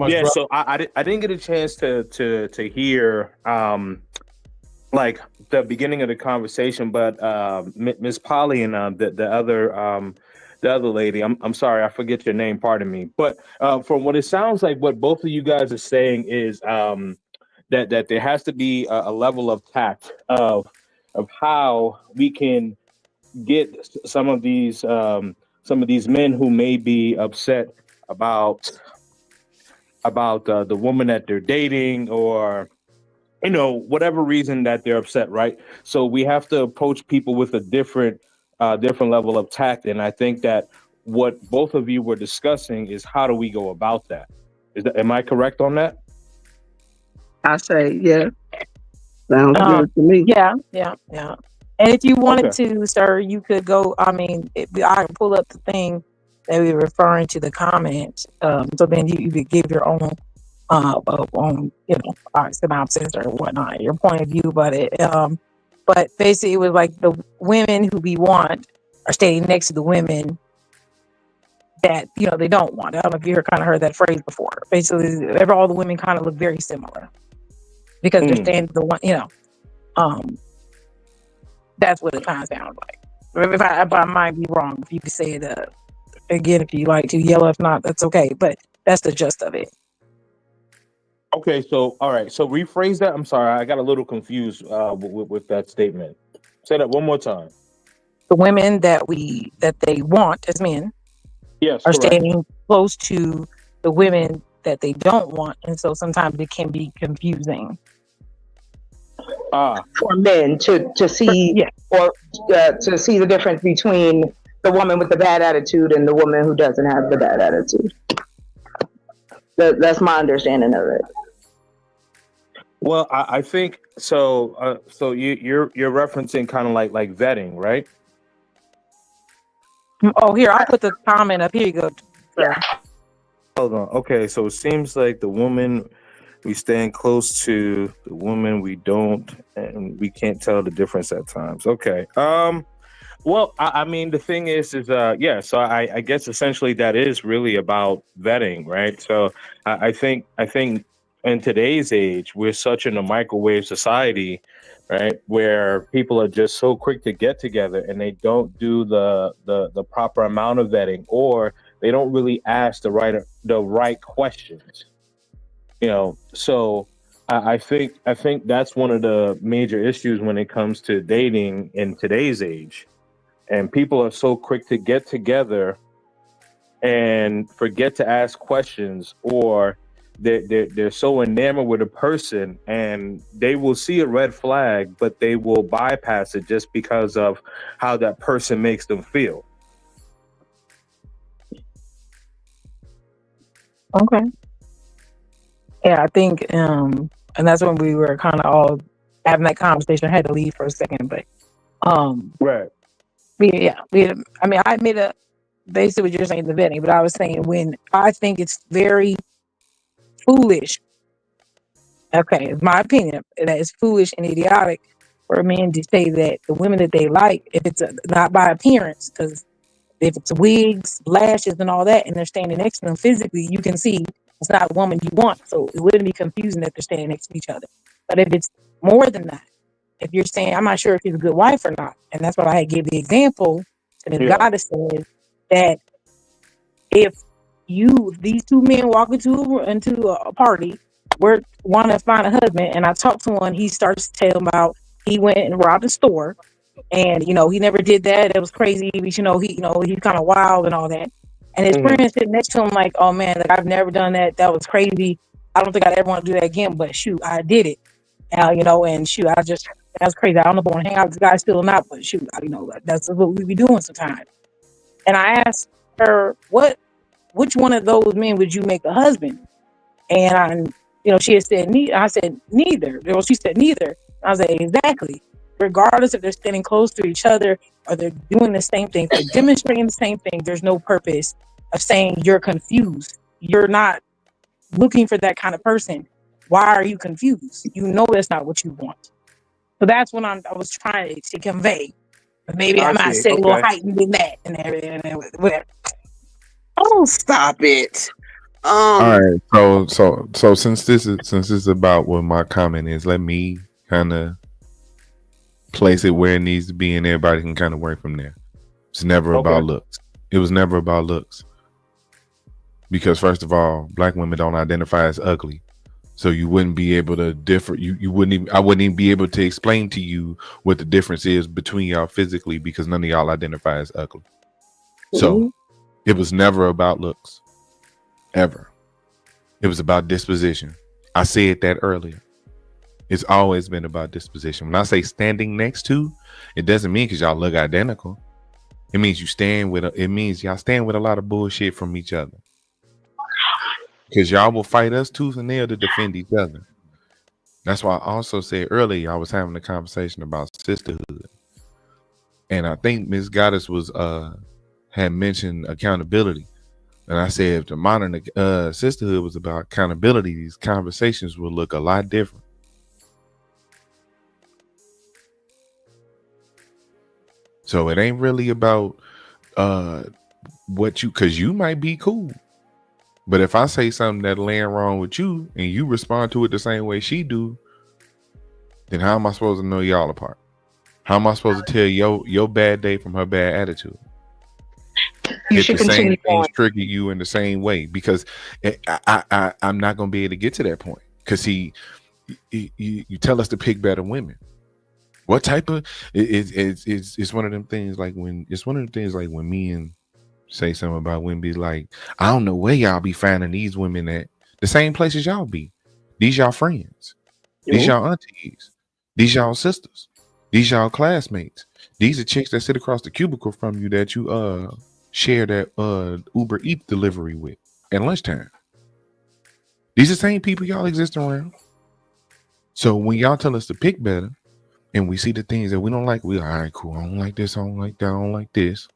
Yeah, so I didn't get a chance to hear like the beginning of the conversation, but Miss Polly and the other lady, I'm sorry, I forget your name, pardon me. But from what it sounds like, what both of you guys are saying is that there has to be a level of tact of how we can get some of these men who may be upset about the woman that they're dating, or whatever reason that they're upset, right? So we have to approach people with a different level of tact. And I think that what both of you were discussing is how do we go about that? Am I correct on that? I say, yeah. Sounds good to me. Yeah. And if you wanted to, sir, you could go. I mean, I can pull up the thing that we were referring to, the comment. So then you could give your own synopsis or whatnot, your point of view. But basically, it was like the women who we want are staying next to the women that they don't want. I don't know if you kind of heard that phrase before. Basically, all the women kind of look very similar because they're staying the one. That's what it kind of sounds like. If I might be wrong, if you could say it again, if you like to yell. If not, that's okay. But that's the gist of it. Okay, so all right, so rephrase that. I'm sorry, I got a little confused with that statement. Say that one more time. the women that they want as men Yes, are correct. standing close to the women that they don't want, and so sometimes it can be confusing. For men to see Yeah. or to see the difference between the woman with the bad attitude and the woman who doesn't have the bad attitude. That's my understanding of it. Well, I think so. So you're referencing kind of like vetting, right? Oh, here, I'll put the comment up. Here you go. Sir. Hold on. Okay, so it seems like the woman we stand close to, the woman we don't, and we can't tell the difference at times. Okay. Well, I mean, the thing is yeah. So I guess essentially that is really about vetting, right? So I think in today's age, we're such in a microwave society, right, where people are just so quick to get together and they don't do the proper amount of vetting, or they don't really ask the right questions. So I think that's one of the major issues when it comes to dating in today's age. And people are so quick to get together and forget to ask questions, or they're so enamored with a person and they will see a red flag, but they will bypass it just because of how that person makes them feel. Okay. Yeah, I think, and that's when we were kind of all having that conversation. I had to leave for a second, but right. I made a basically what you're saying, the vetting, but I was saying when I think it's very foolish. Okay, it's my opinion that it's foolish and idiotic for men to say that the women that they like, if it's not by appearance, because if it's wigs, lashes, and all that, and they're standing next to them physically, you can see it's not a woman you want. So it wouldn't be confusing that they're standing next to each other. But if it's more than that, if you're saying, I'm not sure if he's a good wife or not, and that's what I had gave the example, and the goddess said that if these two men walk into a party, we're want to find a husband, and I talk to one, he starts to tell about he went and robbed a store, and he never did that. It was crazy. He's kind of wild and all that. And his friend sitting next to him like, oh man, like I've never done that. That was crazy. I don't think I'd ever want to do that again. But shoot, I did it. And shoot, that's crazy. I don't know if I want to hang out with this guy still or not. But shoot, that's what we be doing sometimes. And I asked her, which one of those men would you make a husband? And she had said neither. I said neither. Well, she said neither. I was like, exactly. Regardless if they're standing close to each other or they're doing the same thing, they're demonstrating the same thing, there's no purpose of saying you're confused. You're not looking for that kind of person. Why are you confused? You know that's not what you want. So that's what I was trying to convey. Maybe I might say a little heightened than that and everything. Whatever. Oh, stop it. All right. So since this is about what my comment is, let me kind of place it where it needs to be, and everybody can kind of work from there. It's never about looks. It was never about looks. Because first of all, black women don't identify as ugly. So you wouldn't be able to differ. I wouldn't even be able to explain to you what the difference is between y'all physically, because none of y'all identify as ugly. So it was never about looks. Ever. It was about disposition. I said that earlier. It's always been about disposition. When I say standing next to, it doesn't mean because y'all look identical. It means y'all stand with a lot of bullshit from each other. Because y'all will fight us tooth and nail to defend each other. That's why I also said earlier I was having a conversation about sisterhood. And I think Miss Goddess had mentioned accountability. And I said if the modern sisterhood was about accountability, these conversations would look a lot different. So it ain't really about because you might be cool. But if I say something that land wrong with you and you respond to it the same way she do, then how am I supposed to know y'all apart? How am I supposed to tell your bad day from her bad attitude? You should continue things trigger you in the same way, because I'm not going to be able to get to that point, because you tell us to pick better women. What type of it's one of them things like when men say something about women, be like, I don't know where y'all be finding these women at the same places y'all be. These y'all friends, these y'all aunties, these y'all sisters, these y'all classmates. These are chicks that sit across the cubicle from you that you share that Uber Eats delivery with at lunchtime. These are the same people y'all exist around. So when y'all tell us to pick better, and we see the things that we don't like, we all right, cool. I don't like this. I don't like that. I don't like this.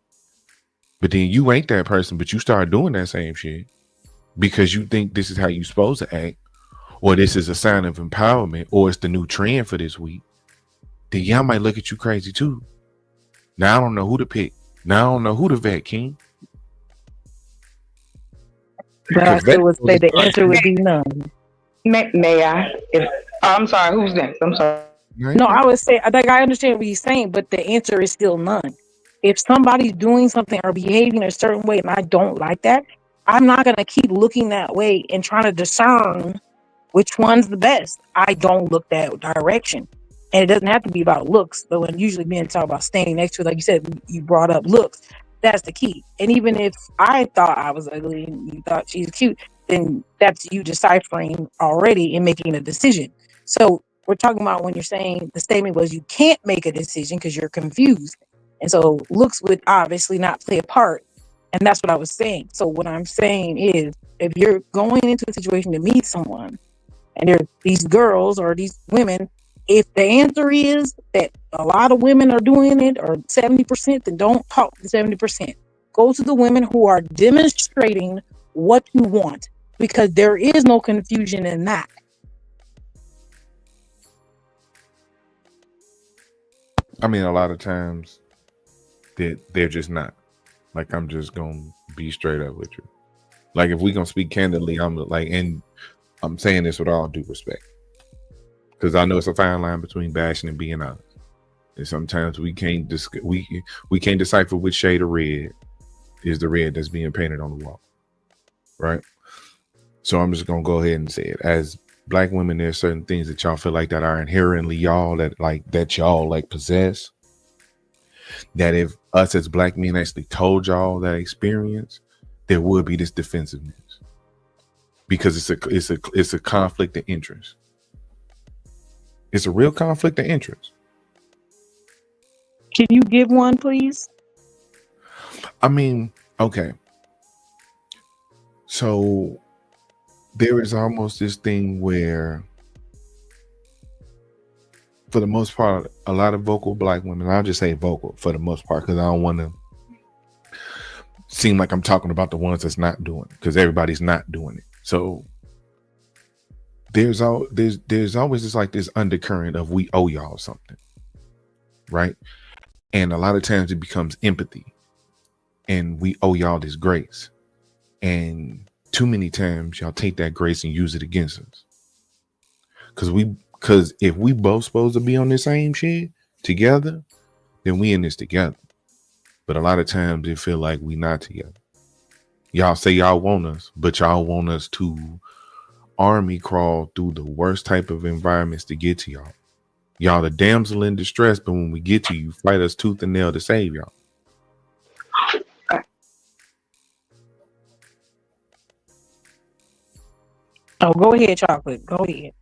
But then you ain't that person, but you start doing that same shit because you think this is how you supposed to act, or this is a sign of empowerment, or it's the new trend for this week. Then y'all might look at you crazy too. Now I don't know who to pick. Now I don't know who to vet, King. But I still would say the answer would be none. May I? I'm sorry. Who's next? I'm sorry. No, I would say, like, I understand what he's saying, but the answer is still none. If somebody's doing something or behaving a certain way and I don't like that, I'm not going to keep looking that way and trying to discern which one's the best. I don't look that direction. And it doesn't have to be about looks, but when usually men talk about standing next to it, like you said, you brought up looks. That's the key. And even if I thought I was ugly and you thought she's cute, then that's you deciphering already and making a decision. So we're talking about when you're saying the statement was you can't make a decision because you're confused. And so looks would obviously not play a part. And that's what I was saying. So what I'm saying is if you're going into a situation to meet someone and there are these girls or these women, if the answer is that a lot of women are doing it or 70%, then don't talk to 70%. Go to the women who are demonstrating what you want because there is no confusion in that. I mean, a lot of times they're just not. Like, I'm just gonna be straight up with you. Like, if we gonna speak candidly, I'm like, and I'm saying this with all due respect, because I know it's a fine line between bashing and being honest. And sometimes we can't we can't decipher which shade of red is the red that's being painted on the wall, right? So I'm just gonna go ahead and say it. As Black women, there's certain things that y'all feel like that are inherently y'all that y'all like possess. That if us as Black men actually told y'all that experience, there would be this defensiveness because it's a conflict of interest. It's a real conflict of interest. Can you give one, please? I mean, okay. So there is almost this thing where, for the most part, a lot of vocal Black women, I'll just say vocal for the most part, because I don't want to seem like I'm talking about the ones that's not doing it, because everybody's not doing it. So there's always this like this undercurrent of we owe y'all something, right? And a lot of times it becomes empathy, and we owe y'all this grace. And too many times y'all take that grace and use it against us. Because if we both supposed to be on the same shit together, then we in this together. But a lot of times it feel like we not together. Y'all say y'all want us, but y'all want us to army crawl through the worst type of environments to get to y'all. Y'all the damsel in distress, but when we get to you, fight us tooth and nail to save y'all. Oh, go ahead, Chocolate. Go ahead.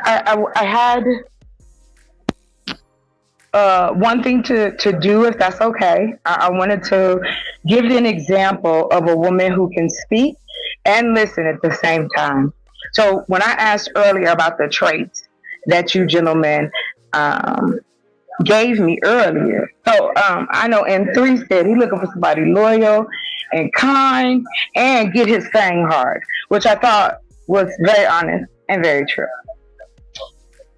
I had one thing to do, if that's okay. I wanted to give an example of a woman who can speak and listen at the same time. So when I asked earlier about the traits that you gentlemen gave me earlier, so I know M3 said he's looking for somebody loyal and kind and get his thing hard, which I thought was very honest and very true.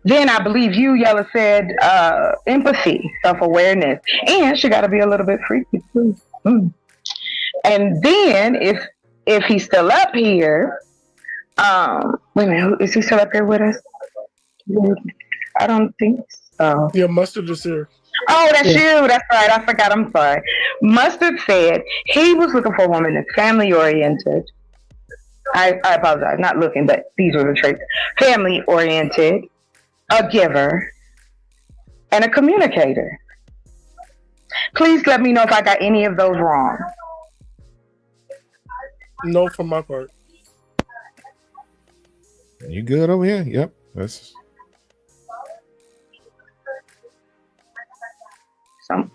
Then I believe you, Yella, said empathy, self-awareness, and she got to be a little bit freaky too. And then if he's still up here, wait a minute, is he still up here with us? I don't think so. Yeah, Mustard is here. Oh, that's you. That's right. I forgot. I'm sorry. Mustard said he was looking for a woman that's family oriented, I apologize, not looking, but these were the traits. Family oriented, a giver, and a communicator. Please let me know if I got any of those wrong. No, from my part. You good over here? Yep. That's So,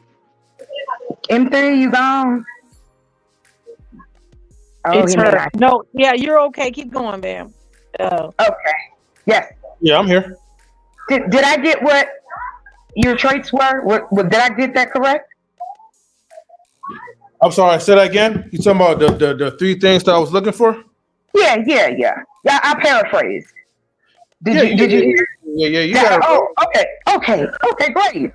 M3, you gone? Oh, It's he may her. not. No, yeah, you're okay. Keep going, Bam. Okay. Yes. Yeah, I'm here. Did I get what your traits were? Did I get that correct? I'm sorry. Say that again. You talking about the three things that I was looking for? Yeah. Yeah, I paraphrased. Did you hear? Yeah. You Yeah. got it. Oh, okay. Great.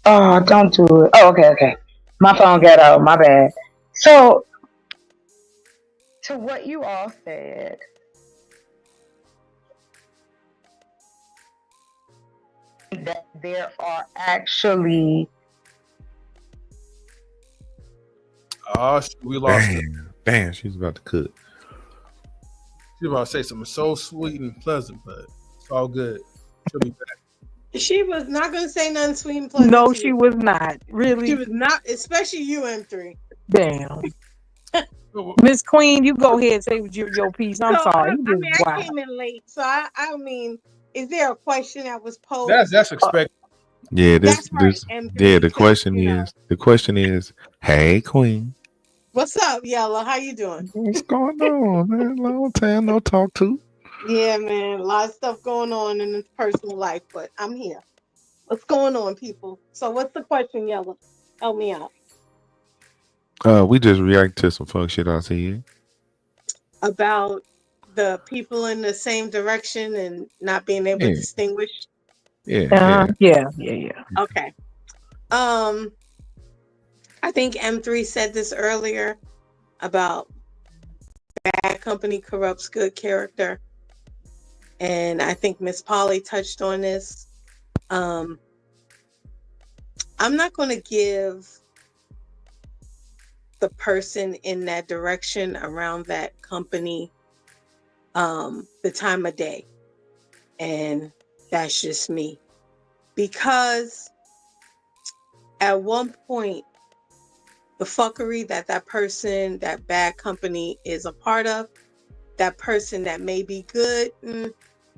Oh, don't do it. Oh, okay. My phone got out. My bad. So, to what you all said, that there are actually Oh, we lost it. damn, she's about to cook. She was about to say something so sweet and pleasant, but it's all good. She'll be back. She was not going to say nothing sweet and pleasant. No, to she you. was not. Really? She was not, especially you, M3. Damn. Miss Queen, you go ahead and say your piece. I'm sorry. I came in late, so I mean, is there a question that was posed? That's expected. Yeah, That's right, M3, the question is, hey Queen. What's up, Yella? How you doing? What's going on, man? Long time no talk to. Yeah, man, a lot of stuff going on in his personal life, but I'm here. What's going on, people? So what's the question, Yella? Help me out. We just react to some fuck shit I said. About the people in the same direction and not being able to distinguish. Yeah. Okay. I think M3 said this earlier about bad company corrupts good character. And I think Miss Polly touched on this. I'm not going to give the person in that direction around that company the time of day. And that's just me. Because at one point, the fuckery that person, that bad company is a part of, that person that may be good,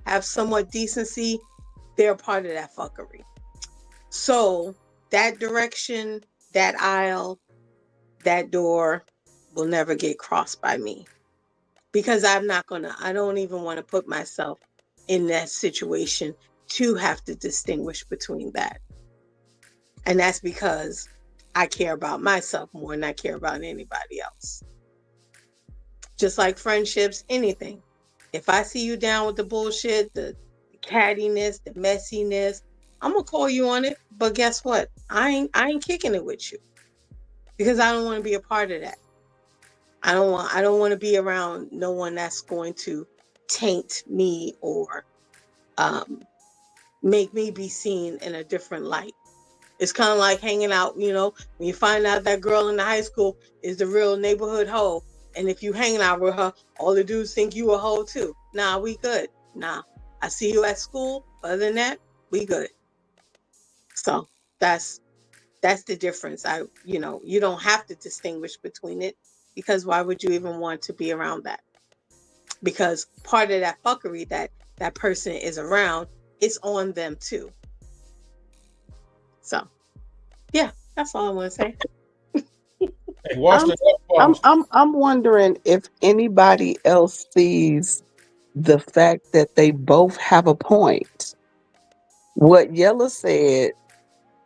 have somewhat decency, they're part of that fuckery. So that direction, that aisle, that door will never get crossed by me. Because I don't even want to put myself in that situation to have to distinguish between that. And that's because I care about myself more than I care about anybody else. Just like friendships, anything. If I see you down with the bullshit, the cattiness, the messiness, I'm gonna call you on it. But guess what? I ain't kicking it with you because I don't want to be a part of that. I don't want to be around no one that's going to taint me or make me be seen in a different light. It's kind of like hanging out, when you find out that girl in the high school is the real neighborhood hoe. And if you hanging out with her, all the dudes think you a hoe too. Nah, we good. Nah, I see you at school. Other than that, we good. So that's the difference. You don't have to distinguish between it because why would you even want to be around that? Because part of that fuckery that person is around, it's on them too. So, yeah, that's all I want to say. I'm wondering if anybody else sees the fact that they both have a point. What Yella said,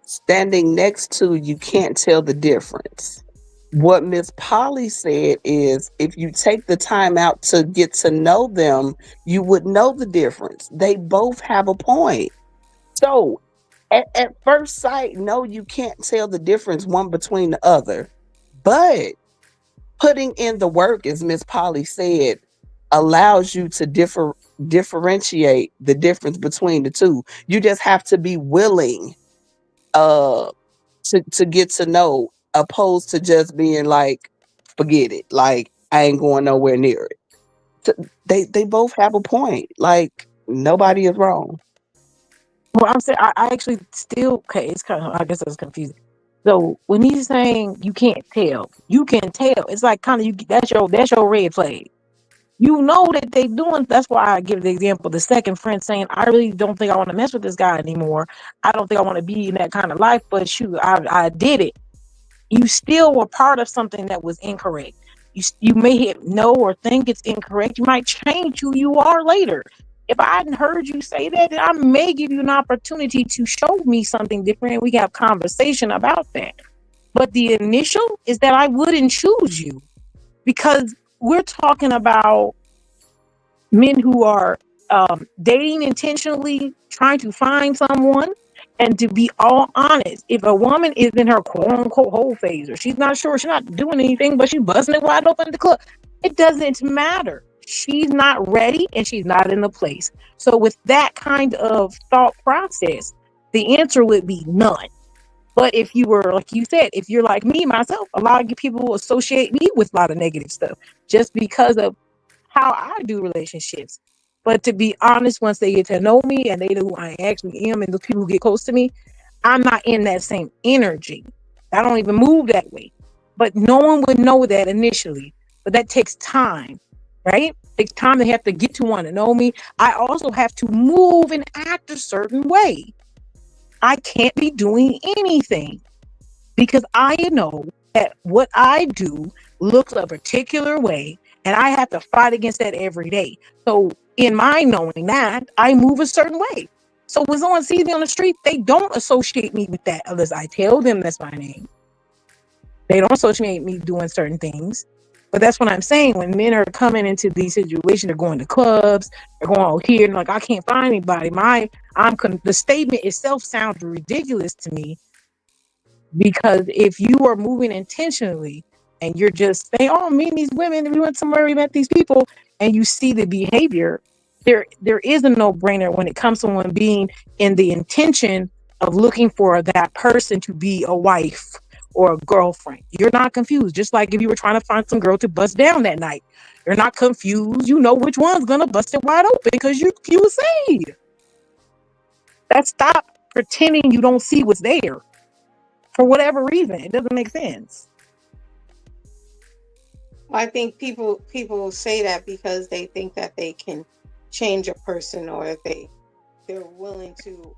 standing next to you can't tell the difference. What Miss Polly said is if you take the time out to get to know them, you would know the difference. They both have a point. So at first sight, no, you can't tell the difference one between the other. But putting in the work, as Miss Polly said, allows you to differentiate the difference between the two. You just have to be willing to get to know opposed to just being like, forget it. Like, I ain't going nowhere near it. They both have a point. Like, nobody is wrong. Well, I'm saying I actually still okay. It's kind of, I guess I was confused. So when he's saying you can't tell, you can tell. It's like kind of you. That's your red flag. You know that they doing. That's why I give the example. The second friend saying, "I really don't think I want to mess with this guy anymore. I don't think I want to be in that kind of life." But shoot, I did it. You still were part of something that was incorrect. You may know or think it's incorrect. You might change who you are later. If I hadn't heard you say that, then I may give you an opportunity to show me something different and we can have conversation about that. But the initial is that I wouldn't choose you because we're talking about men who are dating intentionally, trying to find someone. And to be all honest, if a woman is in her quote unquote whole phase, or she's not sure, she's not doing anything, but she's busting it wide open at the club, it doesn't matter. She's not ready and she's not in the place. So with that kind of thought process, the answer would be none. But if you were, like you said, if you're like me, myself, a lot of people will associate me with a lot of negative stuff just because of how I do relationships. But to be honest, once they get to know me and they know who I actually am and those people who get close to me, I'm not in that same energy. I don't even move that way. But no one would know that initially. But that takes time, right? It takes time to have to get to want to know me. I also have to move and act a certain way. I can't be doing anything because I know that what I do looks a particular way and I have to fight against that every day. So in my knowing that, I move a certain way. So when someone sees me on the street, they don't associate me with that unless I tell them that's my name. They don't associate me doing certain things. But that's what I'm saying. When men are coming into these situations, they're going to clubs, they're going out here, and like, I can't find anybody. The statement itself sounds ridiculous to me because if you are moving intentionally and you're just saying, "Oh, me and these women, we went somewhere, we met these people," and you see the behavior, there is a no-brainer when it comes to one being in the intention of looking for that person to be a wife or a girlfriend. You're not confused. Just like if you were trying to find some girl to bust down that night, you're not confused. You know which one's gonna bust it wide open because you see. That stop pretending you don't see what's there for whatever reason. It doesn't make sense. Well, I think people say that because they think that they can change a person, or they're willing to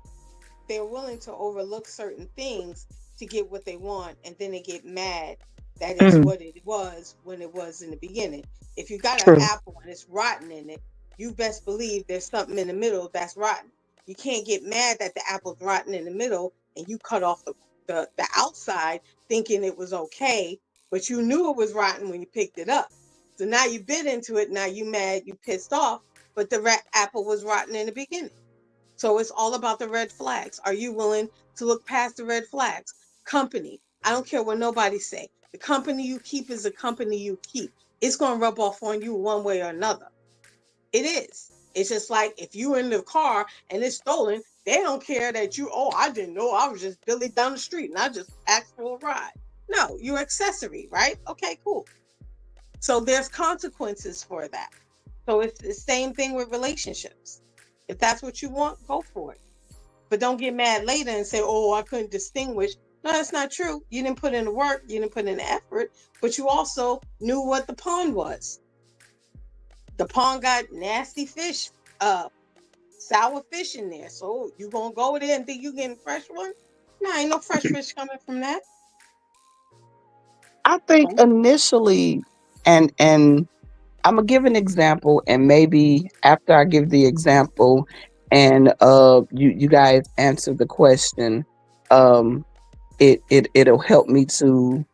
overlook certain things to get what they want, and then they get mad that it's what it was when it was in the beginning. If you got an apple and it's rotten in it, you best believe there's something in the middle that's rotten. You can't get mad that the apple's rotten in the middle and you cut off the outside thinking it was okay, but you knew it was rotten when you picked it up. So now you bit into it, now you mad, you pissed off, but the apple was rotten in the beginning. So it's all about the red flags. Are you willing to look past the red flags? Company. I don't care what nobody say. The company you keep is the company you keep. It's going to rub off on you one way or another. It is. It's just like if you're in the car and it's stolen, they don't care that I didn't know. I was just Billy down the street and I just asked for a ride. No, you're accessory, right? Okay, cool. So there's consequences for that. So it's the same thing with relationships. If that's what you want, go for it. But don't get mad later and say, I couldn't distinguish. No, that's not true. You didn't put in the work, you didn't put in the effort, but you also knew what the pond was. The pond got nasty fish, sour fish in there. So you gonna go there and think you getting fresh one? No, ain't no fresh fish coming from that. I think initially, and I'm gonna give an example, and maybe after I give the example, and you guys answer the question, it'll help me to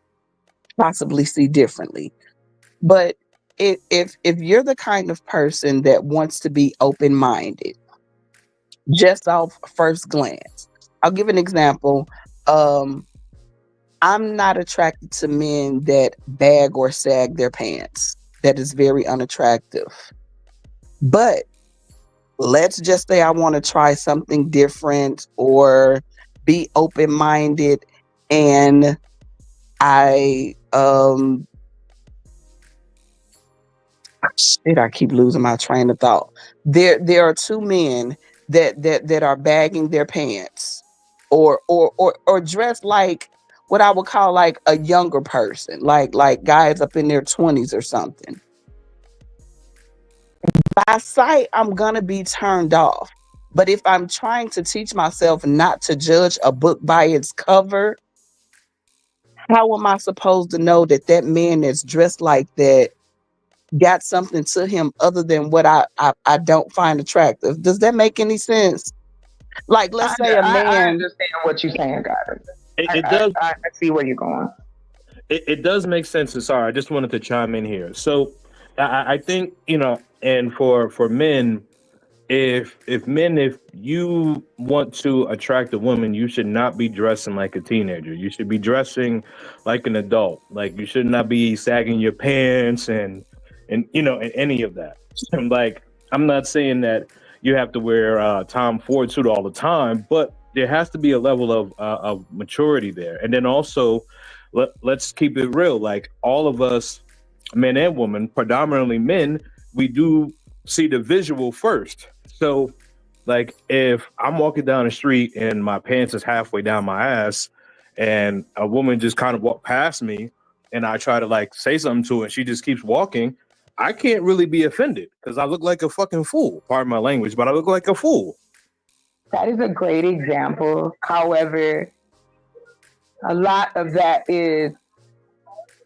possibly see differently. But if you're the kind of person that wants to be open-minded, just off first glance, I'll give an example. I'm not attracted to men that bag or sag their pants. That is very unattractive. But let's just say I want to try something different or be open-minded, and I shit, I keep losing my train of thought. There are two men that are bagging their pants or dressed like what I would call like a younger person, like guys up in their 20s or something. By sight, I'm gonna be turned off. But if I'm trying to teach myself not to judge a book by its cover, how am I supposed to know that that man that's dressed like that got something to him other than what I don't find attractive? Does that make any sense? Like, let's say a I man. understand what you're saying, guys. It does. I see where you're going. It does make sense. Sorry, I just wanted to chime in here. So I think, and for men, if you want to attract a woman, you should not be dressing like a teenager. You should be dressing like an adult. Like, you should not be sagging your pants and any of that. And like, I'm not saying that you have to wear Tom Ford suit all the time, but there has to be a level of maturity there. And then also, let's keep it real. Like, all of us, men and women, predominantly men, we do see the visual first. So, like, if I'm walking down the street and my pants is halfway down my ass, and a woman just kind of walked past me, and I try to like say something to her, and she just keeps walking, I can't really be offended because I look like a fucking fool. Pardon my language, but I look like a fool. That is a great example. However, a lot of that is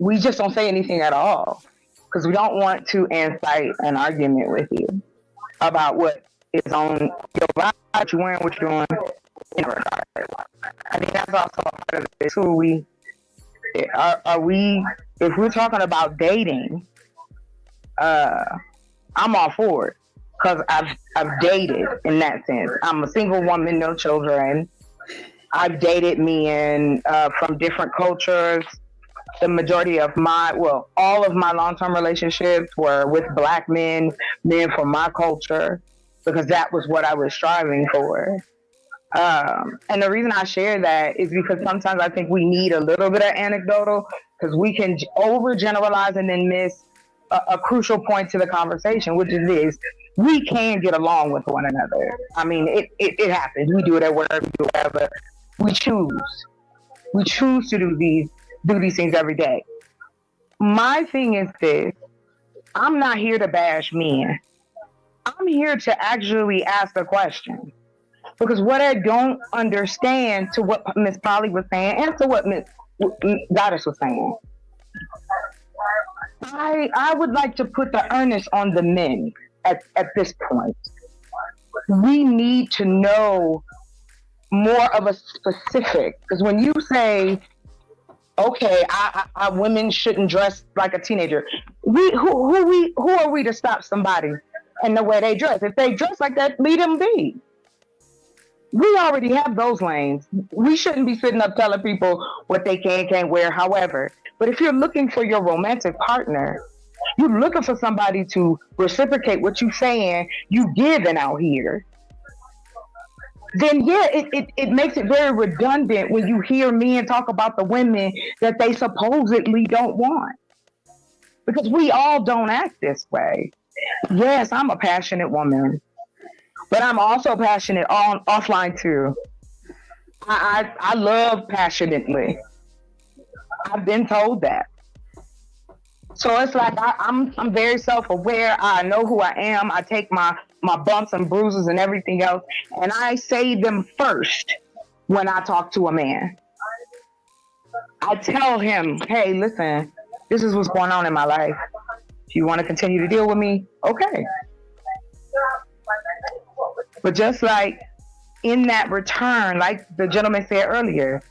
we just don't say anything at all because we don't want to incite an argument with you about what is on your body, what you're wearing, what you're doing. I think that's also a part of it. Who are we? If we're talking about dating, I'm all for it because I've dated in that sense. I'm a single woman, no children. I've dated men from different cultures. The majority of all of my long-term relationships were with Black men from my culture, because that was what I was striving for. And the reason I share that is because sometimes I think we need a little bit of anecdotal, because we can overgeneralize and then miss a crucial point to the conversation, which is this: we can get along with one another. I mean, it happens. We do it at work, we do whatever. We choose to do these things every day. My thing is this: I'm not here to bash men. I'm here to actually ask a question. Because what I don't understand, to what Miss Polly was saying and to what Miss Goddess was saying, I would like to put the onus on the men at this point. We need to know more of a specific, because when you say, okay, I women shouldn't dress like a teenager, who are we to stop somebody and the way they dress? If they dress like that, leave them be. We already have those lanes. We shouldn't be sitting up telling people what they can't wear, however. But if you're looking for your romantic partner, you're looking for somebody to reciprocate what you're saying you giving out here, then yeah, it makes it very redundant when you hear men talk about the women that they supposedly don't want. Because we all don't act this way. Yes, I'm a passionate woman, but I'm also passionate offline too. I love passionately. I've been told that. So it's like I'm very self-aware. I know who I am. I take my bumps and bruises and everything else, and I say them first when I talk to a man. I tell him, hey, listen, this is what's going on in my life. If you want to continue to deal with me, okay. But just like in that return, like the gentleman said earlier,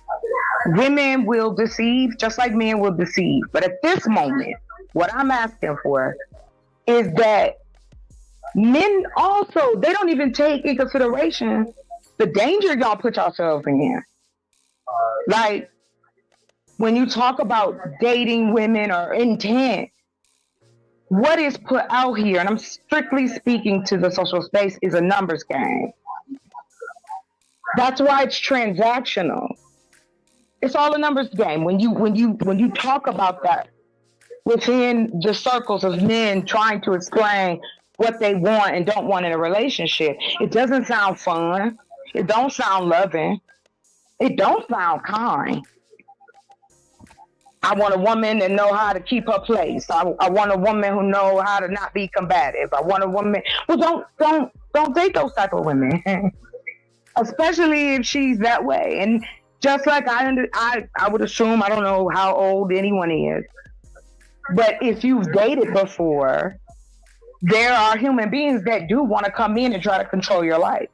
women will deceive just like men will deceive. But at this moment, what I'm asking for is that men also, they don't even take in consideration the danger y'all put yourselves in. Like, when you talk about dating women or intent, what is put out here, and I'm strictly speaking to the social space, is a numbers game. That's why it's transactional. It's all a numbers game. When you talk about that within the circles of men trying to explain what they want and don't want in a relationship, it doesn't sound fun. It don't sound loving. It don't sound kind. I want a woman that know how to keep her place. I want a woman who know how to not be combative. I want a woman. Well, don't date those type of women, especially if she's that way. And just like I would assume, I don't know how old anyone is, but if you've dated before, there are human beings that do want to come in and try to control your life.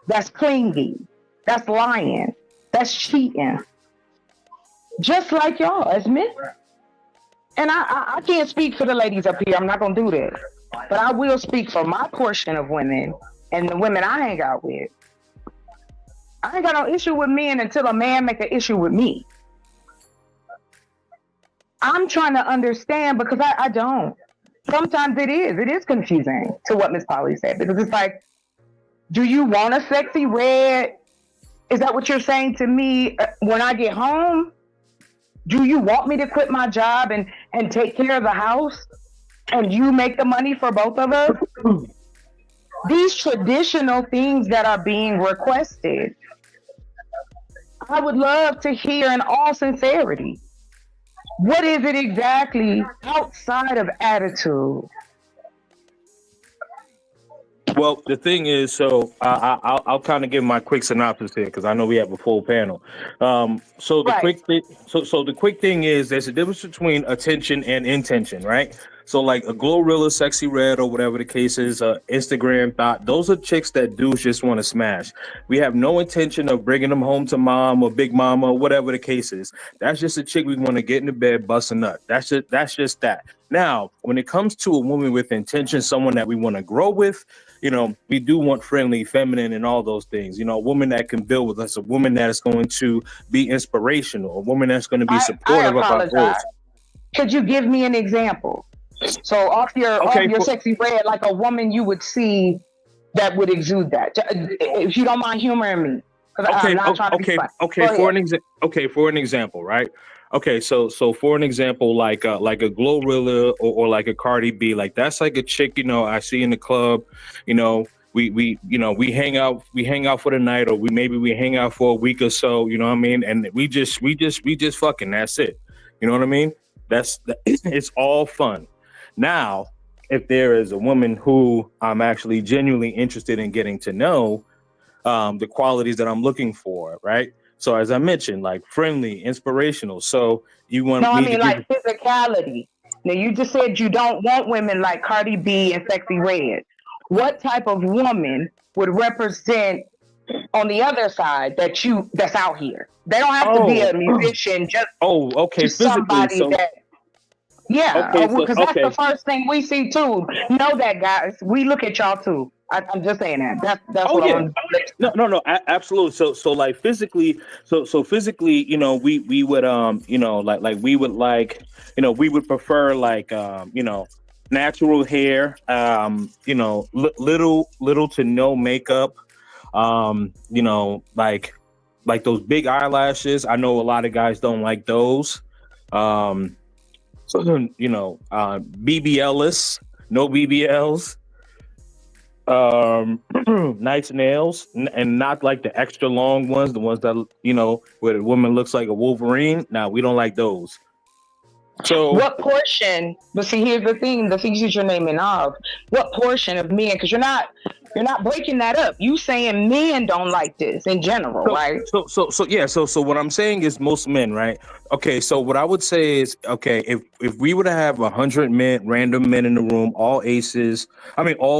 That's clingy. That's lying. That's cheating. Just like y'all as men. And I can't speak for the ladies up here. I'm not going to do that. But I will speak for my portion of women and the women I hang out with. I ain't got no issue with men until a man make an issue with me. I'm trying to understand because I don't. Sometimes it is confusing to what Miss Polly said, because it's like, do you want a sexy red? Is that what you're saying to me when I get home? Do you want me to quit my job and take care of the house and you make the money for both of us? These traditional things that are being requested, I would love to hear in all sincerity. What is it exactly outside of attitude? Well, the thing is, so I'll kind of give my quick synopsis here because I know we have a full panel. So the quick thing is, there's a difference between attention and intention, right? So like a Glorilla, Sexy Red, or whatever the case is, Instagram thought, those are chicks that dudes just want to smash. We have no intention of bringing them home to mom or big mama or whatever the case is. That's just a chick we want to get in the bed, bust a nut. That's just that. Now, when it comes to a woman with intention, someone that we want to grow with, you know, we do want friendly, feminine, and all those things. You know, a woman that can build with us, a woman that is going to be inspirational, a woman that's going to be supportive of our goals. Could you give me an example? So off your Sexy Red, like a woman you would see that would exude that. If you don't mind humoring me, I'm not trying to be funny. For an example, right? Okay, so for an example, like a Glorilla or like a Cardi B, like that's like a chick, you know, I see in the club, you know, we hang out for the night, or we hang out for a week or so, you know what I mean? And we just fucking, that's it. You know what I mean? It's all fun. Now, if there is a woman who I'm actually genuinely interested in getting to know, the qualities that I'm looking for, right? So as I mentioned, like friendly, inspirational. So you want like physicality. Now you just said you don't want women like Cardi B and Sexy Red. What type of woman would represent on the other side that's out here? They don't have to be a musician. Just somebody that. Yeah, because that's the first thing we see too. Know that, guys. We look at y'all too. I'm just saying that. That's what I'm. No, absolutely. So like physically, so physically, you know, we would you know, like we would like, you know, we would prefer like you know, natural hair, you know, little to no makeup, you know, like those big eyelashes. I know a lot of guys don't like those. So, you know, BBLs, no BBLs, nice nails, and not like the extra long ones, the ones that, you know, where the woman looks like a Wolverine. Now, we don't like those. So what portion, but see, here's the thing, the things that you're naming off, what portion of men, because you're not breaking that up. You saying men don't like this in general, right? So what I'm saying is most men, right? Okay, so what I would say is, okay, if we were to have 100 men, random men in the room, all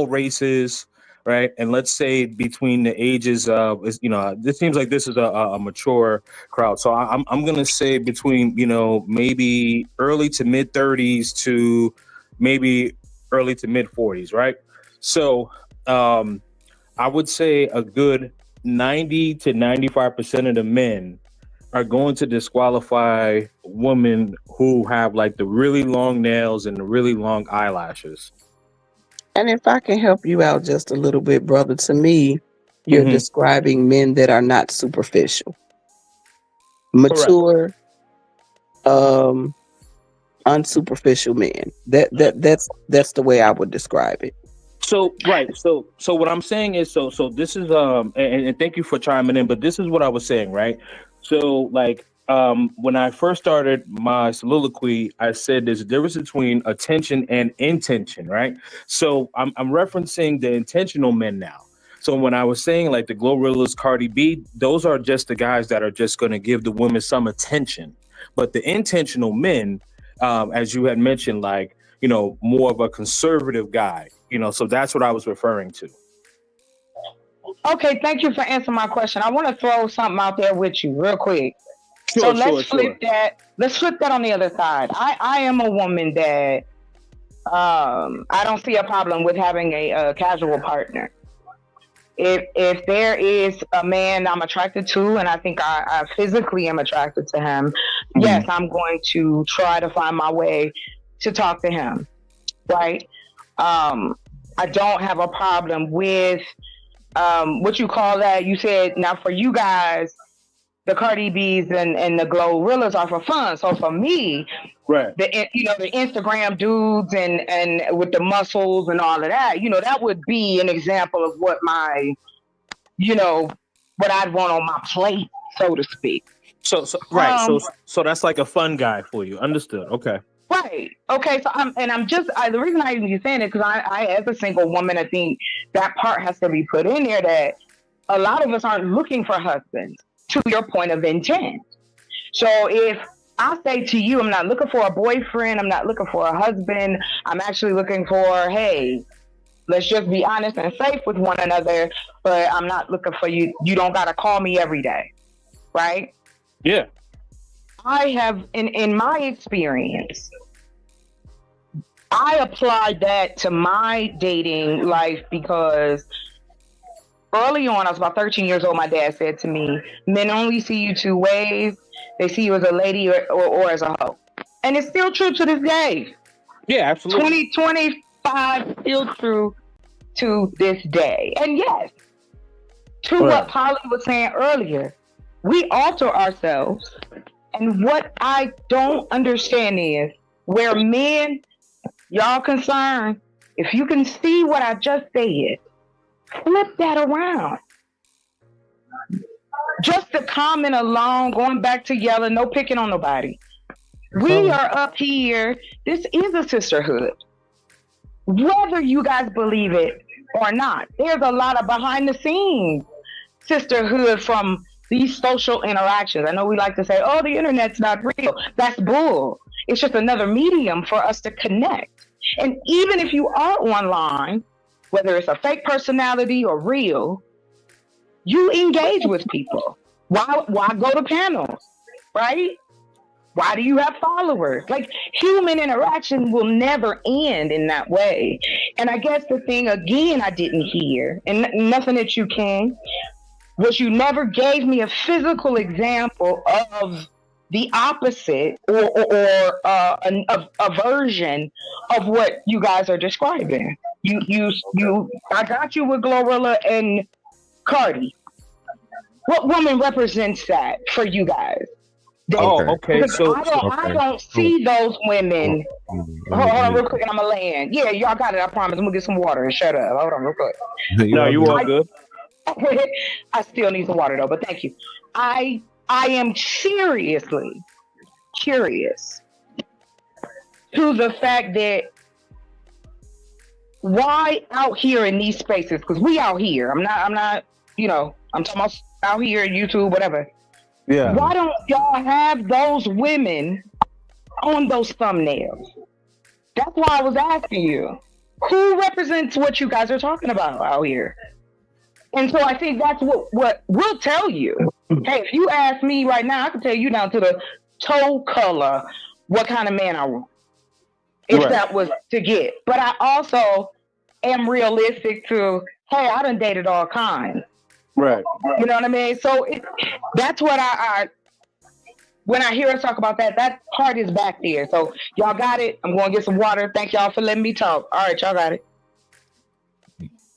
races, right? And let's say between the ages of, you know, this seems like this is a mature crowd. So I'm going to say between, you know, maybe early to mid 30s to maybe early to mid 40s, right? So I would say a good 90 to 95% of the men are going to disqualify women who have like the really long nails and the really long eyelashes. And if I can help you out just a little bit, brother, to me, You're Mhm. describing men that are not superficial, Correct. mature, unsuperficial men. That's the way I would describe it. So right, so what I'm saying is, so this is and thank you for chiming in, but this is what I was saying, right? So like when I first started my soliloquy, I said there's a difference between attention and intention, right? So I'm referencing the intentional men now. So when I was saying like the Glorillas, Cardi B, those are just the guys that are just going to give the women some attention, but the intentional men, as you had mentioned, like, you know, more of a conservative guy, you know, so that's what I was referring to. Okay, thank you for answering my question. I want to throw something out there with you real quick. So let's flip that. Let's flip that on the other side. I am a woman that I don't see a problem with having a casual partner. If there is a man I'm attracted to, and I think I physically am attracted to him, yes, I'm going to try to find my way to talk to him, right? I don't have a problem with what you call that. You said now for you guys, the Cardi B's and the Glorillas are for fun. So for me, right, the Instagram dudes and with the muscles and all of that, that would be an example of what my, what I'd want on my plate, so to speak. So right, so that's like a fun guy for you. Understood. Okay. Right. Okay. So the reason I even saying it because I, as a single woman, I think that part has to be put in there that a lot of us aren't looking for husbands. To your point of intent. So if I say to you, I'm not looking for a boyfriend, I'm not looking for a husband, I'm actually looking for, hey, let's just be honest and safe with one another, but I'm not looking for you. You don't got to call me every day. Right? Yeah. I have, in my experience, I applied that to my dating life because early on, I was about 13 years old. My dad said to me, men only see you two ways. They see you as a lady or as a hoe. And it's still true to this day. Yeah, absolutely. 2025, still true to this day. And yes, to what Polly was saying earlier, we alter ourselves. And what I don't understand is where men, y'all concerned, if you can see what I just said, flip that around. Just the comment alone, going back to yelling, no picking on nobody. We are up here. This is a sisterhood. Whether you guys believe it or not, there's a lot of behind the scenes sisterhood from these social interactions. I know we like to say, oh, the internet's not real. That's bull. It's just another medium for us to connect. And even if you are online, whether it's a fake personality or real, you engage with people. Why go to panels, right? Why do you have followers? Like, human interaction will never end in that way. And I guess the thing, again, I didn't hear, and nothing that you can, was you never gave me a physical example of the opposite or a version of what you guys are describing. I got you with Glorilla and Cardi. What woman represents that for you guys? Okay. So I don't see those women. Hold on real quick and I'm gonna land. Yeah, y'all got it, I promise. I'm gonna get some water and shut up. Hold on real quick. No, you all good. I still need some water though, but thank you. I am seriously curious to the fact that why out here in these spaces, because we out here, I'm not, I'm talking about out here, YouTube, whatever. Yeah. Why don't y'all have those women on those thumbnails? That's why I was asking you. Who represents what you guys are talking about out here? And so I think that's what we'll tell you. Hey, if you ask me right now, I can tell you down to the toe color what kind of man I want. If that was to get. But I also am realistic to, hey, I done dated all kinds. Right. You know what I mean? So that's what I when I hear us talk about that part is back there. So y'all got it. I'm going to get some water. Thank y'all for letting me talk. All right, y'all got it.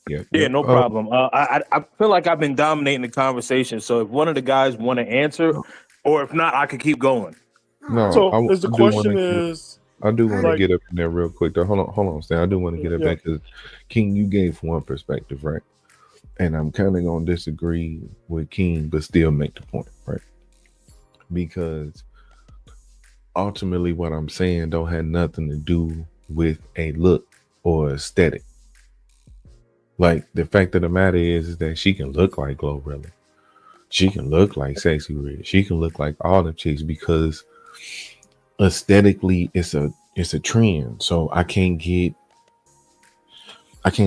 Yeah, no problem. I feel like I've been dominating the conversation. So if one of the guys want to answer, or if not, I could keep going. No, So is the question I do want to like- get up in there real quick. Though. Hold on, Stan. I do want to get up there because King, you gave one perspective, right? And I'm kind of gonna disagree with King, but still make the point, right? Because ultimately, what I'm saying don't have nothing to do with a look or aesthetic. Like the fact of the matter is that she can look like Glorilla. She can look like Sexy Red. She can look like all the chicks because aesthetically it's a trend. So I can't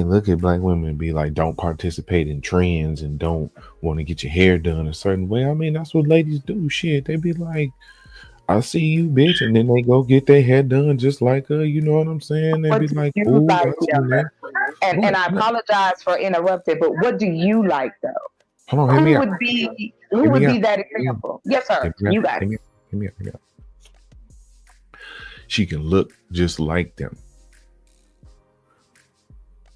look at black women and be like, don't participate in trends and don't want to get your hair done a certain way. I mean, that's what ladies do. Shit, they be like, I see you, bitch, and then they go get their hair done just like her. You know what I'm saying? They be like, ooh, like, and I What? apologize for interrupting, but what do you like though? Hold on, Who would be that example? Yes, sir. You got it. Hear me out. She can look just like them.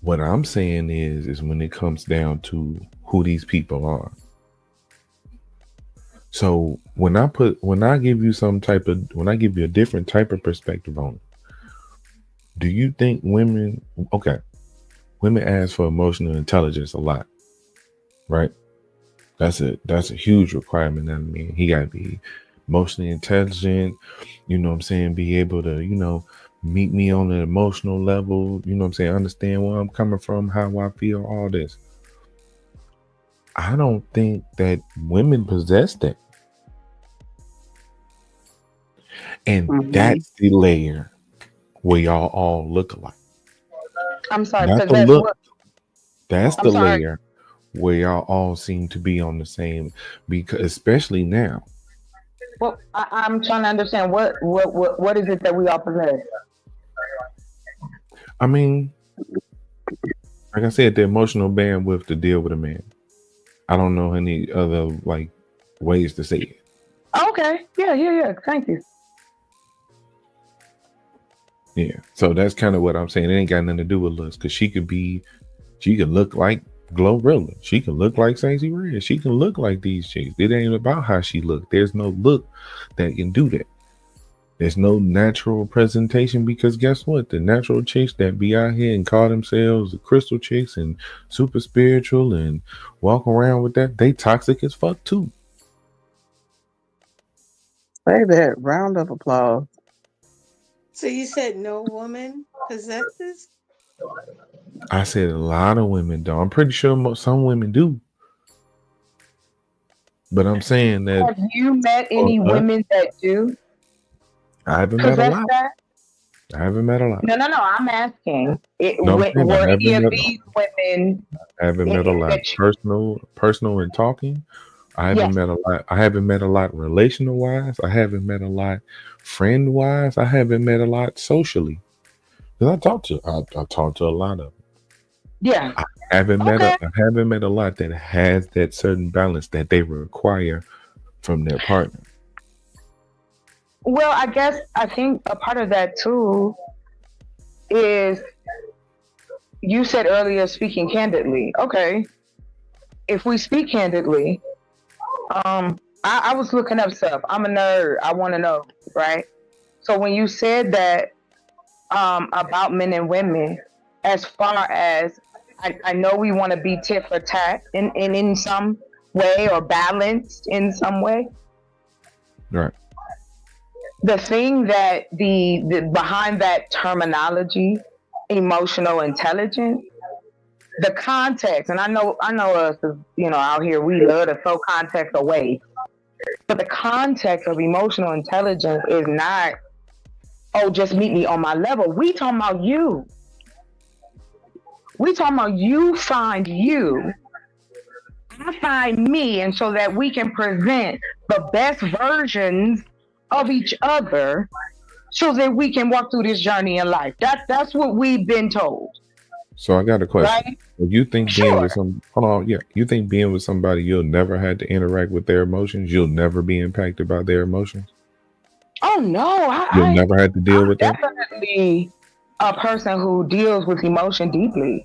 What I'm saying is when it comes down to who these people are. So when I give you a different type of perspective on it, do you think women ask for emotional intelligence a lot, right? That's a huge requirement. I mean, he got to be emotionally intelligent, you know what I'm saying? Be able to, meet me on an emotional level, you know what I'm saying? Understand where I'm coming from, how I feel, all this. I don't think that women possess that. And that's the layer where y'all all look alike. I'm sorry, Not because the look. That's I'm the sorry. layer where y'all all seem to be on the same, because especially now. Well, I'm trying to understand what is it that we all possess? I mean, like I said, the emotional bandwidth to deal with a man. I don't know any other ways to say it. Okay. Yeah. Thank you. Yeah. So that's kind of what I'm saying. It ain't got nothing to do with looks, because she could look like Glorilla. She can look like Sexy Red. She can look like these chicks. It ain't about how she look. There's no look that can do that. There's no natural presentation, because guess what? The natural chicks that be out here and call themselves the crystal chicks and super spiritual and walk around with that, they toxic as fuck too. Say that. Round of applause. So you said no woman possesses? I said a lot of women do. I'm pretty sure some women do. But I'm saying that. Have you met any women that do? I haven't met a lot. That? I haven't met a lot. No. I'm asking. No, I'm saying Were any of these women? I haven't met a lot. Personal and talking. I haven't met a lot. I haven't met a lot relational wise. I haven't met a lot friend wise. I haven't met a lot socially. Because I talked to a lot of them. Yeah. I haven't met a lot that has that certain balance that they require from their partner. Well, I think a part of that too is, you said earlier, speaking candidly. Okay. If we speak candidly, I was looking up stuff. I'm a nerd. I want to know, right? So when you said that about men and women, as far as I know we want to be tit for tat in some way, or balanced in some way. Right. The thing that the behind that terminology, emotional intelligence, the context, and I know us, out here, we love to throw context away. But the context of emotional intelligence is not, just meet me on my level. We talking about you. We talking about you find you, I find me, and so that we can present the best versions of each other, so that we can walk through this journey in life. That's what we've been told. So I got a question. Right? If you think you think being with somebody you'll never have to interact with their emotions, you'll never be impacted by their emotions? Oh no, You'll never have to deal with that? Definitely a person who deals with emotion deeply.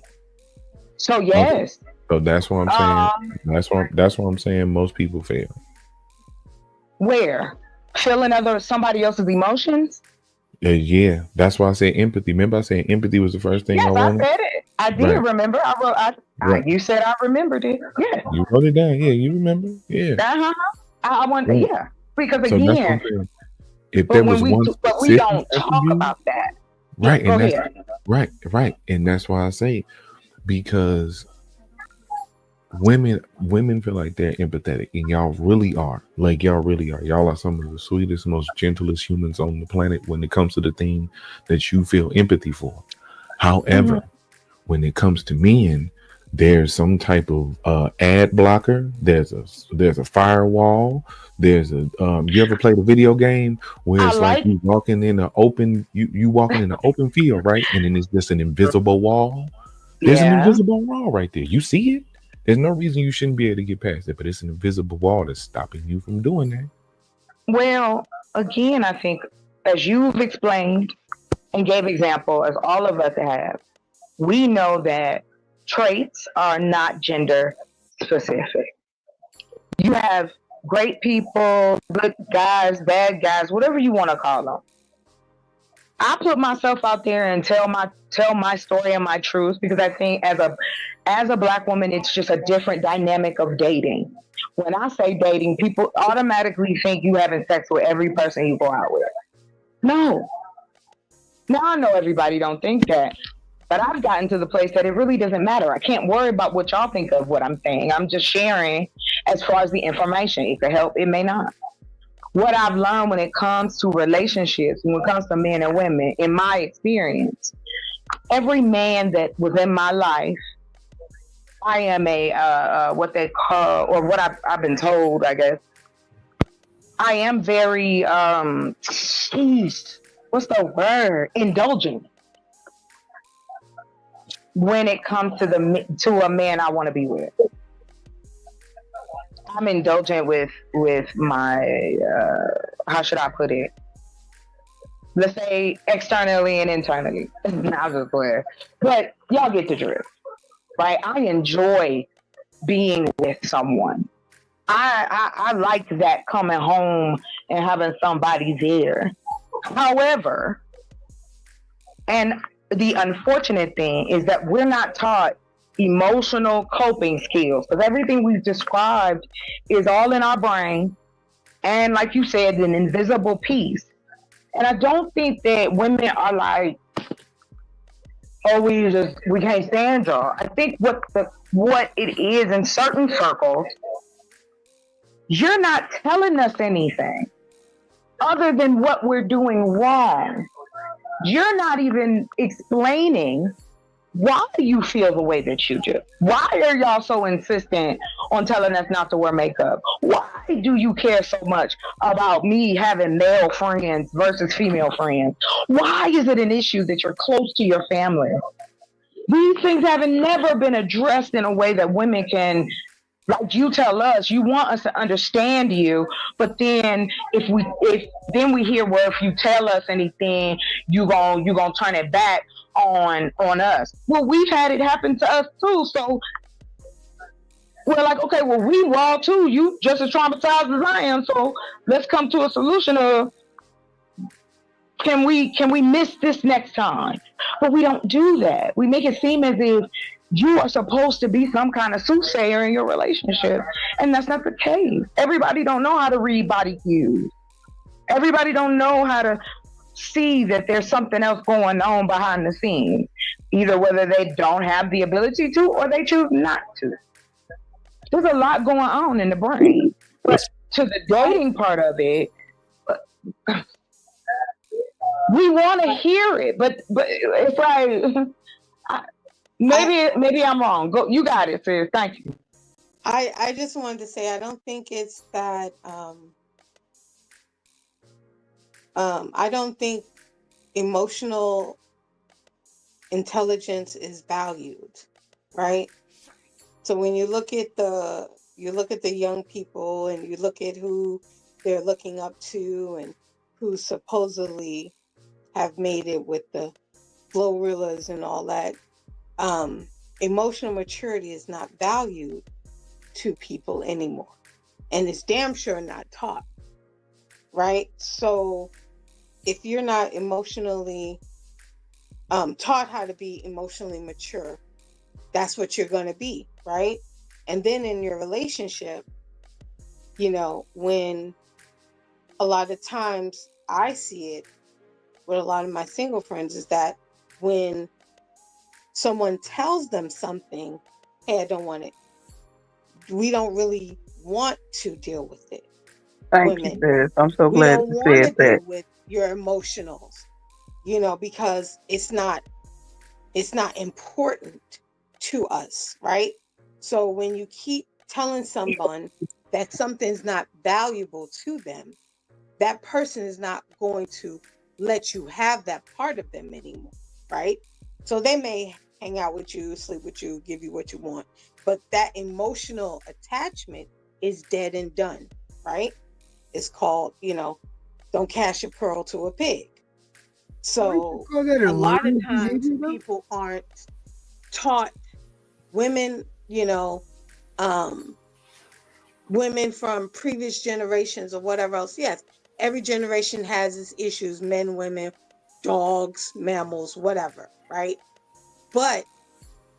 So Okay. yes. So that's what I'm saying. Um, That's what I'm saying. Most people fail. where? Feeling somebody else's emotions? Yeah, that's why I said empathy. Remember, I said empathy was the first thing I Yes, I wanted. said it. I did Right, remember. I wrote. right. You said I remembered it. Yeah. You wrote it down. Yeah, you remember. Yeah, Uh-huh. I want. right. Yeah. Because So that's what I'm again, saying. If there was one but we specific don't talk attribute, about that. right, Go and that's ahead. right, and that's why I say because women feel like they're empathetic, and y'all really are. Like y'all really are. Y'all are some of the sweetest, most gentlest humans on the planet when it comes to the thing that you feel empathy for. However, when it comes to men, there's some type of ad blocker. There's a firewall. There's a you ever played a video game where I it's like like. you walking in an open you walking in an open field, right? And then it's just an invisible wall. There's an Yeah. invisible wall right there. You see it? There's no reason you shouldn't be able to get past it, but it's an invisible wall that's stopping you from doing that. Well, again, I think as you've explained and gave example, as all of us have, we know that traits are not gender specific. You have great people, good guys, bad guys, whatever you want to call them. I put myself out there and tell my story and my truth because I think as a black woman, it's just a different dynamic of dating. When I say dating, people automatically think you having sex with every person you go out with. No. Now I know everybody don't think that, but I've gotten to the place that it really doesn't matter. I can't worry about what y'all think of what I'm saying. I'm just sharing as far as the information. It could help, it may not. What I've learned when it comes to relationships, when it comes to men and women, in my experience, every man that was in my life, I am a what they call, or what I've been told, I guess. I am very what's the word? Indulgent when it comes to a man I want to be with. I'm indulgent with my how should I put it? Let's say externally and internally. I'll just play. But y'all get the drift, right? I enjoy being with someone. I like that coming home and having somebody there. However, and the unfortunate thing is that we're not taught emotional coping skills because everything we've described is all in our brain and, like you said, an invisible piece. And I don't think that women are like, oh, we can't stand y'all. I think what it is in certain circles, you're not telling us anything other than what we're doing wrong. You're not even explaining why you feel the way that you do. Why are y'all so insistent on telling us not to wear makeup? Why do you care so much about me having male friends versus female friends? Why is it an issue that you're close to your family? These things have never been addressed in a way that women can, like you tell us, you want us to understand you, but then if we hear, well, if you tell us anything, you gonna turn it back on us. Well, we've had it happen to us too, so we're like, okay, well, we raw too. You just as traumatized as I am, so let's come to a solution of can we miss this next time? But we don't do that. We make it seem as if you are supposed to be some kind of soothsayer in your relationship, and that's not the case. Everybody don't know how to read body cues. Everybody don't know how to see that there's something else going on behind the scenes, either whether they don't have the ability to or they choose not to. There's a lot going on in the brain. But to the dating part of it, we want to hear it, but it's like maybe I'm wrong. Go, you got it, sis. Thank you. I just wanted to say I don't think it's that I don't think emotional intelligence is valued, right? So when you look at the young people and you look at who they're looking up to and who supposedly have made it with the Glorillas and all that, emotional maturity is not valued to people anymore, and it's damn sure not taught, right? So if you're not emotionally taught how to be emotionally mature, that's what you're going to be, right? And then in your relationship, you know, when a lot of times I see it with a lot of my single friends is that when someone tells them something, hey, I don't want it, we don't really want to deal with it. Thank you, sis. I'm so We glad don't you want to said that. deal with your emotionals, you know, because it's not important to us, right? So when you keep telling someone that something's not valuable to them, that person is not going to let you have that part of them anymore, right? So they may hang out with you, sleep with you, give you what you want, but that emotional attachment is dead and done, right? It's called, you know, don't cast your pearl to a pig. So a lot of times people aren't taught, women, you know, women from previous generations or whatever else. Yes, every generation has its issues, men, women, dogs, mammals, whatever, right? But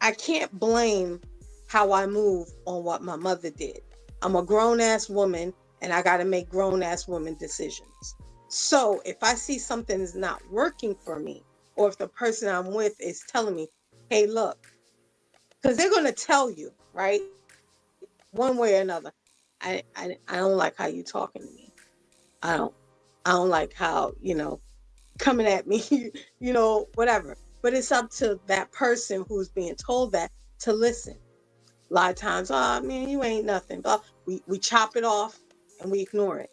I can't blame how I move on what my mother did. I'm a grown-ass woman and I got to make grown-ass woman decisions. So if I see something is not working for me, or if the person I'm with is telling me, hey, look, because they're going to tell you, right? One way or another. I don't like how you talking to me. I don't like how, you know, coming at me, you know, whatever. But it's up to that person who's being told that to listen. A lot of times, oh man, you ain't nothing. But we chop it off and we ignore it.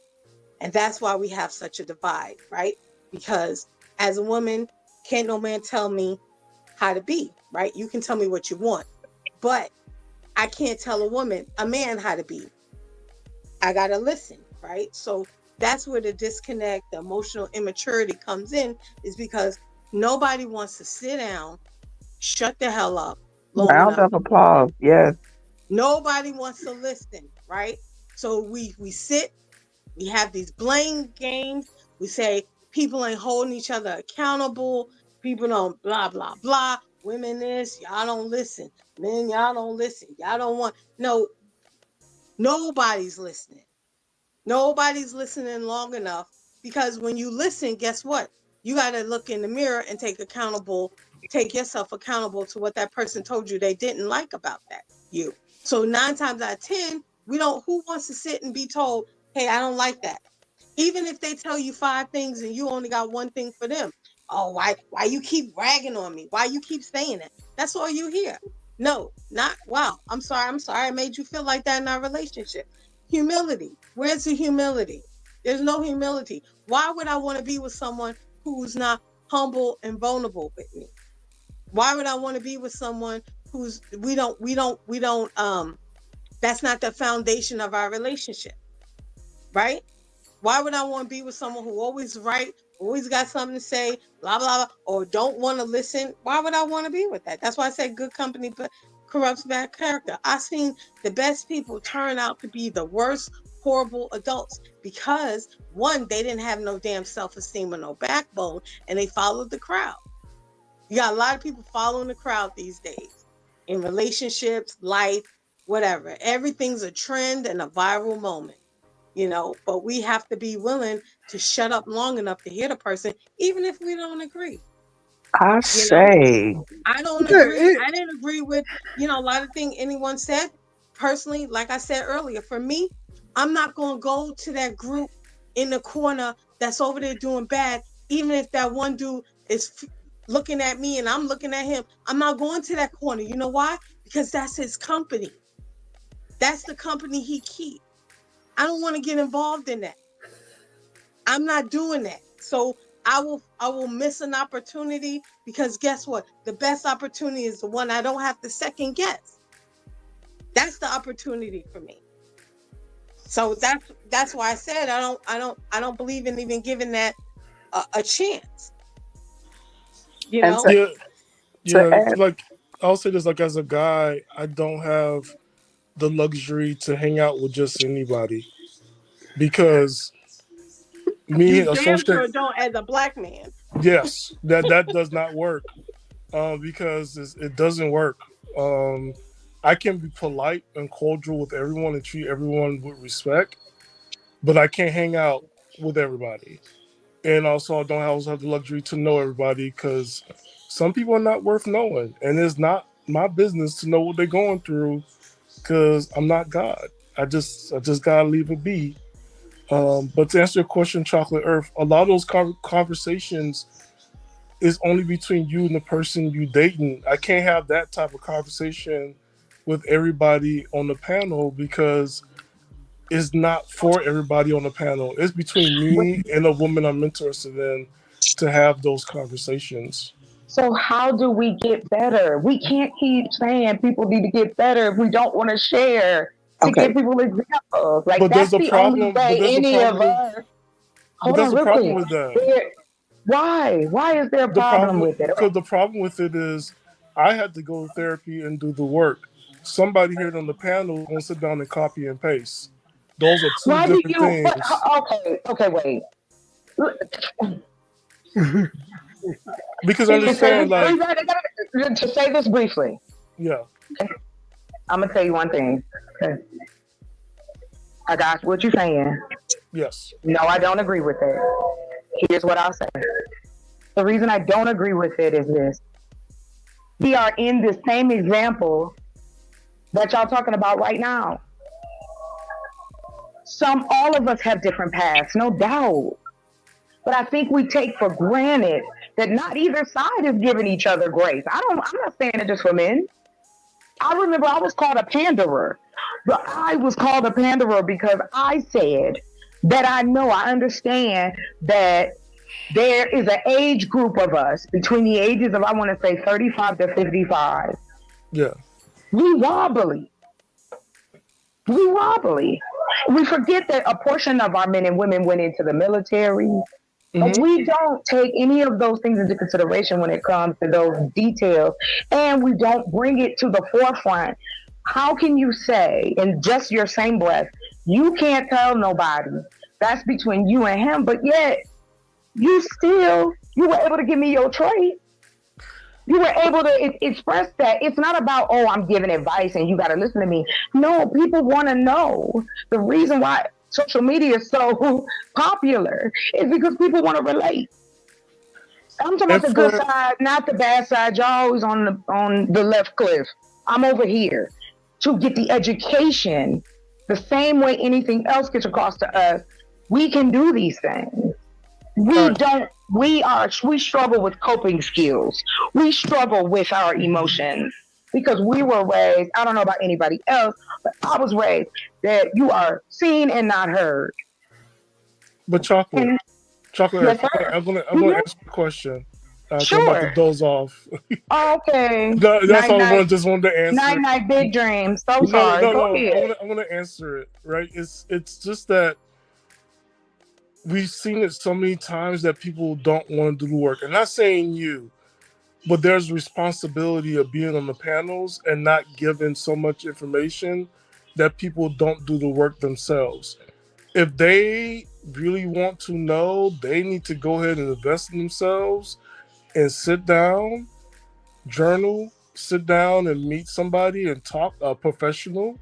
And that's why we have such a divide, right? Because as a woman, can't no man tell me how to be, right? You can tell me what you want, but I can't tell a man how to be. I gotta listen, right? So that's where the disconnect, the emotional immaturity comes in, is because nobody wants to sit down, shut the hell up long Round enough. of applause. Yes. Nobody wants to listen, right? So we sit, we have these blame games. We say people ain't holding each other accountable. People don't blah, blah, blah. Women this, y'all don't listen. Men, y'all don't listen. Y'all don't want, no, nobody's listening. Nobody's listening long enough, because when you listen, guess what? You got to look in the mirror and take yourself accountable to what that person told you they didn't like about you. So 9 times out of 10, who wants to sit and be told, hey, I don't like that. Even if they tell you 5 things and you only got one thing for them. Oh, why you keep bragging on me? Why you keep saying that? That's all you hear. No, not, wow, I'm sorry I made you feel like that in our relationship. Humility. Where's the humility? There's no humility. Why would I want to be with someone who's not humble and vulnerable with me? Why would I want to be with someone who's we don't that's not the foundation of our relationship, right? Why would I want to be with someone who always right, always got something to say, blah, blah, blah, or don't want to listen? Why would I want to be with that? That's why I say good company corrupts bad character. I've seen the best people turn out to be the worst, horrible adults because, one, they didn't have no damn self-esteem or no backbone, and they followed the crowd. You got a lot of people following the crowd these days in relationships, life, whatever. Everything's a trend and a viral moment. You know, but we have to be willing to shut up long enough to hear the person, even if we don't agree. I say, I don't agree. I didn't agree with, a lot of things anyone said. Personally, like I said earlier, for me, I'm not going to go to that group in the corner that's over there doing bad, even if that one dude is looking at me and I'm looking at him. I'm not going to that corner. You know why? Because that's his company. That's the company he keeps. I don't want to get involved in that. I'm not doing that. So I will miss an opportunity, because guess what? The best opportunity is the one I don't have to second guess. That's the opportunity for me. So that's why I said I don't believe in even giving that a chance. You know? Yeah. Like I'll say this, like, as a guy, I don't have the luxury to hang out with just anybody because me You damn sure associate. don't as a black man. Yes, that does not work because it doesn't work. I can be polite and cordial with everyone and treat everyone with respect, but I can't hang out with everybody. And also, I don't also have the luxury to know everybody because some people are not worth knowing, and it's not my business to know what they're going through because I'm not God. I just gotta leave it be. But to answer your question, Chocolate Earth, a lot of those conversations is only between you and the person you dating. I can't have that type of conversation with everybody on the panel because it's not for everybody on the panel. It's between me and a woman I'm interested in to have those conversations. So how do we get better? We can't keep saying people need to get better if we don't want to share to Okay. give people examples. Like But that's there's a the problem. only But way there's a any of problem. us. But Hold there's on, a real problem quick. with that. Why? Why is there a problem with it? Because the problem with it is, I had to go to therapy and do the work. Somebody here on the panel is gonna sit down and copy and paste. Those are two Why do different you? But, things. okay, wait. Because understand, like, to say this briefly. yeah. I'm gonna tell you one thing. Okay. I got what you're saying. Yes. No, I don't agree with it. Here's what I'll say. The reason I don't agree with it is this. We are in the same example that y'all talking about right now. All of us have different paths, no doubt. But I think we take for granted that not either side is giving each other grace. I'm not saying it just for men. I remember I was called a panderer. But I was called a panderer because I said that I understand that there is an age group of us between the ages of, I want to say 35 to 55. Yeah. We wobbly. We forget that a portion of our men and women went into the military. But we don't take any of those things into consideration when it comes to those details, and we don't bring it to the forefront. How can you say, in just your same breath, you can't tell nobody, that's between you and him, but yet you were able to give me your trait. You were able to express that. It's not about, oh, I'm giving advice and you got to listen to me. No, people want to know. The reason why social media is so popular is because people want to relate. I'm talking about the good side, not the bad side. Y'all always on the left cliff. I'm over here to get the education the same way anything else gets across to us. We can do these things. We struggle with coping skills. We struggle with our emotions because we were raised, I don't know about anybody else, but I was raised that you are seen and not heard. But Chocolate, Yes, I'm gonna ask you a question. Sure. I'm about to doze off. Okay. That's all I just wanted to answer. Night, big dreams. So sorry. Go ahead. I'm gonna answer it, right? It's just that we've seen it so many times that people don't want to do the work. I'm not saying you, but there's responsibility of being on the panels and not giving so much information that people don't do the work themselves. If they really want to know, they need to go ahead and invest in themselves and sit down, journal, sit down and meet somebody and talk, a professional,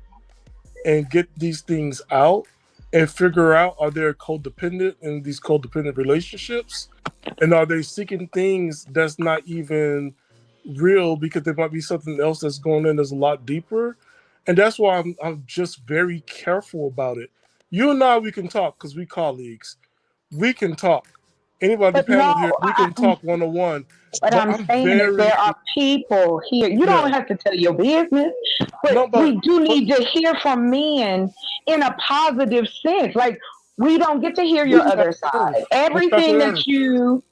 and get these things out and figure out, are they codependent in these codependent relationships? And are they seeking things that's not even real because there might be something else that's going in that's a lot deeper? And that's why I'm just very careful about it. You and I, we can talk because we colleagues. We can talk. Anybody panel here, we can talk one-on-one. But I'm saying that there are people here. You don't have to tell your business, but we do need to hear from men in a positive sense. Like, we don't get to hear your other side. Everything that you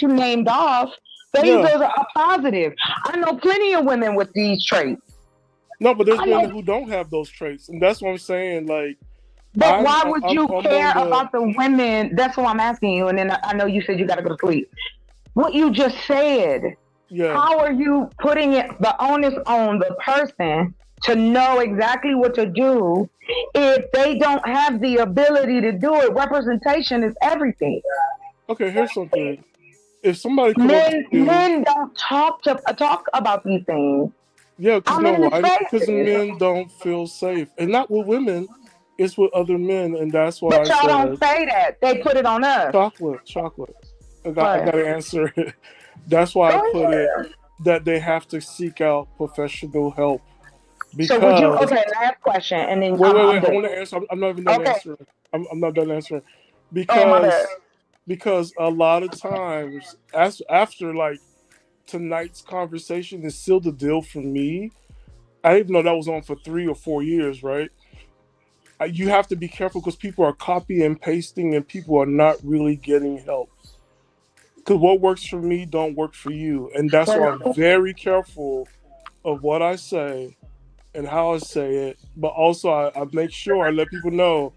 named off, those are positive. I know plenty of women with these traits. No, but there's women who don't have those traits, and that's what I'm saying. Like, but why would you care about the women? That's what I'm asking you. And then I know you said you got to go to sleep. What you just said, how are you putting the onus on the person to know exactly what to do if they don't have the ability to do it? Representation is everything. Okay, here's something. If somebody come up to you, Men don't talk about these things. yeah, because I'm you know in why? the Because spaces. men don't feel safe, and not with women, it's with other men, and that's why But I y'all don't said say that. They put it on us. chocolate. I got What? to answer it. That's why I Go put it ahead. that they have to seek out professional help. So would you? Because Okay, last question, and then wait, I'm I done. want to answer. I'm not even done Okay. answering. I'm not done answering Oh, my bad. because a lot of times after like tonight's conversation is still the deal for me. I didn't even know that was on for 3 or 4 years, right? You have to be careful because people are copying and pasting, and people are not really getting help. Because what works for me don't work for you, and that's why I'm very careful of what I say and how I say it. But also, I make sure I let people know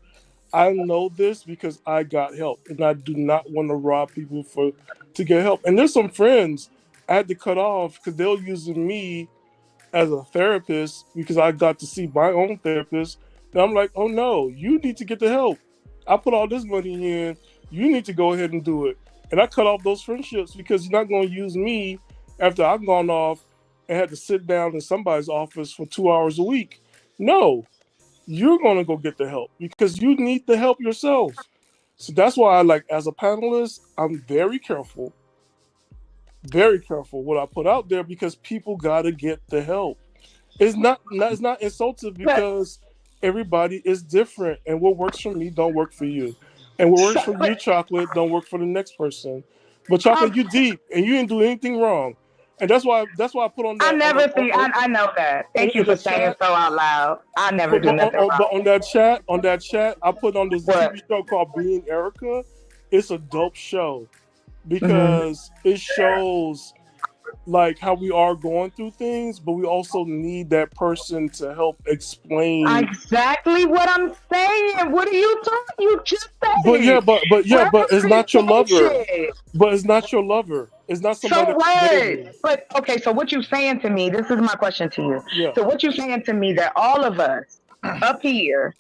I know this because I got help, and I do not want to rob people to get help. And there's some friends I had to cut off because they were using me as a therapist because I got to see my own therapist. And I'm like, oh no, you need to get the help. I put all this money in. You need to go ahead and do it. And I cut off those friendships because you're not going to use me after I've gone off and had to sit down in somebody's office for 2 hours a week. No, you're going to go get the help because you need the help yourself. So that's why as a panelist, I'm very careful what I put out there because people got to get the help. It's not insultive because everybody is different, and what works for me don't work for you, and what works for you, Chocolate, don't work for the next person. But Chocolate, you deep, and you didn't do anything wrong, and that's why I put on that. I know that. Thank you for saying so out loud. I never do nothing wrong. But on that chat, I put on this TV show called Being Erica. It's a dope show because it shows like how we are going through things, but we also need that person to help explain exactly what I'm saying. What are you talking? You just said it. But it's not your lover. But it's not your lover. It's not somebody. So what? But okay, so what you saying to me? This is my question to you. Yeah. So what you saying to me that all of us up here,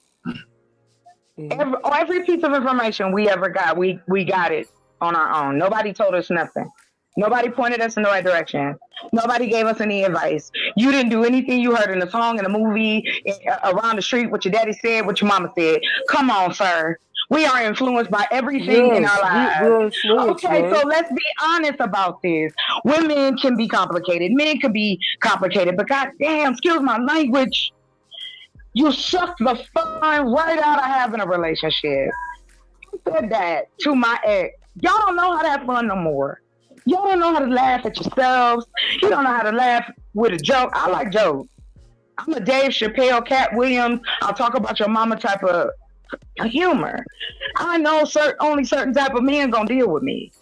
every piece of information we ever got, we got it on our own. Nobody told us nothing. Nobody pointed us in the right direction. Nobody gave us any advice. You didn't do anything you heard in the song, in the movie, around the street, what your daddy said, what your mama said. Come on, sir. We are influenced by everything in our lives. We're influenced, okay, right? so let's be honest about this. Women can be complicated. Men can be complicated. But goddamn, excuse my language, you suck the fun right out of having a relationship. I said that to my ex. Y'all don't know how to have fun no more. Y'all don't know how to laugh at yourselves. You don't know how to laugh with a joke. I like jokes. I'm a Dave Chappelle, Cat Williams, I'll talk about your mama type of humor. I know only certain type of men gonna deal with me.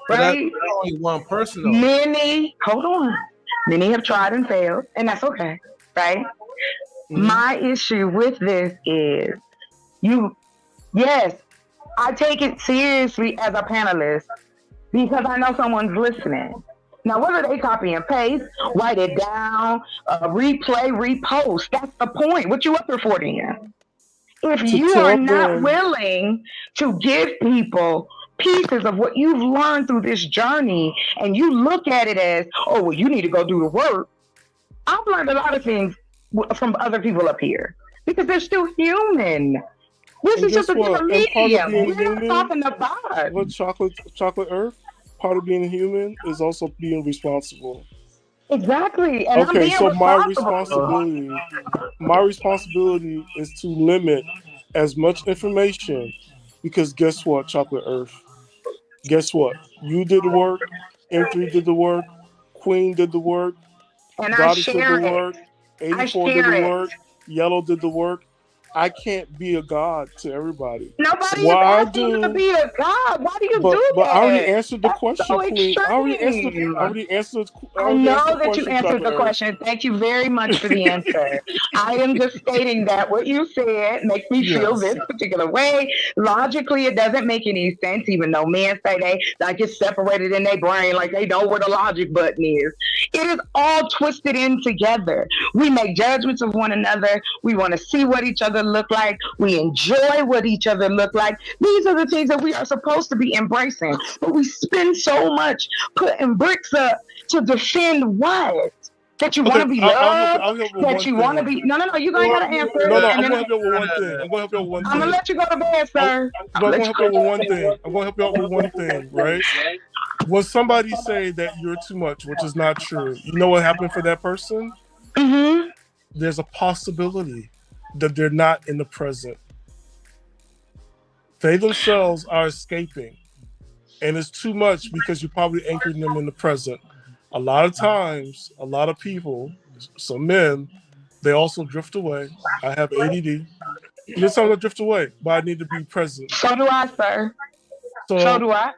Right? That's only one person though. Many have tried and failed, and that's okay. Right? My issue with this is yes, I take it seriously as a panelist because I know someone's listening. Now, whether they copy and paste, write it down, replay, repost, that's the point. What you up there for then? If you are not willing to give people pieces of what you've learned through this journey and you look at it as, oh, well, you need to go do the work. I've learned a lot of things from other people up here because they're still human. This is just a different medium. We're not talking about what chocolate Earth. Part of being human is also being responsible. Exactly. And okay, so my responsibility is to limit as much information because guess what, Chocolate Earth? Guess what? You did the work, M3 did the work, Queen did the work, and Goddess did the work, 84 did the work, Yellow did the work. I can't be a god to everybody. Nobody Why is asking you to do? be a god. Why do you But do I already that? answered the That's question, so Queen. I already answered. extreme. I already answered. I I already answered know the that you question, answered the Chocolate Earth. question. Thank you very much for the answer. I am just stating that what you said makes me feel Yes. this particular way. Logically, it doesn't make any sense, even though men say they like it's separated in their brain, like they know where the logic button is. It is all twisted in together. We make judgments of one another. We want to see what each other look like. We enjoy what each other look like. These are the things that we are supposed to be embracing. But we spend so much putting bricks up to defend what? That you want Okay, to be I'll loved? help with That one you want to thing. be? No, you ain't gotta answer No, it. I'm And gonna then help you out with one thing. I'm gonna help you out with one I'm gonna thing. let you go to bed, sir. But I'm gonna help you out with one thing. I'm gonna help you out with one thing, right? When somebody say that you're too much, which is not true, you know what happened for that person? Mm-hmm. There's a possibility that they're not in the present. They themselves are escaping. And it's too much because you're probably anchoring them in the present. A lot of times, a lot of people, some men, they also drift away. I have ADD. There's some that drift away, but I need to be present. So do I, sir. So So, do I.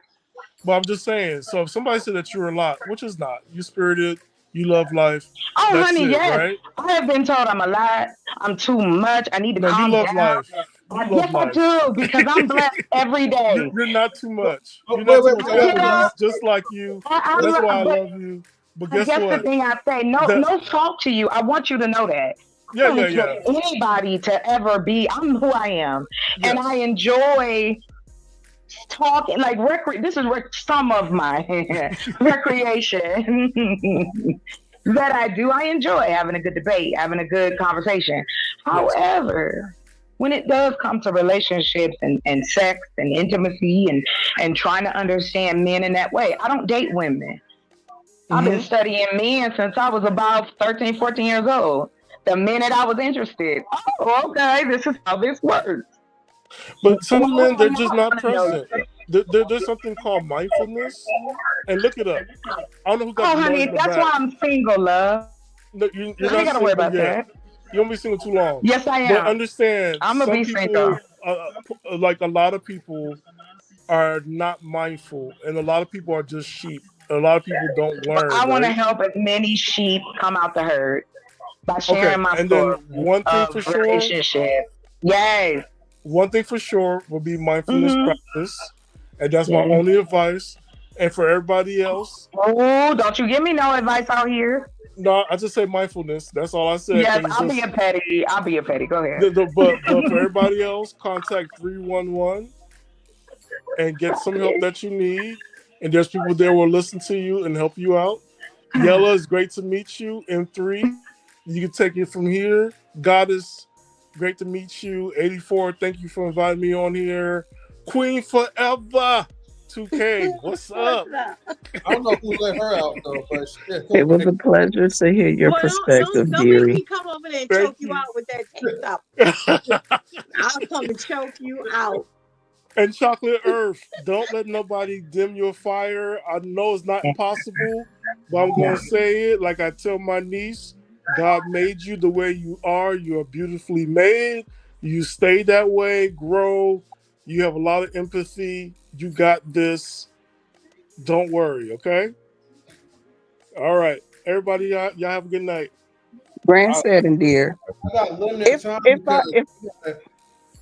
but I'm just saying, so if somebody said that you're a lot, which is not, you're spirited, you love life, Oh, that's honey, it, yes. right? I have been told I'm a lot. I'm too much. I need to No, you calm love down. life. You love Yes, I life. do, because I'm blessed every day. You're not too much. Oh, You're not too wait, much. wait, I have wait, a Yeah. niece just like you. I That's why I but love you. But I guess guess the what? thing I say, no The- no fault to you. I want you to know that. I Yeah, don't yeah, expect yeah. anybody to ever be. I'm who I am, and Yes. I enjoy talking. Like this is some of my recreation that I do. I enjoy having a good debate, having a good conversation. However, when it does come to relationships and sex and intimacy and trying to understand men in that way, I don't date women. I've been studying men since I was about 13, 14 years old. The minute I was interested, oh, okay, this is how this works. But some men, they're just not present. There's something called mindfulness, and look it up. I don't know who got Oh, the noise honey, in the that's back. why I'm single, love. No, you're You not ain't gotta worry single about yet. that. You won't be single too long. Yes, I But am. understand, I'm gonna some be people, single. like a lot of people, are not mindful, and a lot of people are just sheep. A lot of people don't learn, I want to right? help as many sheep come out the herd by Okay, sharing my and then story one thing of for sure, relationship. Yes. one thing for sure will be mindfulness practice, and that's my Yes. only advice. And for everybody else, Oh, don't you give me no advice out here. no, I just say mindfulness. That's all I said. Yes, 'cause it's I'll be just- a petty. I'll be a petty. Go ahead. but for everybody else, contact 311 and get some help that you need. And there's people there who will listen to you and help you out. Yella, it's great to meet you. M3, you can take it from here. Goddess, great to meet you. 84, thank you for inviting me on here. Queen Forever, 2K, what's up? I don't know who let her out though, but shit. It was a pleasure to hear your Well, perspective, don't make dearie. me come over there and Thank choke you you. out with that tank top. I'll come and choke you out. And Chocolate Earth, don't let nobody dim your fire. I know it's not possible, but I'm going to say it like I tell my niece. God made you the way you are. You are beautifully made. You stay that way, grow. You have a lot of empathy. You got this. Don't worry, okay? All right. Everybody, y'all have a good night. Grand setting, dear. I got limited time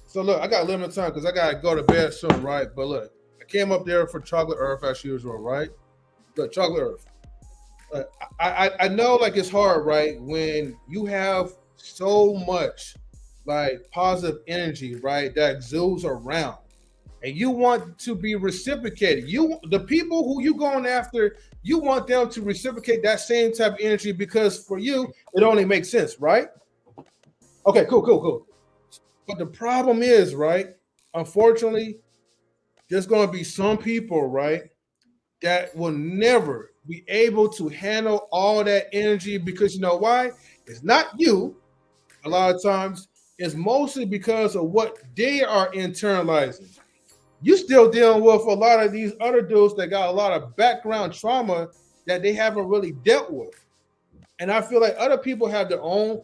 so look, I got limited time because I gotta go to bed soon, right? But look, I came up there for Chocolate Earth as usual, right? Look, Chocolate Earth. I know like it's hard, right? When you have so much like positive energy, right, that exudes around, and you want to be reciprocated. The people who you going after, you want them to reciprocate that same type of energy because for you, it only makes sense, right? Okay, cool. But the problem is, right, unfortunately, there's going to be some people, right, that will never be able to handle all that energy because you know why? It's not you. A lot of times, it's mostly because of what they are internalizing. You still dealing with a lot of these other dudes that got a lot of background trauma that they haven't really dealt with. And I feel like other people have their own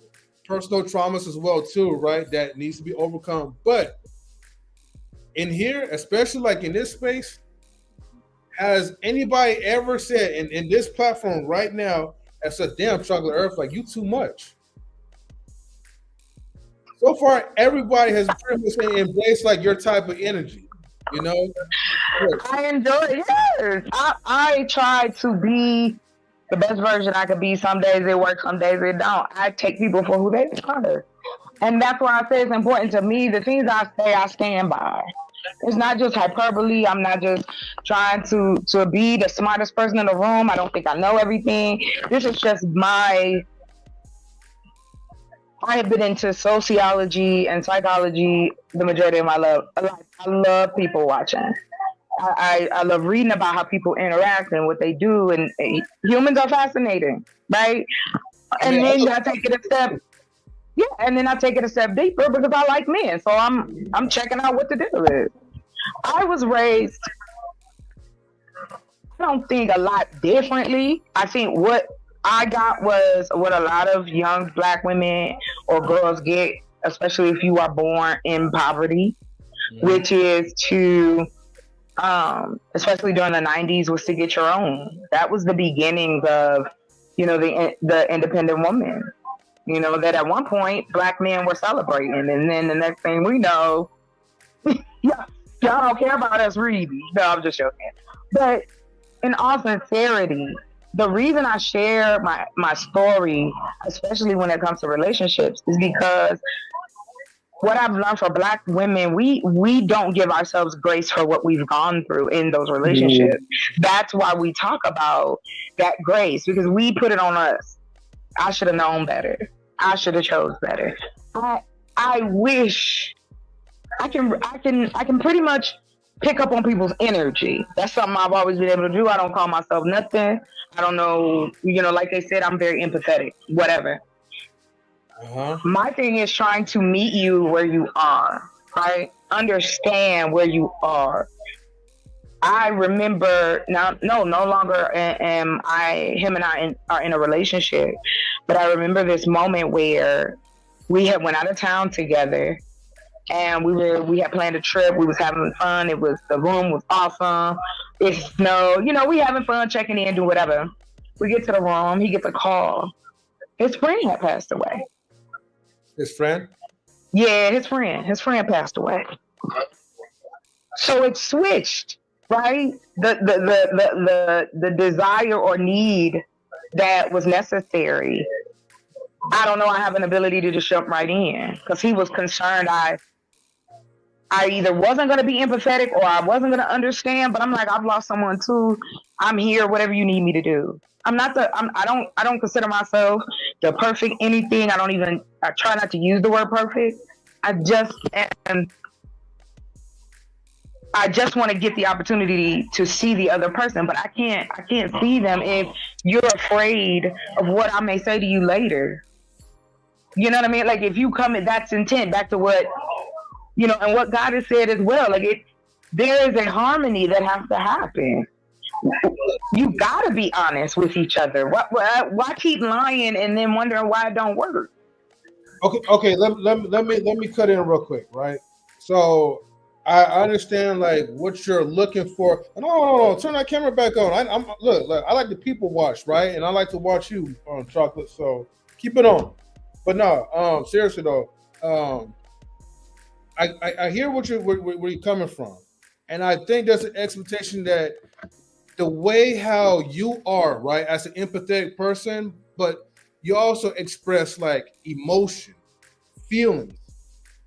personal traumas as well too, right? That needs to be overcome. But in here, especially like in this space, has anybody ever said in this platform right now, as a damn chocolate earth, like you too much? So far, everybody has pretty much embraced like your type of energy, you know? I enjoy it. Yes. I try to be the best version I could be. Some days it works, some days it don't. I take people for who they are. And that's why I say it's important to me. The things I say, I stand by. It's not just hyperbole. I'm not just trying to be the smartest person in the room. I don't think I know everything. This is just I have been into sociology and psychology the majority of my life. I love people watching. I love reading about how people interact and what they do, and humans are fascinating, right? And then I take it a step, and then I take it a step deeper because I like men, so I'm checking out what the deal is. I was raised, I don't think a lot differently. I think what I got was what a lot of young Black women or girls get, especially if you are born in poverty, which is to especially during the 90s, was to get your own. That was the beginnings of, the independent woman. That at one point Black men were celebrating, and then the next thing we know, y'all don't care about us really. No, I'm just joking. But in all sincerity, the reason I share my story, especially when it comes to relationships, is because what I've learned for Black women, we don't give ourselves grace for what we've gone through in those relationships. That's why we talk about that grace, because we put it on us. I should have known better. I should have chose better. I wish I can pretty much pick up on people's energy. That's something I've always been able to do. I don't call myself nothing. I don't know, like they said, I'm very empathetic, whatever. My thing is trying to meet you where you are, right? Understand where you are. I remember no longer am him and I are in a relationship, but I remember this moment where we had went out of town together, and we had planned a trip. We was having fun. The room was awesome. It snowed. We having fun, checking in, do whatever. We get to the room. He gets a call. His friend had passed away. His friend? Yeah, his friend. His friend passed away. So it switched, right? The desire or need that was necessary. I don't know. I have an ability to just jump right in because he was concerned. I either wasn't going to be empathetic or I wasn't going to understand. But I'm like, I've lost someone too. I'm here. Whatever you need me to do. I don't consider myself the perfect anything. I try not to use the word perfect. I just want to get the opportunity to see the other person, but I can't see them if you're afraid of what I may say to you later. You know what I mean? Like if you come in, that's intent, back to what, and what God has said as well. Like there is a harmony that has to happen. You gotta be honest with each other. Why keep lying and then wondering why it don't work? Okay. Let me cut in real quick, right? So I understand like what you're looking for. No, turn that camera back on. Look, I like to people watch, right? And I like to watch you on Chocolate. So keep it on. But no, seriously though, I hear where you're coming from, and I think there's an expectation that the way how you are, right, as an empathetic person, but you also express like emotion, feelings,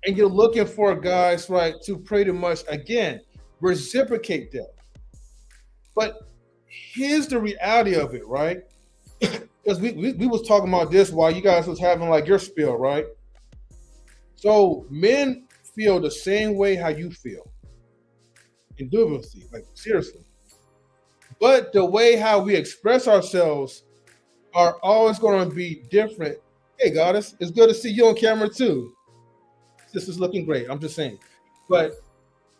and you're looking for guys, right, to pretty much, again, reciprocate that. But here's the reality of it, right? Because we was talking about this while you guys was having like your spiel, right? So men feel the same way how you feel. Indubitably, like seriously. But the way how we express ourselves are always going to be different. Hey, Goddess, it's good to see you on camera too. This is looking great. I'm just saying. But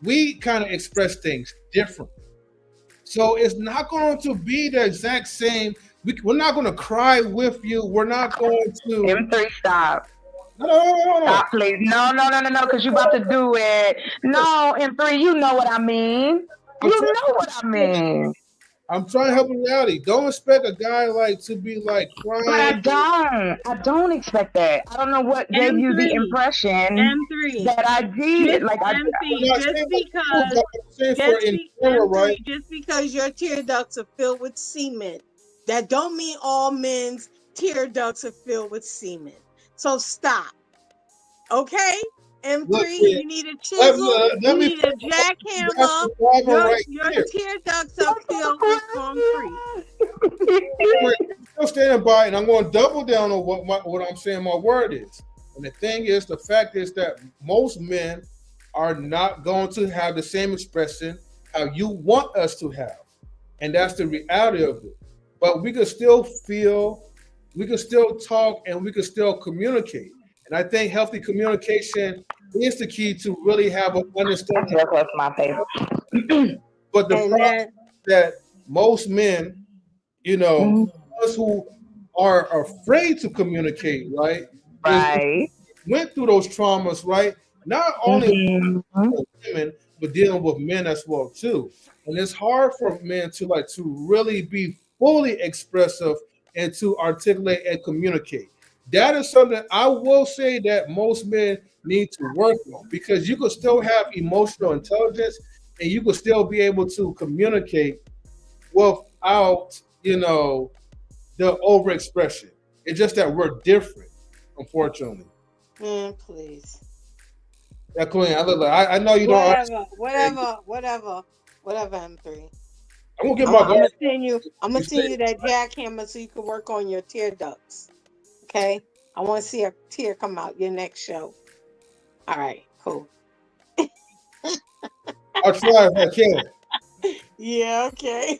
we kind of express things differently. So it's not going to be the exact same. We're not going to cry with you. We're not going to. M3, stop. No. Stop, please. No, because you about to do it. No, M3, you know what I mean. You know what I mean. I'm trying to help in reality. Don't expect a guy like to be like crying. But I don't expect that. I don't know what gave you the impression M3 that I did. Like just because your tear ducts are filled with semen, that don't mean all men's tear ducts are filled with semen. So stop. Okay? M3, you need a chisel, you need a jackhammer. Your tear ducts are filled with concrete. Still standing by, and I'm going to double down on what I'm saying my word is. And the thing is, the fact is that most men are not going to have the same expression how you want us to have. And that's the reality of it. But we can still feel, we can still talk, and we can still communicate. And I think healthy communication is the key to really have an understanding. That's my favorite. But the problem is that most men, you know, those who are afraid to communicate, right? Went through those traumas, right? Not only with women, but dealing with men as well too. And it's hard for men to really be fully expressive and to articulate and communicate. That is something I will say that most men need to work on, because you can still have emotional intelligence and you can still be able to communicate without, you know, the overexpression. It's just that we're different, unfortunately. Please. Yeah, Queen, I know you don't. Whatever, M3. I'm gonna get I'm gonna send you that jackhammer so you can work on your tear ducts. Okay, I want to see a tear come out your next show. All right, cool. I'll try if I can. Yeah, okay.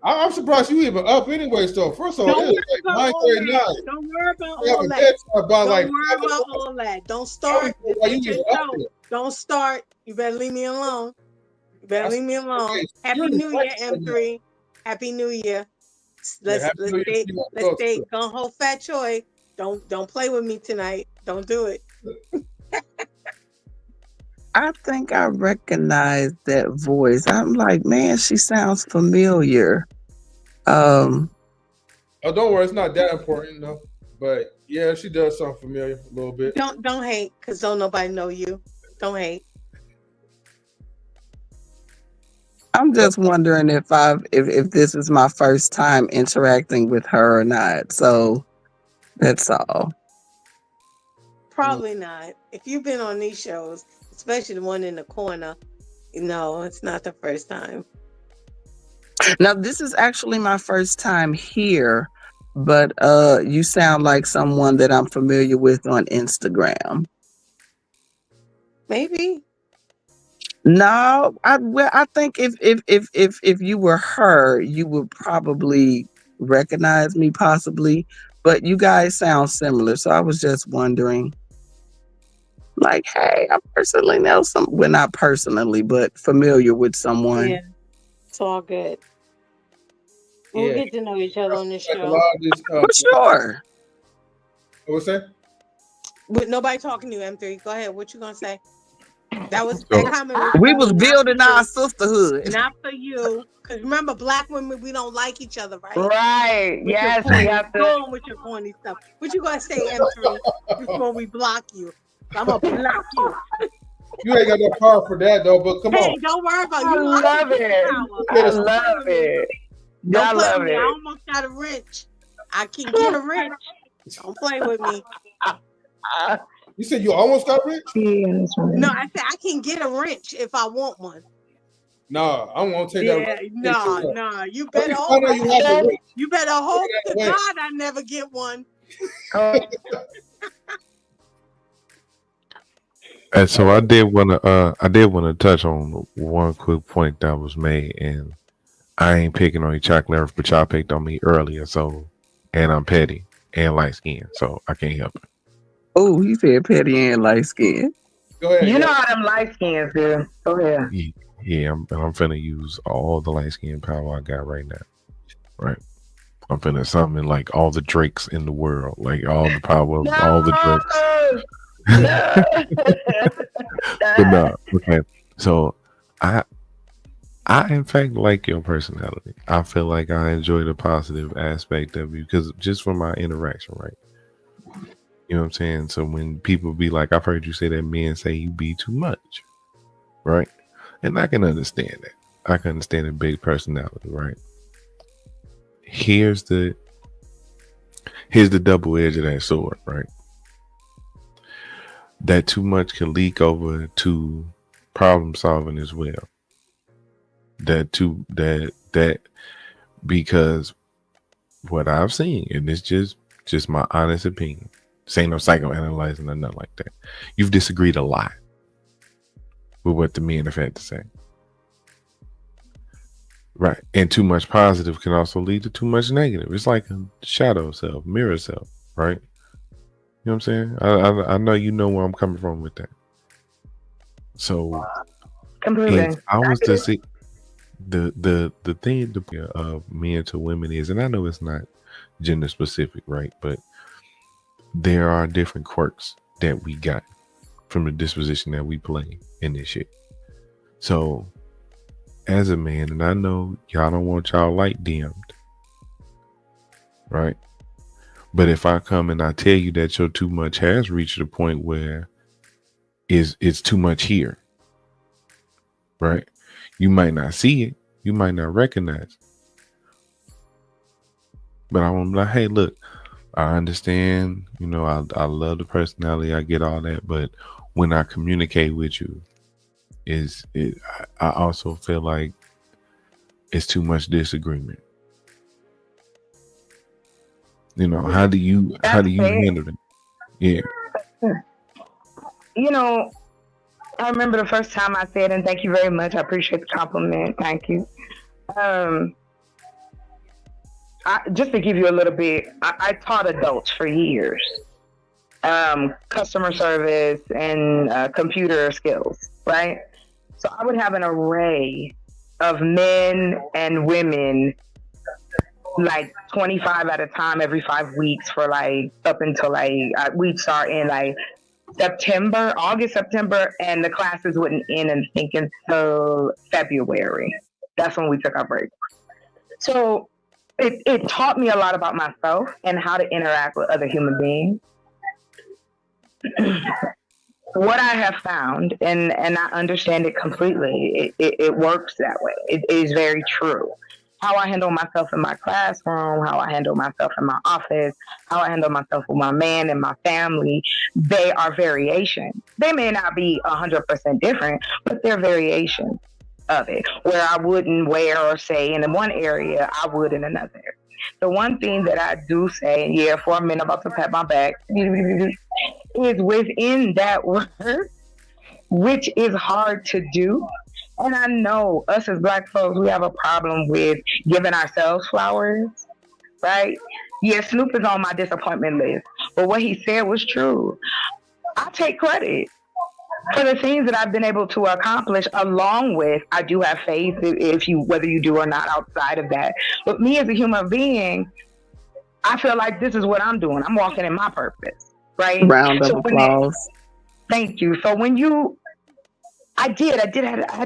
I'm surprised you even up anyways, though. First of all, it's like 9:39. Don't worry about all that. Don't worry about all that. Don't start. Don't start. You better leave me alone. Happy New Year, M3. Happy New Year. Let's stay gung ho fat choy. Don't play with me tonight. Don't do it. I think I recognize that voice. I'm like, man, she sounds familiar. Oh, don't worry, it's not that important though. But yeah, she does sound familiar a little bit. Don't hate, because don't nobody know you. Don't hate. I'm just wondering if this is my first time interacting with her or not. So that's all. Probably not. If you've been on these shows, especially the one in the corner, no, it's not the first time. Now, this is actually my first time here, but you sound like someone that I'm familiar with on Instagram. Maybe. No, I think if you were her, you would probably recognize me, possibly. But you guys sound similar, so I was just wondering. Like, hey, I personally know well, not personally, but familiar with someone. Yeah, it's all good. We'll get to know each other on this show. For sure. What's that? With nobody talking to you, M3. Go ahead. What you gonna say? That comment. We was building our sisterhood. Not for you, because remember, Black women, we don't like each other, right? Right. Yes, we have to go on with your corny stuff. What you gonna say, M3, before we block you? I'm gonna block you. You ain't got no power for that though, but come on. Hey, don't worry about it. I love it. Don't play with me. I almost got a wrench. I can get a wrench. Don't play with me. You said you almost got rich? No, I said I can get a wrench if I want one. No, I won't take that. No. You better hope to God I never get one. And so I did want to touch on one quick point that was made, and I ain't picking on you, chocolate, but y'all picked on me earlier. So, and I'm petty and light skinned, so I can't help it. Oh, he said petty and light skinned. Go ahead. You know how them light skins do. Go ahead. Yeah, I'm finna use all the light skin power I got right now. Right. I'm finna summon like all the Drakes in the world, like all the power of all the Drakes. But no, okay. So I in fact like your personality. I feel like I enjoy the positive aspect of you because just from my interaction, right? You know what I'm saying? So when people be like, I've heard you say that men say you be too much, right? And I can understand that. I can understand a big personality, right? Here's the double edge of that sword, right? That too much can leak over to problem solving as well. That because what I've seen, and it's just my honest opinion. This ain't no psychoanalyzing or nothing like that. You've disagreed a lot with what the men have had to say. Right. And too much positive can also lead to too much negative. It's like a shadow self, mirror self, right? You know what I'm saying? I know you know where I'm coming from with that. So Completely. if I was to see the thing of men to women is, and I know it's not gender specific, right? But there are different quirks that we got from the disposition that we play in this shit. So as a man, and I know y'all don't want y'all light dimmed, right? But if I come and I tell you that your too much has reached a point where it's too much here, right? You might not see it, you might not recognize it. But I want to be like, hey, look, I understand, you know, I love the personality, I get all that, but when I communicate with you, I also feel like it's too much disagreement. You know, how do you handle it? Yeah. You know, I remember the first time I said, and thank you very much. I appreciate the compliment. Thank you. Just to give you a little bit, I taught adults for years, customer service and computer skills, right? So I would have an array of men and women, like 25 at a time every 5 weeks for like up until like we'd start in like August, September, and the classes wouldn't end until February. That's when we took our break. So it taught me a lot about myself and how to interact with other human beings. What I have found, and I understand it completely, it works that way. It is very true. How I handle myself in my classroom, how I handle myself in my office, how I handle myself with my man and my family, they are variations. They may not be 100% different, but they're variations of it. Where I wouldn't wear or say in one area, I would in another. The one thing that I do say, and yeah, for a minute, I'm about to pat my back, is within that word, which is hard to do. And I know us as Black folks, we have a problem with giving ourselves flowers, right? Yeah, Snoop is on my disappointment list, but what he said was true. I take credit for the things that I've been able to accomplish, along with I do have faith whether you do or not outside of that. But me as a human being, I feel like this is what I'm doing. I'm walking in my purpose, right? Round of applause. Thank you. So when I had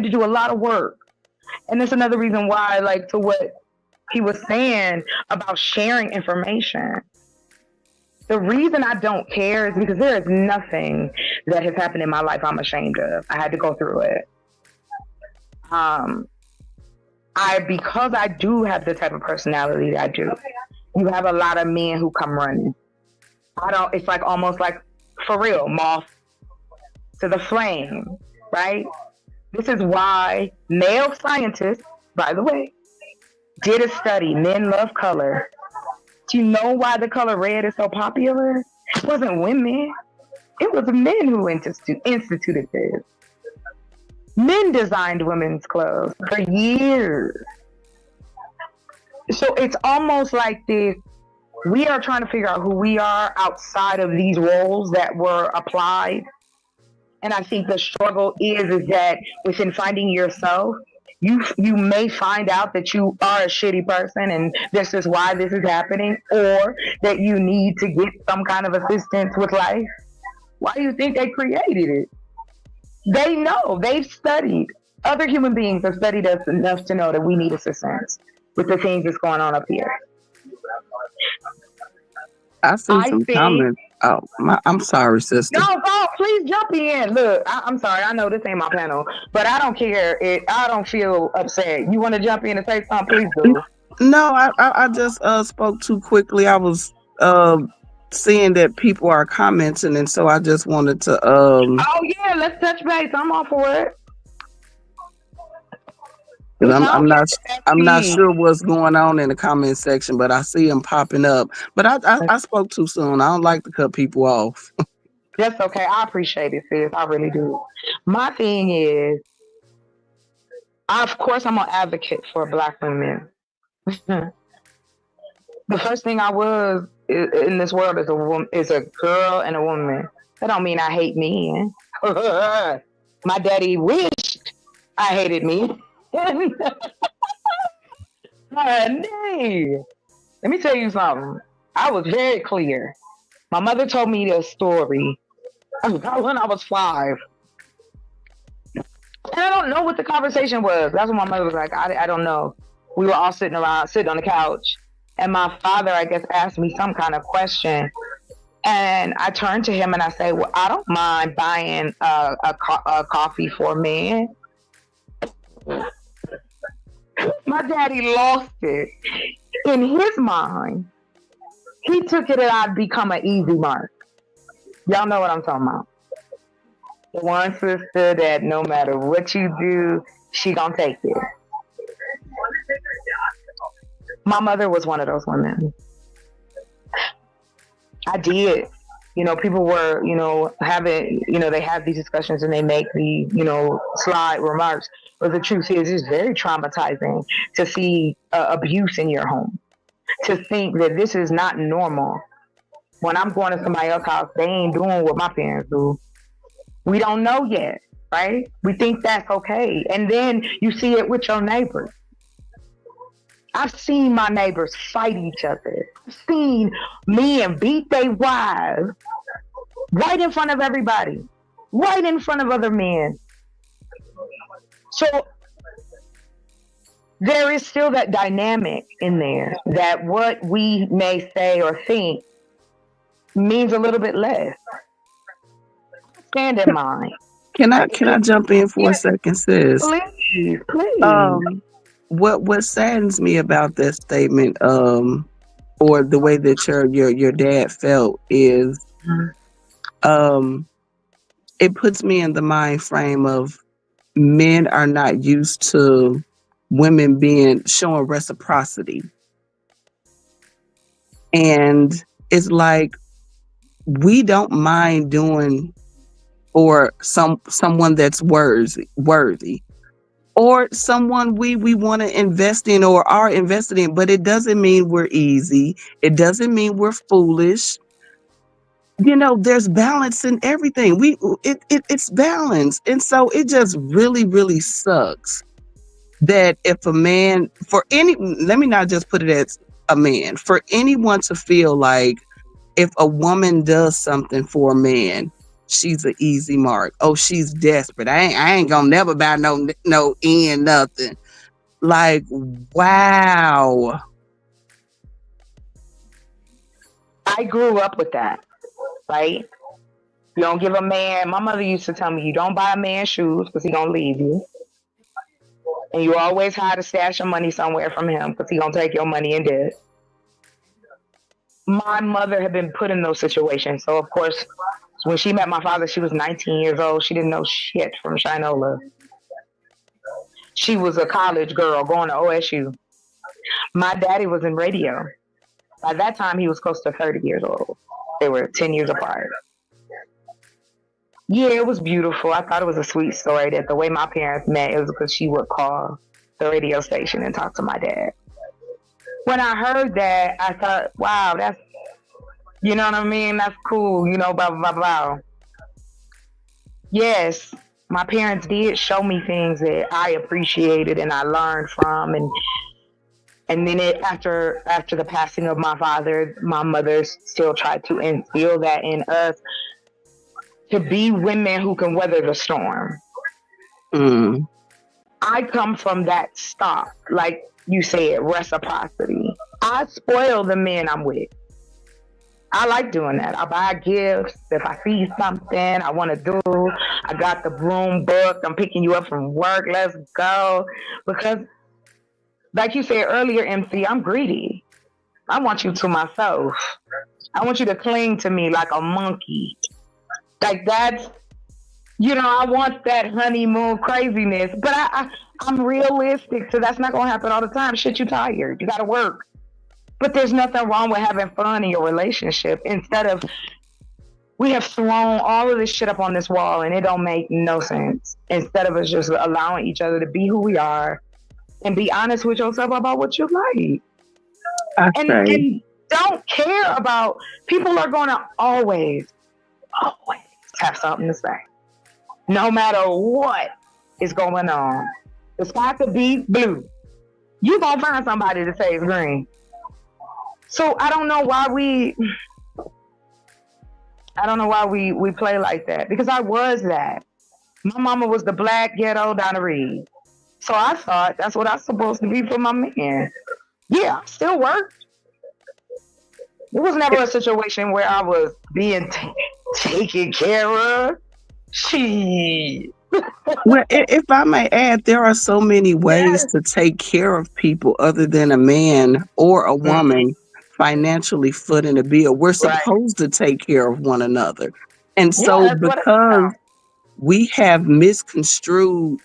to do a lot of work. And that's another reason why, like, to what he was saying about sharing information. The reason I don't care is because there is nothing that has happened in my life I'm ashamed of. I had to go through it. Because I do have the type of personality that I do, you have a lot of men who come running. It's like almost like, for real, moth to the flame, right? This is why male scientists, by the way, did a study, Men Love Color. Do you know why the color red is so popular? It wasn't women. It was men who instituted this. Men designed women's clothes for years. So it's almost like this. We are trying to figure out who we are outside of these roles that were applied. And I think the struggle is that within finding yourself, You may find out that you are a shitty person and this is why this is happening, or that you need to get some kind of assistance with life. Why do you think they created it? They know. They've studied. Other human beings have studied us enough to know that we need assistance with the things that's going on up here. I see some comments. Oh, I'm sorry, sister. No, please jump in. Look, I'm sorry. I know this ain't my panel, but I don't care. I don't feel upset. You want to jump in and say something? Please do. No, I just spoke too quickly. I was seeing that people are commenting, and so I just wanted to. Oh yeah, let's touch base. I'm all for it. I'm not sure what's going on in the comment section, but I see them popping up. But I spoke too soon. I don't like to cut people off. That's okay. I appreciate it, sis. I really do. My thing is, of course, I'm an advocate for Black women. The first thing I was in this world is a girl and a woman. That don't mean I hate men. My daddy wished I hated me. Let me tell you something. I was very clear. My mother told me a story about when I was 5. And I don't know what the conversation was. That's what my mother was like. I don't know. We were all sitting on the couch. And my father, I guess, asked me some kind of question. And I turned to him and I said, well, I don't mind buying a coffee for a man. My daddy lost it. In his mind, he took it that I'd become an easy mark. Y'all know what I'm talking about. The one sister that no matter what you do, she gonna take it. My mother was one of those women. I did. People were, having, they have these discussions and they make the, slide remarks. But the truth is, it's very traumatizing to see abuse in your home. To think that this is not normal. When I'm going to somebody else's house, they ain't doing what my parents do. We don't know yet, right? We think that's okay. And then you see it with your neighbors. I've seen my neighbors fight each other. I've seen men beat their wives right in front of everybody, right in front of other men. So there is still that dynamic in there that what we may say or think means a little bit less. Stand in mind. Can I jump in for a second, sis? Please. What saddens me about that statement, or the way that your dad felt is, it puts me in the mind frame of men are not used to women showing reciprocity, and it's like we don't mind doing for someone that's worthy. Or someone we want to invest in or are invested in, but it doesn't mean we're easy. It doesn't mean we're foolish. There's balance in everything. It's balance. And so it just really, really sucks that if a man, let me not just put it as a man, for anyone to feel like if a woman does something for a man, she's an easy mark. Oh, she's desperate. I ain't gonna never buy no end nothing. Like, wow. I grew up with that, right? You don't give a man. My mother used to tell me, you don't buy a man shoes because he gonna leave you, and you always hide a stash of money somewhere from him because he gonna take your money and debt. My mother had been put in those situations, so of course, when she met my father, she was 19 years old. She didn't know shit from Shinola. She was a college girl going to OSU. My daddy was in radio. By that time, he was close to 30 years old. They were 10 years apart. Yeah, it was beautiful. I thought it was a sweet story that the way my parents met, it was because she would call the radio station and talk to my dad. When I heard that, I thought, wow, that's, you know what I mean? That's cool, blah, blah, blah, blah. Yes, my parents did show me things that I appreciated and I learned from, and then after the passing of my father, my mother still tried to instill that in us to be women who can weather the storm. Mm. I come from that stock, like you said, reciprocity. I spoil the men I'm with. I like doing that. I buy gifts. If I see something I want to do, I got the broom booked. I'm picking you up from work. Let's go. Because, like you said earlier, MC, I'm greedy. I want you to myself. I want you to cling to me like a monkey. Like that's, I want that honeymoon craziness. But I'm realistic, so that's not going to happen all the time. Shit, you tired. You got to work. But there's nothing wrong with having fun in your relationship. Instead of, we have thrown all of this shit up on this wall and it don't make no sense. Instead of us just allowing each other to be who we are and be honest with yourself about what you like. And don't care about, people are going to always have something to say. No matter what is going on. The sky could be blue. You're going to find somebody to say it's green. So I don't know why we play like that, because I was that. My mama was the black ghetto Donna Reed. So I thought that's what I was supposed to be for my man. Yeah, I still worked. It was never a situation where I was being taken care of. Well, if I may add, there are so many ways to take care of people other than a man or a woman financially footing a bill. We're supposed to take care of one another. And so because we have misconstrued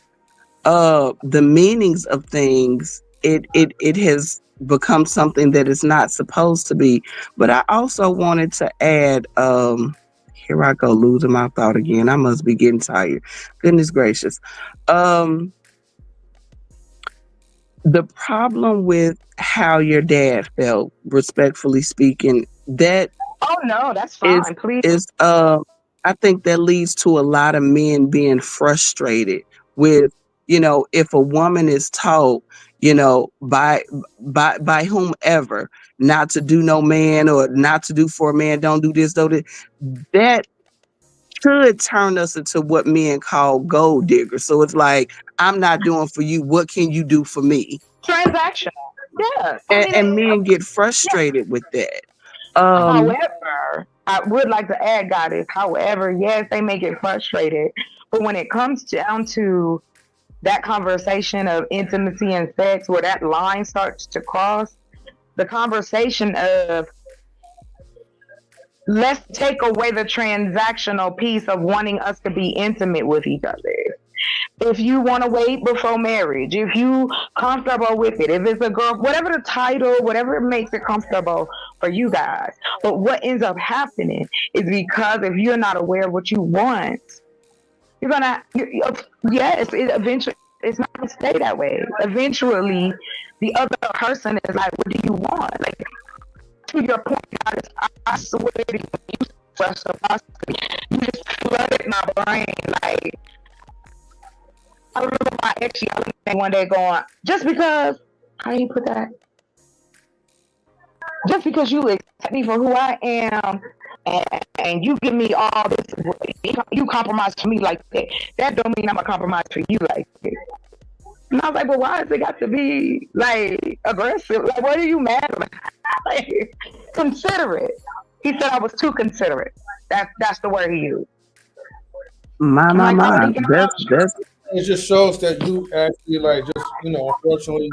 the meanings of things, it has become something that is not supposed to be. But I also wanted to add, here I go losing my thought again. I must be getting tired. Goodness gracious. The problem with how your dad felt, respectfully speaking, that that's fine. Please. Is I think that leads to a lot of men being frustrated with, if a woman is told, by whomever not to do no man or not to do for a man, don't do this, don't do that, could turn us into what men call gold diggers. So it's like, I'm not doing for you. What can you do for me? Transactional. Yeah. And men get frustrated with that. However, I would like to add, Goddess, however, yes, they may get frustrated. But when it comes down to that conversation of intimacy and sex, where that line starts to cross, the conversation of, let's take away the transactional piece of wanting us to be intimate with each other. If you want to wait before marriage, if you comfortable with it, if it's a girl, whatever the title, whatever makes it comfortable for you guys. But what ends up happening is, because if you're not aware of what you want, it's eventually, it's not going to stay that way. Eventually, the other person is like, what do you want? Like, to your point, guys, I swear to you, you just flooded my brain. Like, I remember my ex yelling one day going, just because I ain't put that, just because you accept me for who I am and you give me all this, you compromise for me like that don't mean I'm a compromise for you like that. And I was like, well, why has it got to be like aggressive? Like, what are you mad about? Like, considerate. He said I was too considerate. That's the word he used. My. That's it just shows that you actually unfortunately,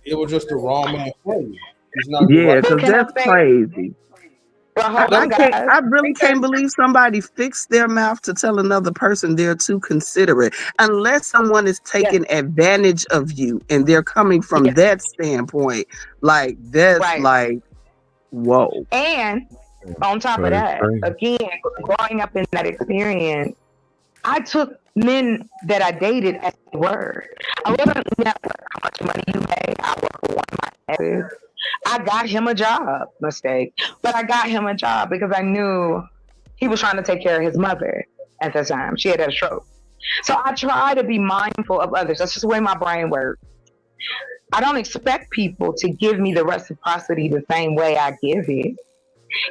it was just the wrong man for you. Because that's crazy. I really can't believe somebody fixed their mouth to tell another person they're too considerate, unless someone is taking advantage of you and they're coming from that standpoint. Like, that's like, whoa. And on top of that, again, growing up in that experience, I took men that I dated as a word. I wasn't how much money you made. I worked with one of my exes. I got him a job, but I got him a job because I knew he was trying to take care of his mother at the time. She had a stroke. So I try to be mindful of others. That's just the way my brain works. I don't expect people to give me the reciprocity the same way I give it.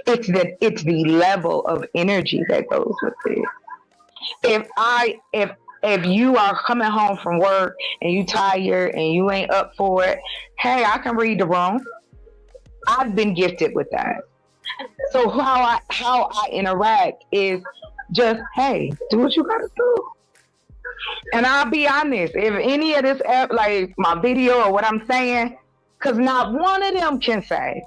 It's the level of energy that goes with it. If you are coming home from work and you tired and you ain't up for it, hey, I can read the room. I've been gifted with that. So how I interact is just, hey, do what you gotta do. And I'll be honest, if any of this, like my video or what I'm saying, because not one of them can say,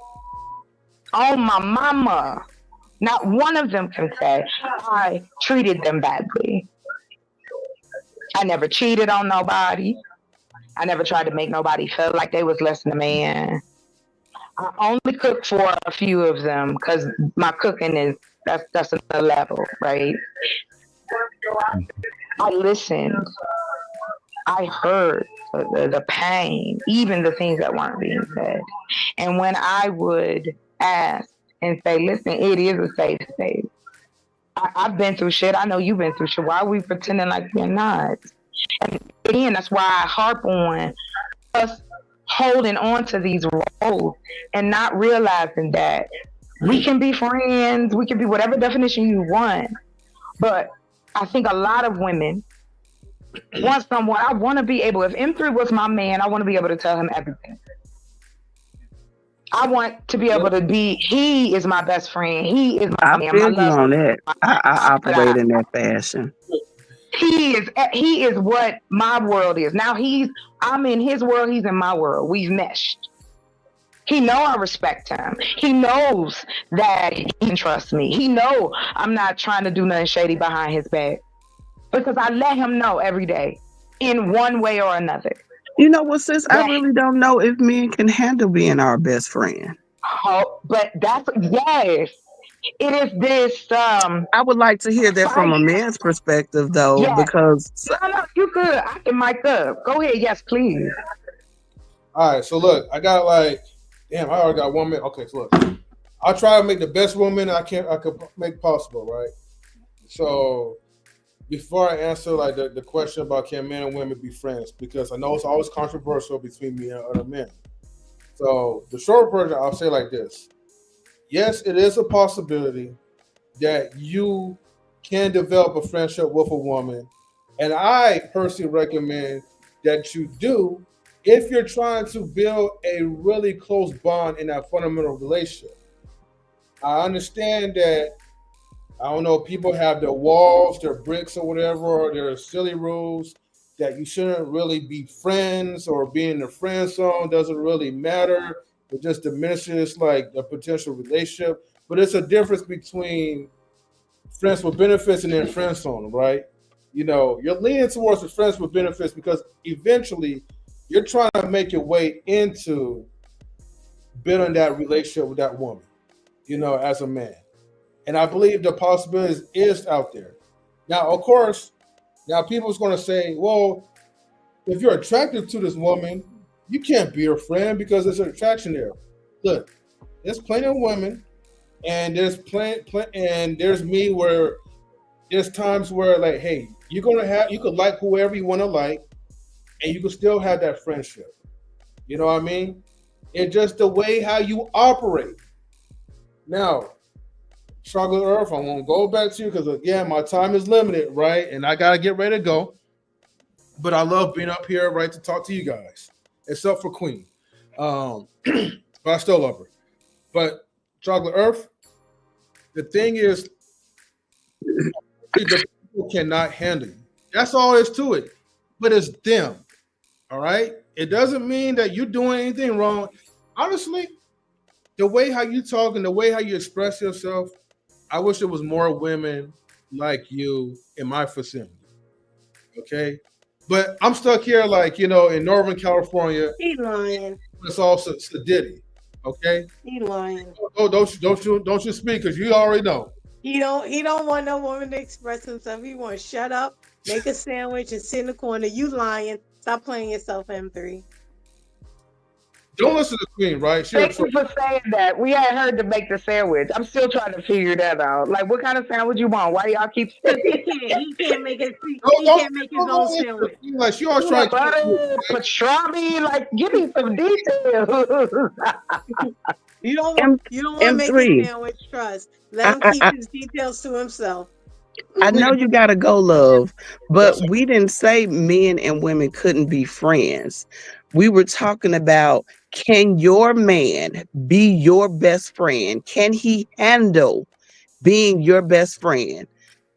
oh my mama, not one of them can say, I treated them badly. I never cheated on nobody. I never tried to make nobody feel like they was less than a man. I only cooked for a few of them because my cooking is, that's another level, right? I listened. I heard the pain, even the things that weren't being said. And when I would ask and say, listen, it is a safe space. I've been through shit. I know you've been through shit. Why are we pretending like we're not? And again, that's why I harp on us holding on to these roles and not realizing that we can be friends, we can be whatever definition you want. But I think a lot of women want someone, I want to be able, if M3 was my man, I want to be able to tell him everything. I want to be able to be, he is my best friend. He is my man. I feel you on that. I operate in that fashion. He is what my world is. Now I'm in his world, he's in my world. We've meshed. He know I respect him. He knows that he can trust me. He know I'm not trying to do nothing shady behind his back. Because I let him know every day in one way or another. You know what, sis? I really don't know if men can handle being our best friend. Oh, but yes. It is this. I would like to hear that from a man's perspective, though, because. No, you good. I can mic up. Go ahead. Yes, please. All right. So look, I got I already got 1 minute. Okay, so look, I'll try to make the best woman I could make possible, right? So before I answer the question about can men and women be friends, because I know it's always controversial between me and other men. So the short version, I'll say like this. Yes, it is a possibility that you can develop a friendship with a woman. And I personally recommend that you do if you're trying to build a really close bond in that fundamental relationship. I understand that, I don't know, people have their walls, their bricks or whatever, or their silly rules that you shouldn't really be friends, or being in the friend zone doesn't really matter. It just diminishes like the potential relationship. But it's a difference between friends with benefits and then friend zone, right? You know, you're leaning towards the friends with benefits because eventually you're trying to make your way into building that relationship with that woman, you know, as a man. And I believe the possibilities is out there. Now, of course, people's going to say, well, if you're attracted to this woman, you can't be her friend because there's an attraction there. Look, there's plenty of women, and there's me where there's times where like, hey, you could like whoever you want to like, and you can still have that friendship. You know what I mean? It's just the way how you operate. Now, Chocolate Earth, I won't go back to you because again, my time is limited, right? And I gotta get ready to go. But I love being up here, right, to talk to you guys. Except for Queen. But I still love her. But Chocolate Earth, the thing is, the people cannot handle you. That's all there is to it. But it's them. All right? It doesn't mean that you're doing anything wrong. Honestly, the way how you talk and the way how you express yourself, I wish there was more women like you in my vicinity. Okay? But I'm stuck here, like, you know, in Northern California. He lying. It's all sedity, okay? He lying. Oh, don't you speak because you already know. He don't want no woman to express himself. He wants to shut up, make a sandwich, and sit in the corner. You lying. Stop playing yourself, M3. Don't listen to Queen, right? Thank you for saying that. We had heard to make the sandwich. I'm still trying to figure that out. Like, what kind of sandwich you want? Why y'all keep saying He can't make his own sandwich. Like she always trying butter, pastrami? Like, give me some details. You don't want to make M3. his sandwich. Trust. Let him keep his details to himself. I know you gotta go, love, but we didn't say men and women couldn't be friends. We were talking about, can your man be your best friend? Can he handle being your best friend?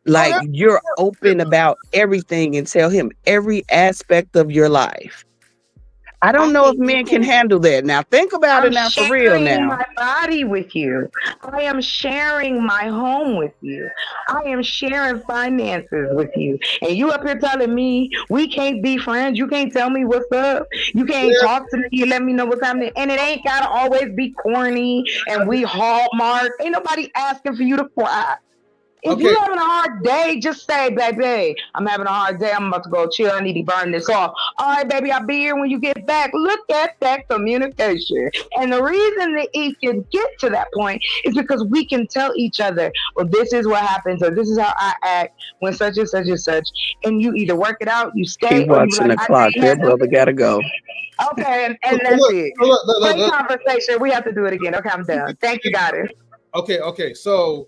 Like you're open about everything and tell him every aspect of your life. I don't know if men can handle that. Now think about it now for real now. I'm sharing my body with you. I am sharing my home with you. I am sharing finances with you. And you up here telling me we can't be friends. You can't tell me what's up. You can't talk to me. You let me know what's happening. And it ain't got to always be corny and we Hallmark. Ain't nobody asking for you to cry. If you're having a hard day, just say, baby, I'm having a hard day. I'm about to go chill. I need to burn this off. All right, baby, I'll be here when you get back. Look at that communication. And the reason that it can get to that point is because we can tell each other, well, this is what happens, or this is how I act when such and such and such. And you either work it out, you stay. Keep watching the clock. That brother gotta go. Okay, and that's it. Great conversation. We have to do it again. Okay, I'm done. Thank you, Goddess. Okay. So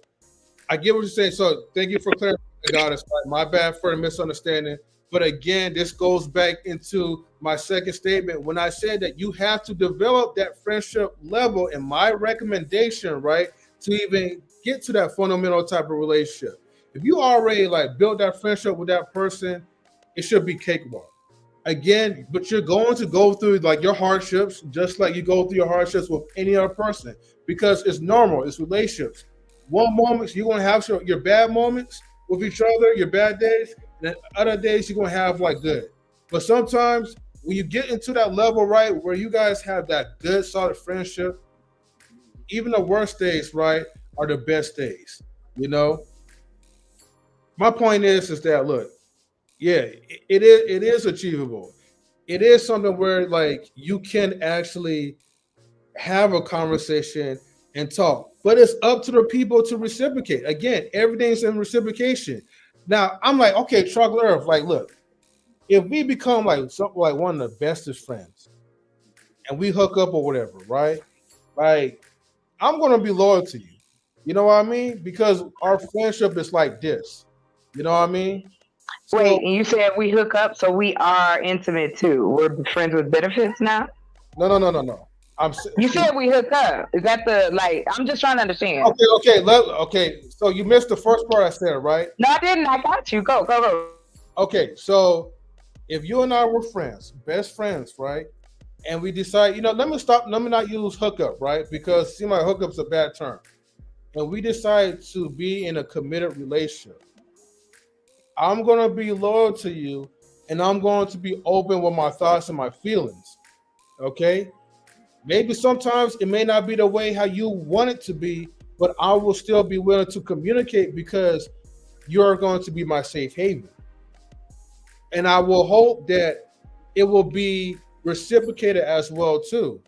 I get what you're saying. So thank you for clarifying, Goddess. My bad for the misunderstanding. But again, this goes back into my second statement when I said that you have to develop that friendship level. And my recommendation, right, to even get to that fundamental type of relationship. If you already like built that friendship with that person, it should be cakewalk. Again, but you're going to go through like your hardships, just like you go through your hardships with any other person, because it's normal. It's relationships. One moment you're gonna have your bad moments with each other, your bad days, and then other days you're gonna have like good. But sometimes when you get into that level, right, where you guys have that good, solid friendship, even the worst days, right, are the best days. You know. My point is that look, yeah, it is achievable. It is something where like you can actually have a conversation and talk. But it's up to the people to reciprocate. Again, everything's in reciprocation. Now, I'm like, okay, Truckler, like, look, if we become like something like one of the bestest friends and we hook up or whatever, right? Like, I'm gonna be loyal to you. You know what I mean? Because our friendship is like this. You know what I mean? So, wait, and you said we hook up, so we are intimate too. We're friends with benefits now? No. You said we hook up. Is that the like? I'm just trying to understand. Okay. So you missed the first part I said, right? No, I didn't. I got you. Go. Okay, so if you and I were friends, best friends, right? And we decide, let me not use hookup, right? Because it seems like hookup's a bad term. And we decide to be in a committed relationship. I'm gonna be loyal to you, and I'm going to be open with my thoughts and my feelings. Okay. Maybe sometimes it may not be the way how you want it to be, but I will still be willing to communicate because you're going to be my safe haven. And I will hope that it will be reciprocated as well too.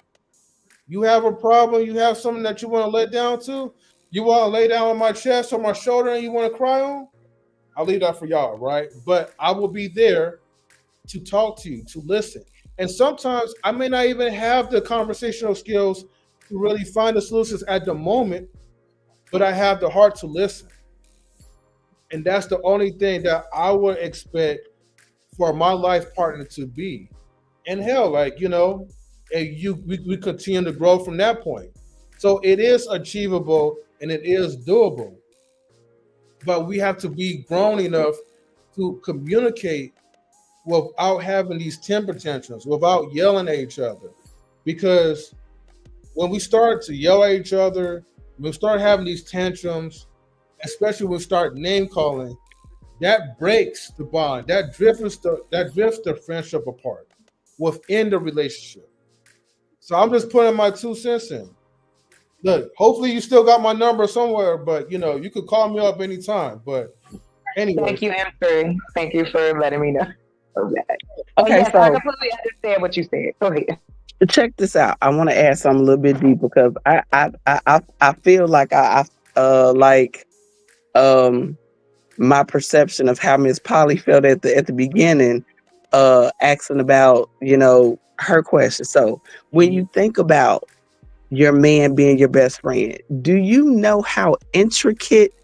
You have a problem, you have something that you want to lay down to, you want to lay down on my chest or my shoulder and you want to cry on, I'll leave that for y'all, right? But I will be there to talk to you, to listen. And sometimes I may not even have the conversational skills to really find the solutions at the moment, but I have the heart to listen. And that's the only thing that I would expect for my life partner to be. And hell, like, we continue to grow from that point. So it is achievable and it is doable. But we have to be grown enough to communicate without having these temper tantrums, without yelling at each other. Because when we start to yell at each other, when we start having these tantrums, especially when we start name calling, that breaks the bond. That drifts the friendship apart within the relationship. So I'm just putting my 2 cents in. Look, hopefully you still got my number somewhere, but you could call me up anytime. But anyway. Thank you, M3. Thank you for letting me know. Okay, yes, so I completely understand what you said. Go ahead. check this out. I want to add something a little bit deep because I feel like my perception of how Miss Polly felt at the beginning, asking about, her question. So when you think about your man being your best friend, do you know how intricate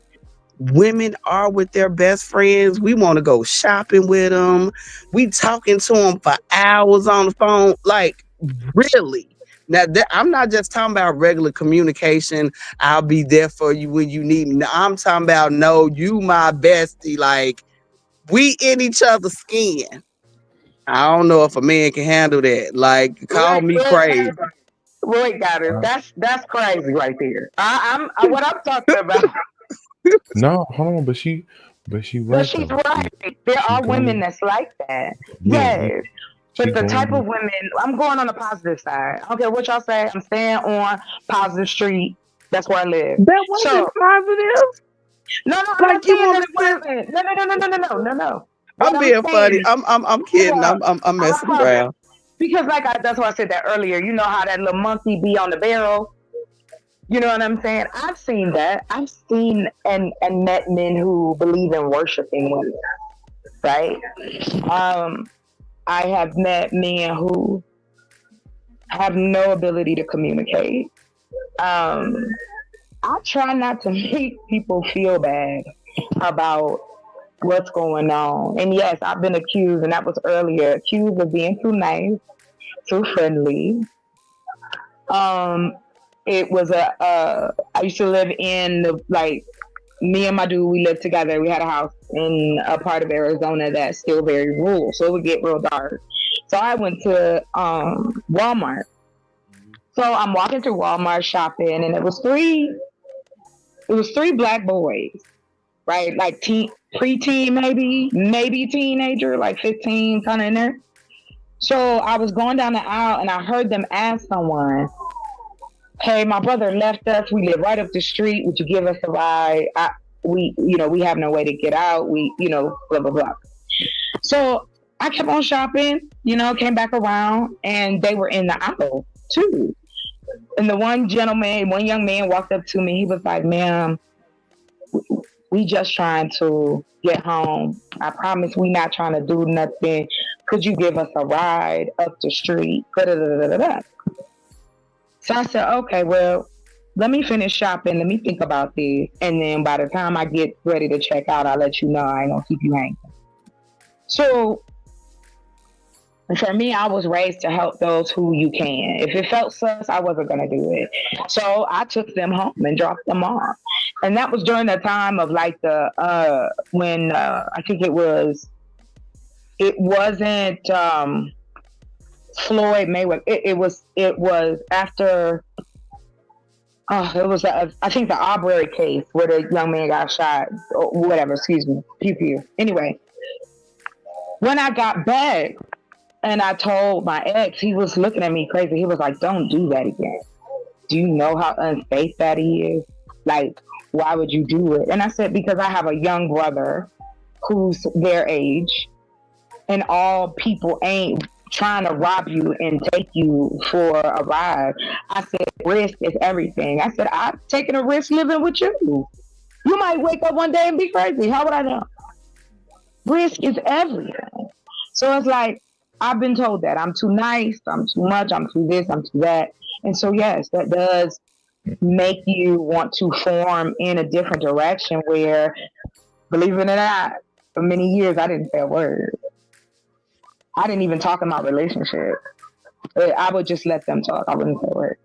women are with their best friends? We want to go shopping with them. We talking to them for hours on the phone. Like, really? Now, I'm not just talking about regular communication. I'll be there for you when you need me. Now, I'm talking about, no, you my bestie. Like, we in each other's skin. I don't know if a man can handle that. Like, call me crazy. Wait, got it. That's crazy right there. I'm what I'm talking about. No, hold on, but she's But right. she's though. right. There are women that's like that. Yes. But the type of women, I'm going on the positive side. I don't care what y'all say. I'm staying on Positive Street. That's where I live. That wasn't positive. No, I'm not saying that it wasn't. No. I'm being funny. I'm kidding. I'm messing around. Because that's why I said that earlier. You know how that little monkey be on the barrel? You know what I'm saying? I've seen that. I've seen and met men who believe in worshiping women, right? I have met men who have no ability to communicate. I try not to make people feel bad about what's going on. And yes, I've been accused, and that was earlier, accused of being too nice, too friendly. It was I used to live in me and my dude, we lived together. We had a house in a part of Arizona that's still very rural, so it would get real dark. So I went to Walmart. So I'm walking through Walmart shopping, and it was three black boys, right? Like preteen, maybe teenager, like 15, kind of in there. So I was going down the aisle, and I heard them ask someone, "Hey, my brother left us. We live right up the street. Would you give us a ride? We have no way to get out. Blah, blah, blah." So I kept on shopping, came back around, and they were in the aisle too. And the one young man walked up to me. He was like, "Ma'am, we just trying to get home. I promise we not trying to do nothing. Could you give us a ride up the street?" So I said, "Okay, well, let me finish shopping. Let me think about this. And then by the time I get ready to check out, I'll let you know. I ain't gonna keep you hanging." So for me, I was raised to help those who you can. If it felt sus, I wasn't gonna do it. So I took them home and dropped them off. And that was during the time of when I think it wasn't Floyd Mayweather. It was after. It was I think the Arbery case where the young man got shot or whatever. Excuse me, pew. Anyway, when I got back and I told my ex, he was looking at me crazy. He was like, "Don't do that again. Do you know how unsafe that is? Like, why would you do it?" And I said, "Because I have a young brother who's their age, and all people ain't trying to rob you and take you for a ride." I said, "Risk is everything." I said, "I've taken a risk living with you. You might wake up one day and be crazy. How would I know?" Risk is everything. So it's like, I've been told that I'm too nice, I'm too much, I'm too this, I'm too that. And so, yes, that does make you want to form in a different direction where, believe it or not, for many years, I didn't say a word. I didn't even talk in my relationship. I would just let them talk. I wouldn't say a word.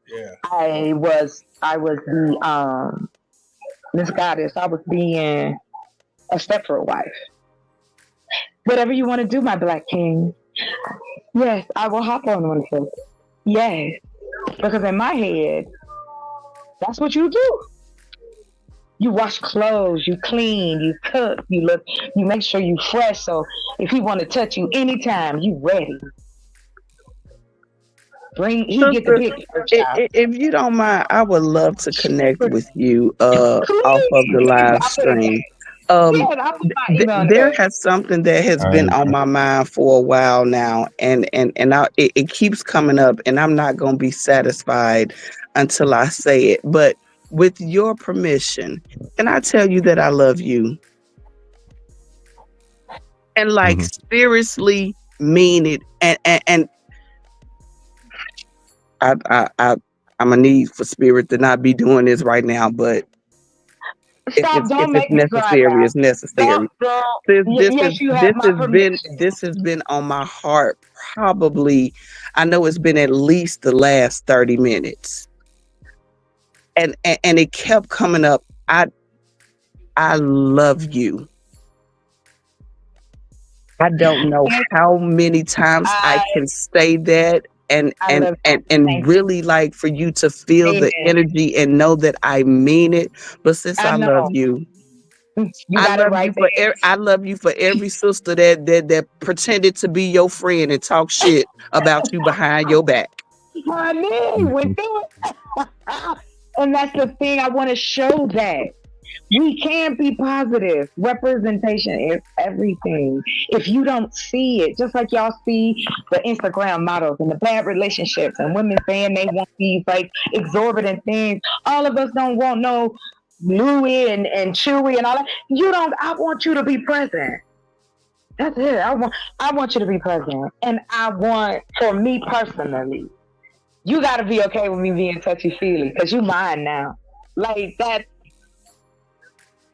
Yeah. I was the Miss Goddess. I was being a Stepford wife. Whatever you want to do, my Black King. Yes, I will hop on one of them. Yes, because in my head, that's what you do. You wash clothes, you clean, you cook, you make sure you fresh. So if he want to touch you anytime, you ready. Get the picture. If you don't mind, I would love to connect with you off of the live stream. Um, Yeah, I'll put my email in there there. has something that has been on my mind for a while now, and it keeps coming up, and I'm not gonna be satisfied until I say it. But with your permission, can I tell you that I love you? And like seriously mean it. And I'm gonna need for Spirit to not be doing this right now, but Stop! Don't if it's make me cry necessary, now. it's necessary. Yes, you have my permission. This has been on my heart probably, I know it's been at least the last 30 minutes. And it kept coming up. I love you. I don't know how many times I can say that and really like for you to feel the energy and know that I mean it. But sis, I love you. I love you for every sister that pretended to be your friend and talk shit about you behind your back. Honey, we're doing and that's the thing. I want to show that we can be positive. Representation is everything. If you don't see it, just like y'all see the Instagram models and the bad relationships and women saying they want these like exorbitant things, all of us don't want no Louis and Chewy and all that. You don't. I want you to be present. That's it. I want you to be present, and I want, for me personally, you got to be okay with me being touchy feely because you mine now. Like that.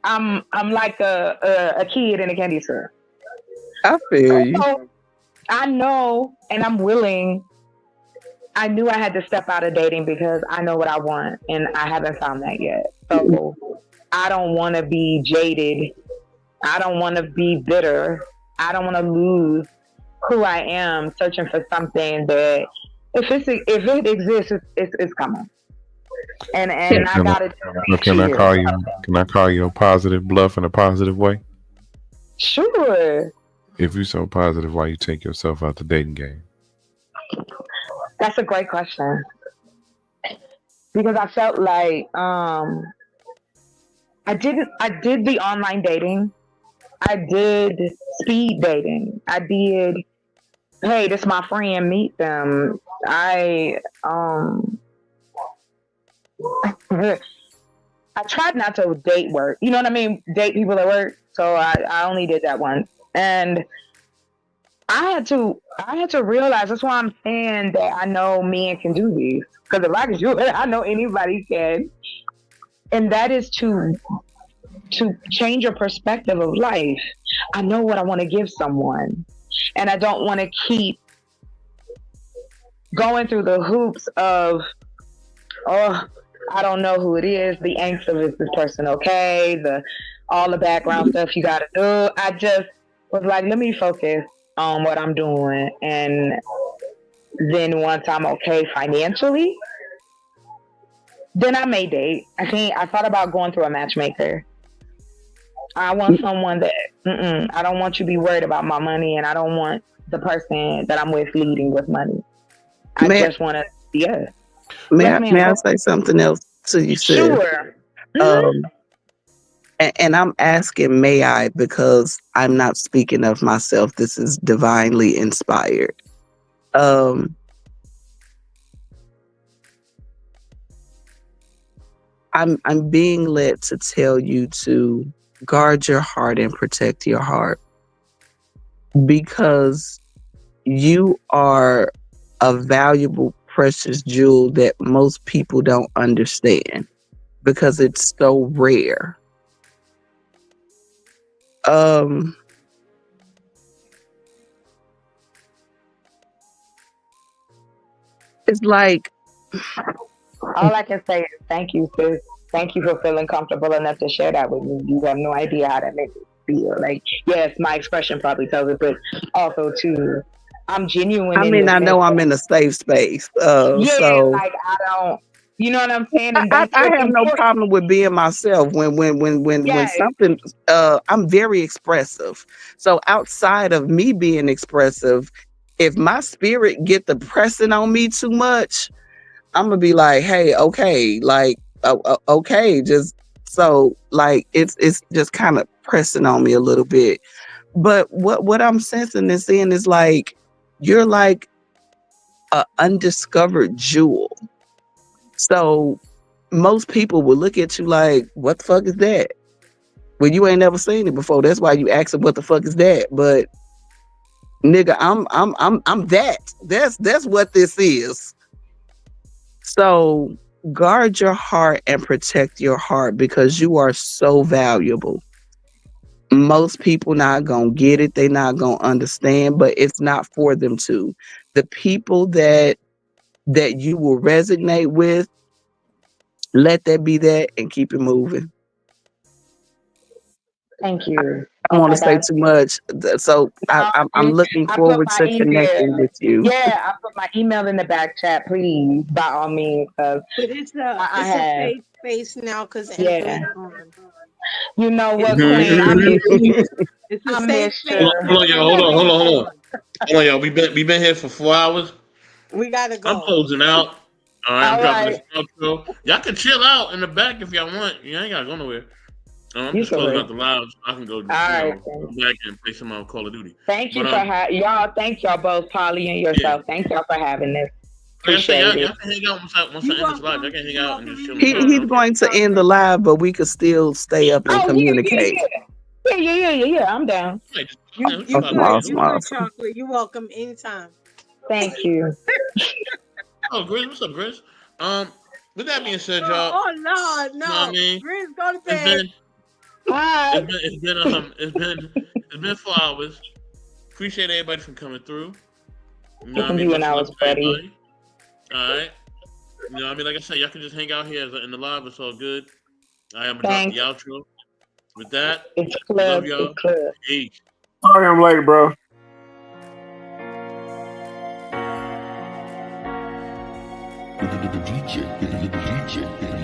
I'm like a kid in a candy store. I feel you. So, I know, and I'm willing. I knew I had to step out of dating because I know what I want, and I haven't found that yet. So I don't want to be jaded. I don't want to be bitter. I don't want to lose who I am, searching for something that if it exists, it's coming. And I got it. Can I call you a positive bluff in a positive way? Sure. If you're so positive, why you take yourself out the dating game? That's a great question. Because I felt like I did the online dating. I did speed dating. I did, hey, this is my friend, meet them. I tried not to date work. You know what I mean? Date people at work. So I only did that once. And I had to realize, that's why I'm saying that I know men can do these. Because if I can do it, I know anybody can. And that is to change your perspective of life. I know what I want to give someone. And I don't want to keep going through the hoops of, I don't know who it is, the angst of, is this person okay? All the background stuff you gotta do. I just was like, let me focus on what I'm doing. And then once I'm okay financially, then I may date. I thought about going through a matchmaker. I want someone that, I don't want you to be worried about my money, and I don't want the person that I'm with leading with money. I just want to, yeah. May I say something else to you, sis? Sure. And I'm asking, may I, because I'm not speaking of myself. This is divinely inspired. I'm being led to tell you to guard your heart and protect your heart, because you are a valuable, precious jewel that most people don't understand because it's so rare. It's like, all I can say is thank you, sis. Thank you for feeling comfortable enough to share that with me. You have no idea how that makes me feel. Like, yes, my expression probably tells it, but also too, I'm genuine. I mean, I know I'm in a safe space. So like I don't, you know what I'm saying? And I have no problem with being myself when something, I'm very expressive. So outside of me being expressive, if my spirit get the pressing on me too much, I'm gonna be like, hey, okay, like, okay, just so like it's just kind of pressing on me a little bit. But what I'm sensing and seeing is like you're like a undiscovered jewel. So most people will look at you like, what the fuck is that? Well, you ain't never seen it before. That's why you asking what the fuck is that. But nigga, I'm that. That's what this is. So guard your heart and protect your heart because you are so valuable. Most people not gonna get it, they not gonna understand, but it's not for them to. The people that you will resonate with, let that be that and keep it moving. Thank you. I don't want to say too much, so I'm looking forward to connecting with you. Yeah, I put my email in the back chat, please, by all means. But it's a safe space now because yeah. You know what, Mhm. Queen? I miss you. It's a I safe miss space. you. Hold on, y'all. Hold on, y'all. We been here for 4 hours. We gotta go. I'm closing out. All right, I'm All dropping right. this outro. Y'all can chill out in the back if y'all want. You ain't gotta go nowhere. I'm You just can closing wait. out the live. So I can go, All right. go back and play some Call of Duty. Thank you But, for y'all. Thank y'all both, Polly and yourself. Thank y'all for having this. Like I said, Appreciate y'all it. can hang out once I end this live. Y'all can hang out and just chill. He's going to end the live, but we could still stay up and communicate. Yeah. I'm down. You good, Chocolate. You're welcome anytime. Thank you. Oh, Grizz, what's up, Grizz? With that being said, y'all. Oh no. You know what I mean? Grizz, go to bed. It's been 4 hours. Appreciate everybody for coming through. You know what I mean? When I was ready. All right. You know what I mean? Like I said, y'all can just hang out here in the live. It's all good. I am gonna drop the outro. With that, love y'all. Peace. Sorry I'm late, bro. The DJ.